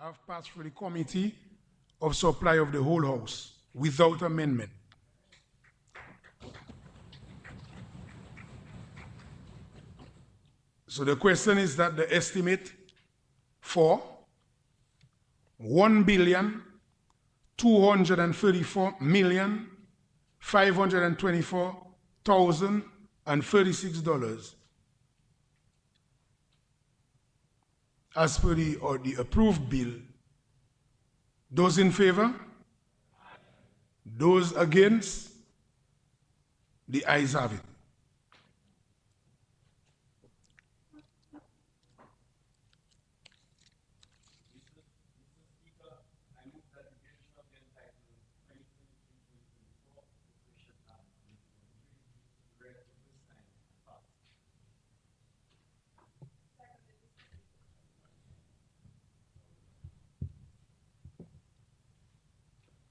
have passed through the Committee of Supply of the whole House without amendment. So the question is that the estimate for 1,234,524,036 as per the approved bill. Those in favor? Those against? The ayes have it.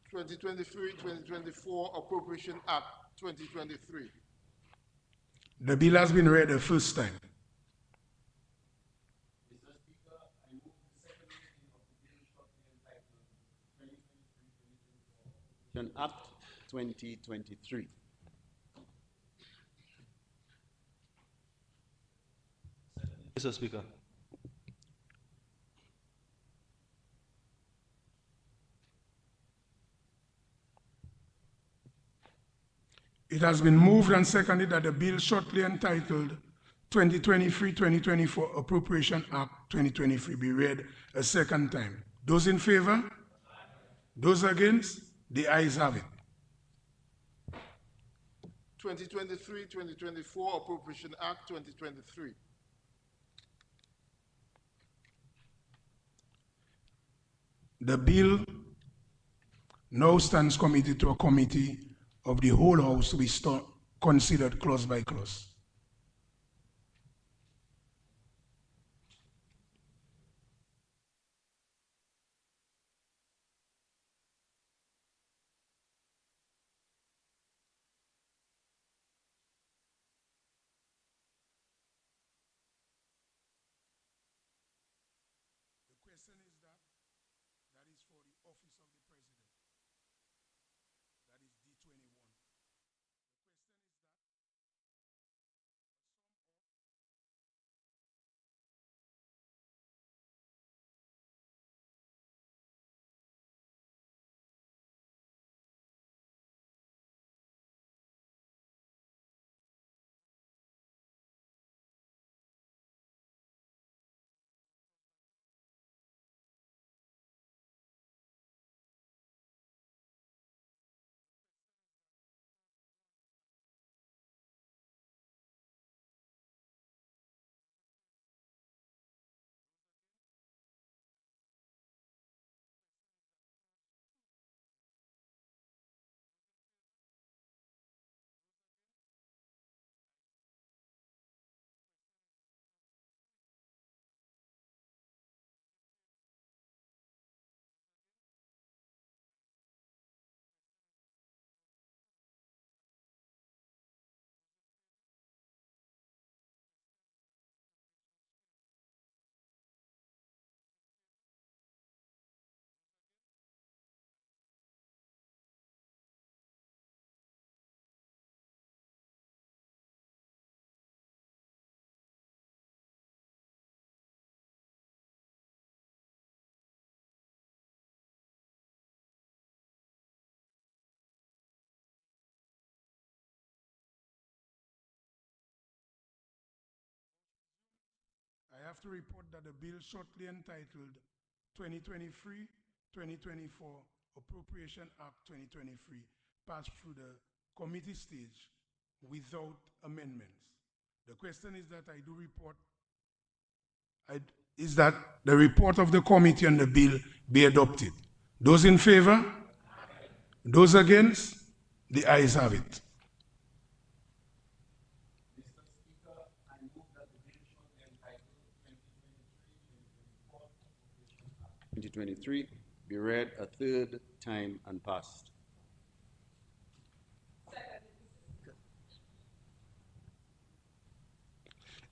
Twenty 2024 Appropriation Act 2023. The bill has been read the first time. Mr. Speaker, I move the second reading of the bill shortly entitled 2023-2024 Act 2023. Mr. Speaker. It has been moved and seconded that the bill shortly entitled 2023-2024 Appropriation Act 2023 be read a second time. Those in favor? Those against? The ayes have it. 2023-2024 Appropriation Act 2023. The bill now stands committed to a committee of the whole House to be considered clause by clause. The question is that is for the office of the president. That is D21. The question is that I have to report that the bill shortly entitled 2023-2024 Appropriation Act 2023 passed through the committee stage without amendments. The question is that I do report, is that the report of the committee on the bill be adopted. Those in favor? Those against? The ayes have it. 2023 be read a third time and passed.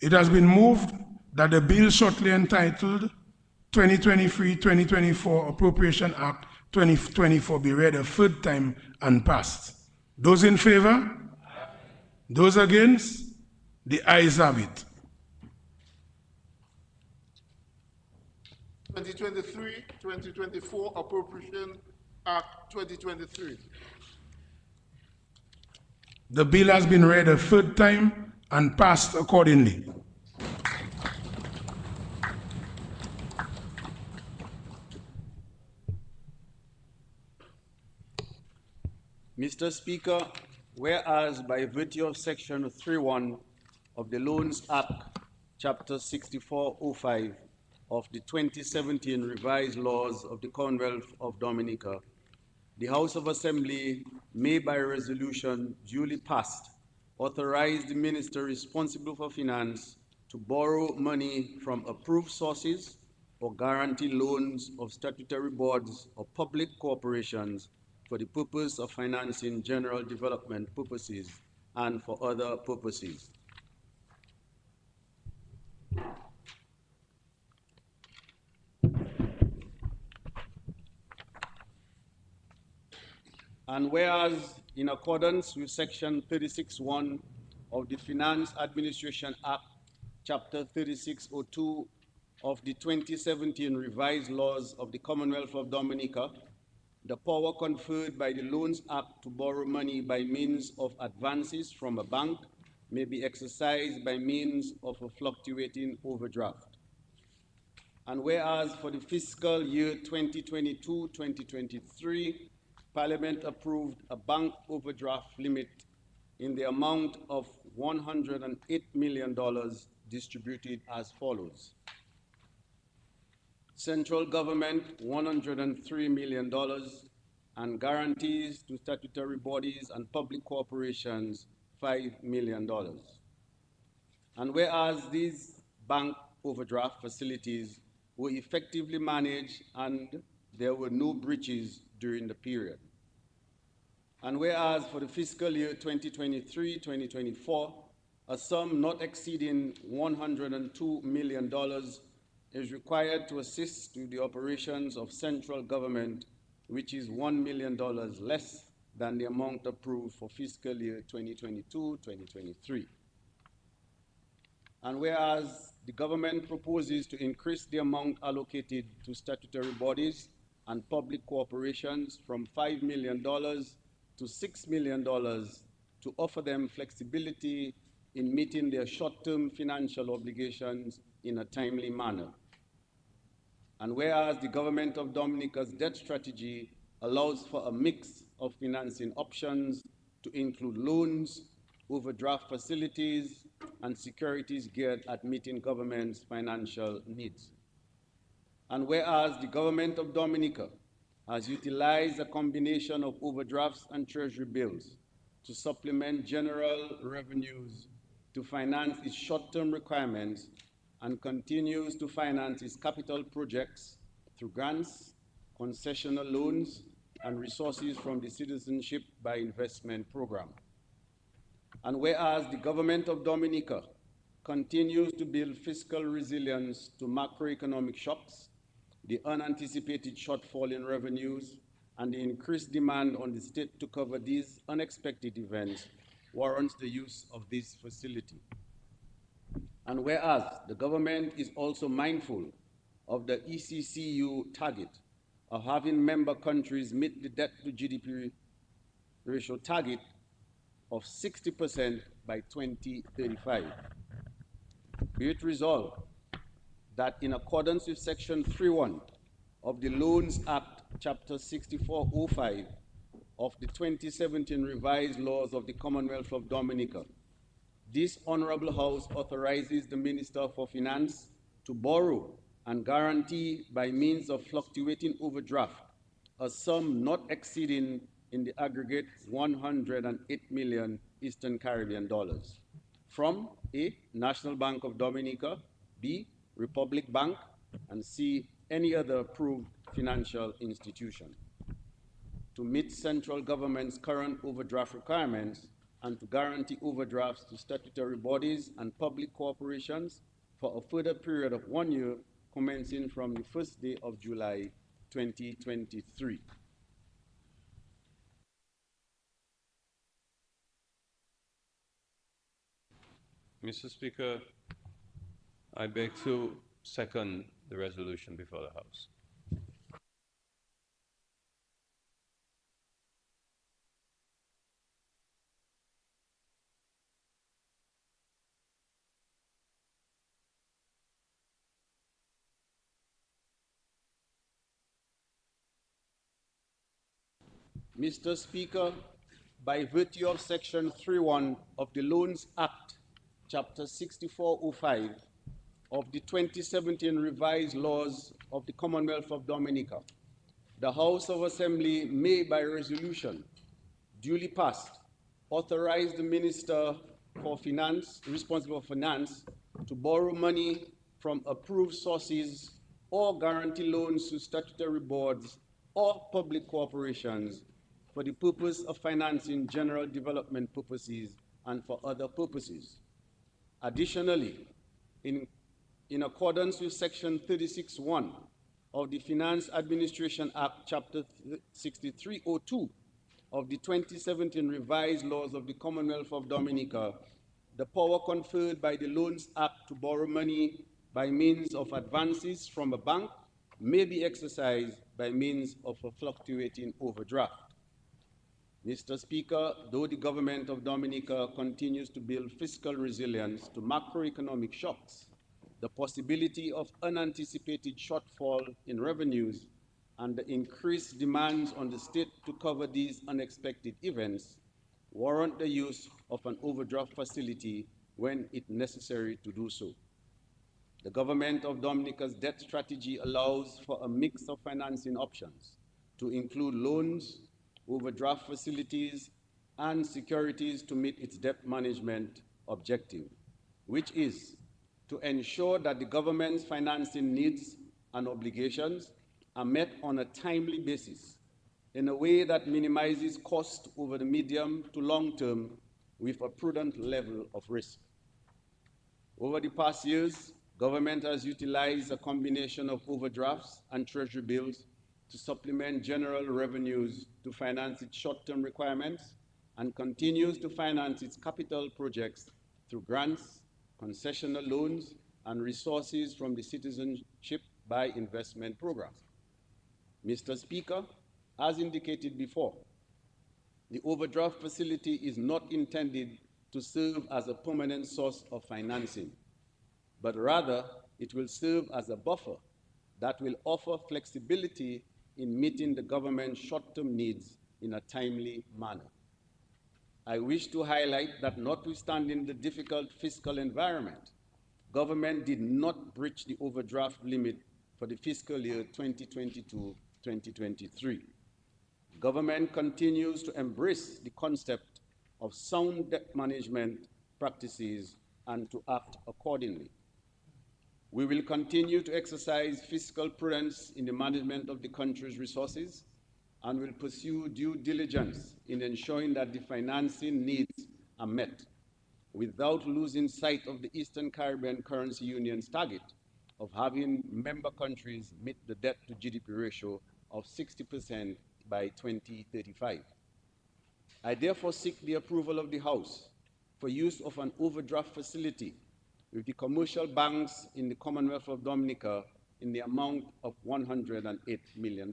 It has been moved that the bill shortly entitled 2023-2024 Appropriation Act 2024 be read a third time and passed. Those in favor? Those against? The ayes have it. 2023-2024 Appropriation Act 2023. The bill has been read a third time and passed accordingly. Mr. Speaker, whereas by virtue of Section 3.1 of the Loans Act, Chapter 6405 of the 2017 revised laws of the Commonwealth of Dominica, the House of Assembly may by resolution duly passed authorize the minister responsible for finance to borrow money from approved sources or guarantee loans of statutory boards or public corporations for the purpose of financing general development purposes and for other purposes. And whereas, in accordance with Section 36(1) of the Finance Administration Act, Chapter 3602 of the 2017 revised laws of the Commonwealth of Dominica, the power conferred by the Loans Act to borrow money by means of advances from a bank may be exercised by means of a fluctuating overdraft. And whereas for the fiscal year 2022-2023, Parliament approved a bank overdraft limit in the amount of $108 million distributed as follows. Central government, $103 million, and guarantees to statutory bodies and public corporations, $5 million. And whereas these bank overdraft facilities were effectively managed and there were no breaches during the period. And whereas for the fiscal year 2023-2024, a sum not exceeding $102 million is required to assist with the operations of central government, which is $1 million less than the amount approved for fiscal year 2022-2023. And whereas the government proposes to increase the amount allocated to statutory bodies and public corporations from $5 million to $6 million to offer them flexibility in meeting their short-term financial obligations in a timely manner. And whereas the government of Dominica's debt strategy allows for a mix of financing options to include loans, overdraft facilities, and securities geared at meeting government's financial needs. And whereas the government of Dominica has utilized a combination of overdrafts and treasury bills to supplement general revenues to finance its short-term requirements and continues to finance its capital projects through grants, concessional loans, and resources from the Citizenship by Investment program. And whereas the government of Dominica continues to build fiscal resilience to macroeconomic shocks, the unanticipated shortfall in revenues, and the increased demand on the state to cover these unexpected events warrants the use of this facility. And whereas the government is also mindful of the ECCU target of having member countries meet the debt to GDP ratio target of 60% by 2035. Be it resolved that in accordance with Section 3.1 of the Loans Act, Chapter 6405 of the 2017 revised laws of the Commonwealth of Dominica, this Honorable House authorizes the Minister for Finance to borrow and guarantee by means of fluctuating overdraft a sum not exceeding in the aggregate 108 million Eastern Caribbean dollars from A, National Bank of Dominica, B, Republic Bank, and C, any other approved financial institution to meet central government's current overdraft requirements and to guarantee overdrafts to statutory bodies and public corporations for a further period of 1 year commencing from the first day of July 2023. Mr. Speaker, I beg to second the resolution before the House. Mr. Speaker, by virtue of Section 3.1 of the Loans Act, Chapter 6405 of the 2017 revised laws of the Commonwealth of Dominica, the House of Assembly may, by resolution duly passed, authorize the Minister for Finance, responsible for finance, to borrow money from approved sources or guarantee loans to statutory boards or public corporations for the purpose of financing general development purposes and for other purposes. Additionally, in accordance with Section 36(1) of the Finance Administration Act, Chapter 6302 of the 2017 revised laws of the Commonwealth of Dominica, the power conferred by the Loans Act to borrow money by means of advances from a bank may be exercised by means of a fluctuating overdraft. Mr. Speaker, though the government of Dominica continues to build fiscal resilience to macroeconomic shocks, the possibility of unanticipated shortfall in revenues and the increased demands on the state to cover these unexpected events warrant the use of an overdraft facility when it necessary to do so. The government of Dominica's debt strategy allows for a mix of financing options to include loans, overdraft facilities, and securities to meet its debt management objective, which is to ensure that the government's financing needs and obligations are met on a timely basis in a way that minimizes cost over the medium to long term with a prudent level of risk. Over the past years, government has utilized a combination of overdrafts and treasury bills to supplement general revenues to finance its short-term requirements and continues to finance its capital projects through grants, concessional loans, and resources from the Citizenship by Investment program. Mr. Speaker, as indicated before, the overdraft facility is not intended to serve as a permanent source of financing, but rather it will serve as a buffer that will offer flexibility in meeting the government's short-term needs in a timely manner. I wish to highlight that notwithstanding the difficult fiscal environment, government did not breach the overdraft limit for the fiscal year 2022-2023. Government continues to embrace the concept of sound debt management practices and to act accordingly. We will continue to exercise fiscal prudence in the management of the country's resources and will pursue due diligence in ensuring that the financing needs are met without losing sight of the Eastern Caribbean Currency Union's target of having member countries meet the debt to GDP ratio of 60% by 2035. I therefore seek the approval of the House for use of an overdraft facility with the commercial banks in the Commonwealth of Dominica in the amount of $108 million.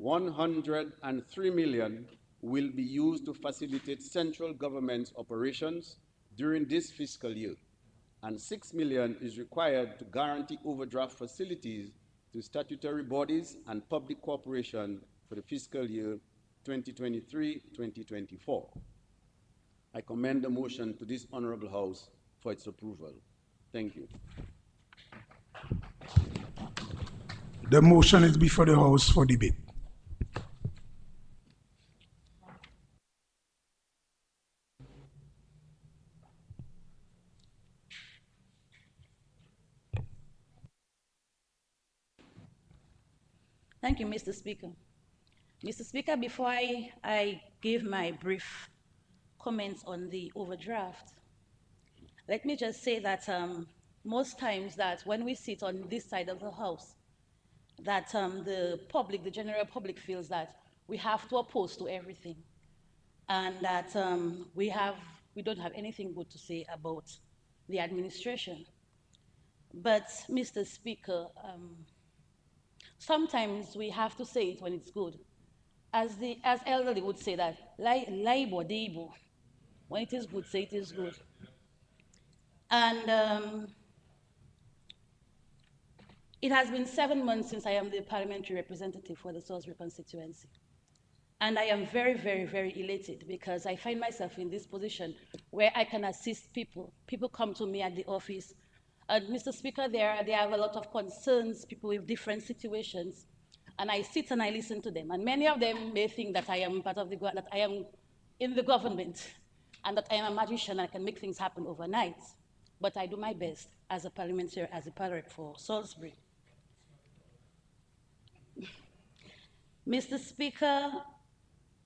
$103 million will be used to facilitate central government's operations during this fiscal year, and $6 million is required to guarantee overdraft facilities to statutory bodies and public corporations for the fiscal year 2023-2024. I commend the motion to this Honorable House for its approval. Thank you. The motion is before the House for debate. Thank you, Mr. Speaker. Mr. Speaker, before I give my brief comments on the overdraft, let me just say that most times that when we sit on this side of the house, that the public, the general public feels that we have to oppose to everything, and that we don't have anything good to say about the administration. But Mr. Speaker, sometimes we have to say it when it's good. As elderly would say that, laibo deibo. When it is good, say it is good. And it has been 7 months since I am the parliamentary representative for the Salisbury constituency. And I am very, very, very elated because I find myself in this position where I can assist people. People come to me at the office. And Mr. Speaker, they have a lot of concerns, people with different situations. And I sit and I listen to them. And many of them may think that I am part of that I am in the government and that I am a magician and I can make things happen overnight. But I do my best as a parliamentary, as a parliament for Salisbury. Mr. Speaker,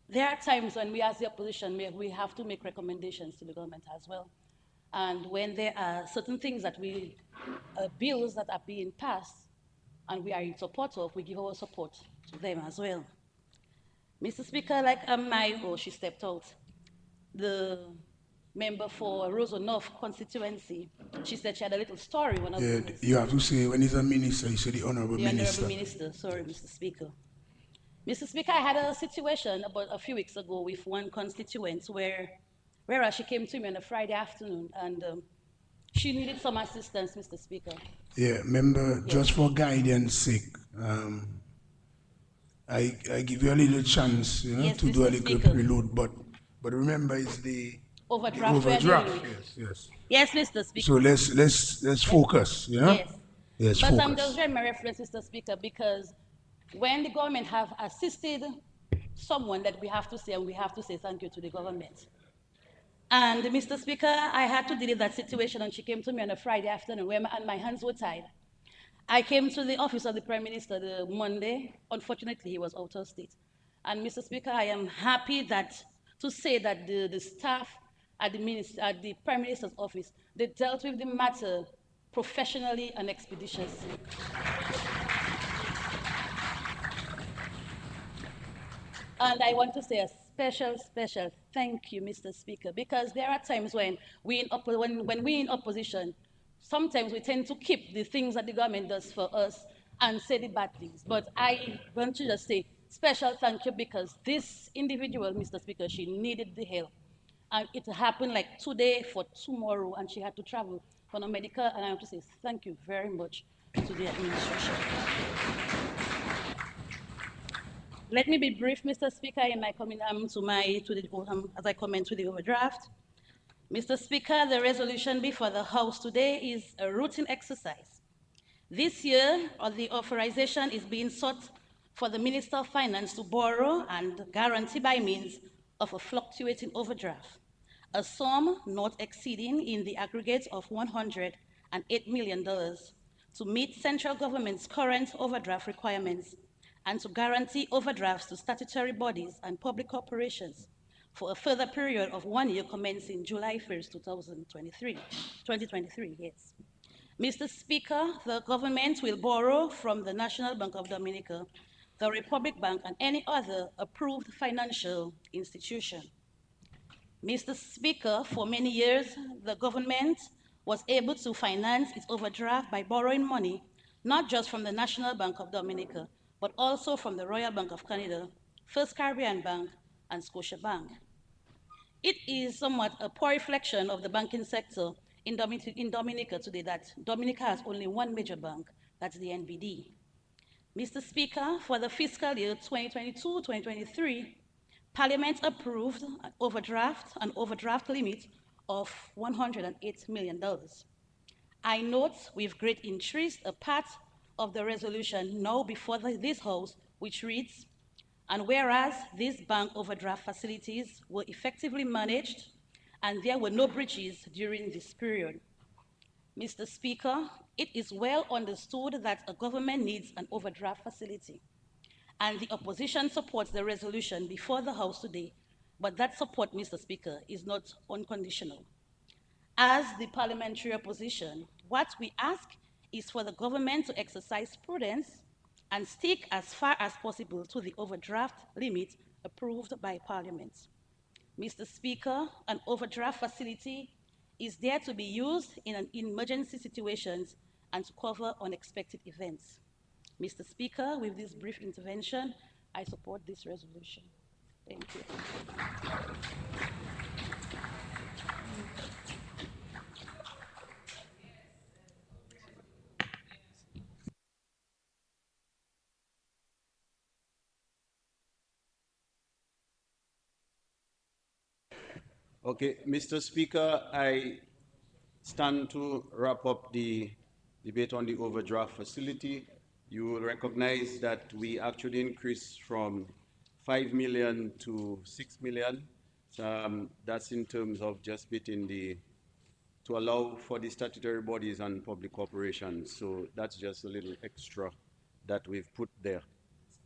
there are times when we as the opposition, we have to make recommendations to the government as well. And when there are certain things that bills that are being passed and we are in support of, we give our support to them as well. Mr. Speaker, like she stepped out, the member for Roseau North constituency, she said she had a little story one of Yeah, those. you have to say, when he's a minister, you say the honorable The minister. Honorable Minister, sorry, Mr. Speaker. Mr. Speaker, I had a situation about a few weeks ago with one constituent whereas she came to me on a Friday afternoon and she needed some assistance, Mr. Speaker. Yeah, remember, Yes. just for guidance sake, I give you a little chance, Yes, to do a Mr. little Speaker. prelude, but remember, it's the Overdraft we are overdraft. dealing with. Yes, yes. Yes, Mr. Speaker. So let's focus, Yes. Yes, But I'm focus. just drawing my reference, Mr. Speaker, because when the government have assisted someone that we have to say, and we have to say thank you to the government. And Mr. Speaker, I had to deal with that situation, and she came to me on a Friday afternoon and my hands were tied. I came to the office of the Prime Minister the Monday. Unfortunately, he was out of state. And Mr. Speaker, I am happy to say that the staff at the Prime Minister's office, they dealt with the matter professionally and expeditiously. And I want to say a special thank you, Mr. Speaker, because there are times when when we in opposition, sometimes we tend to keep the things that the government does for us and say the bad things. But I want to just say special thank you because this individual, Mr. Speaker, she needed the help. And it happened like today for tomorrow, and she had to travel for a medical. And I want to say thank you very much to the administration. Let me be brief, Mr. Speaker, in my comment as I comment to the overdraft. Mr. Speaker, the resolution before the House today is a routine exercise. This year, the authorization is being sought for the Minister of Finance to borrow and guarantee by means of a fluctuating overdraft, a sum not exceeding in the aggregate of $108 million to meet central government's current overdraft requirements and to guarantee overdrafts to statutory bodies and public corporations for a further period of 1 year commencing July 1st, 2023, yes. Mr. Speaker, the government will borrow from the National Bank of Dominica, the Republic Bank, and any other approved financial institution. Mr. Speaker, for many years, the government was able to finance its overdraft by borrowing money, not just from the National Bank of Dominica, but also from the Royal Bank of Canada, First Caribbean Bank, and Scotia Bank. It is somewhat a poor reflection of the banking sector in Dominica today that Dominica has only one major bank, that's the NBD. Mr. Speaker, for the fiscal year 2022-2023, Parliament approved an overdraft limit of $108 million. I note with great interest a part of the resolution now before this House, which reads, and whereas these bank overdraft facilities were effectively managed and there were no breaches during this period. Mr. Speaker, it is well understood that a government needs an overdraft facility, and the opposition supports the resolution before the House today, but that support, Mr. Speaker, is not unconditional. As the parliamentary opposition, What we ask is for the government to exercise prudence and stick as far as possible to the overdraft limit approved by Parliament. Mr. Speaker, an overdraft facility is there to be used in emergency situations and to cover unexpected events. Mr. Speaker, with this brief intervention, I support this resolution. Thank you. Okay, Mr. Speaker, I stand to wrap up the debate on the overdraft facility. You will recognize that we actually increased from 5 million to 6 million. That's in terms of just beating to allow for the statutory bodies and public corporations. So that's just a little extra that we've put there.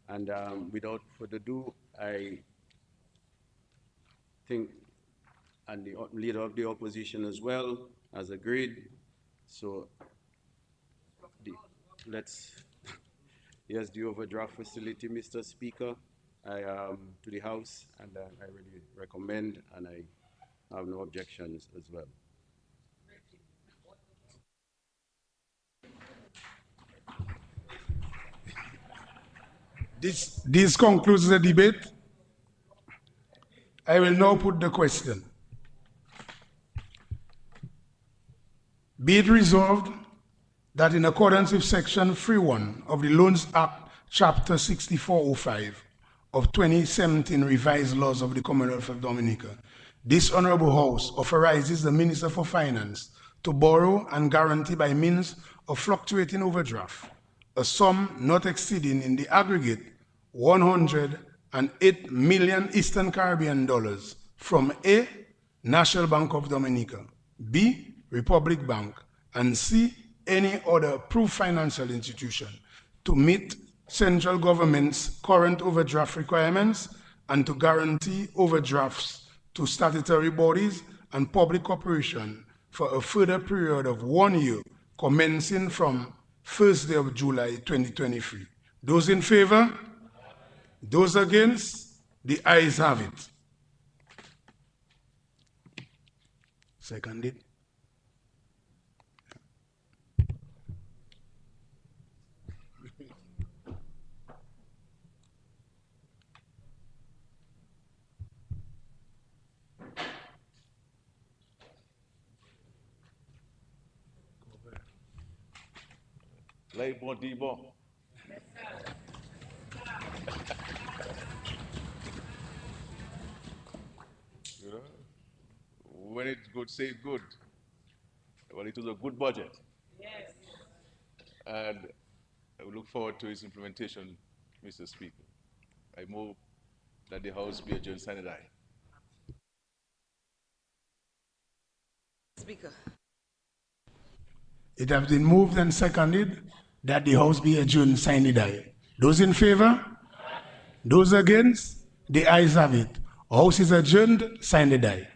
And without further ado, I think, and the leader of the opposition as well has agreed. So here's the overdraft facility, Mr. Speaker, to the House, and I really recommend, and I have no objections as well. This concludes the debate. I will now put the question. Be it resolved that in accordance with Section 3.1 of the Loans Act, Chapter 6405 of 2017 Revised Laws of the Commonwealth of Dominica, this Honorable House authorizes the Minister for Finance to borrow and guarantee by means of fluctuating overdraft a sum not exceeding in the aggregate 108 million Eastern Caribbean dollars from A, National Bank of Dominica, B, Republic Bank, and C, any other approved financial institution to meet central government's current overdraft requirements and to guarantee overdrafts to statutory bodies and public corporations for a further period of 1 year commencing from 1st day of July 2023. Those in favor? Those against? The ayes have it. Seconded. Labor Debo. You know, when it's good, say it's good. Well, it was a good budget. Yes. And I look forward to its implementation, Mr. Speaker. I move that the House be adjourned sine die. Speaker. It has been moved and seconded that the House be adjourned sine die. Those in favor? Those against? The ayes have it. House is adjourned sine die.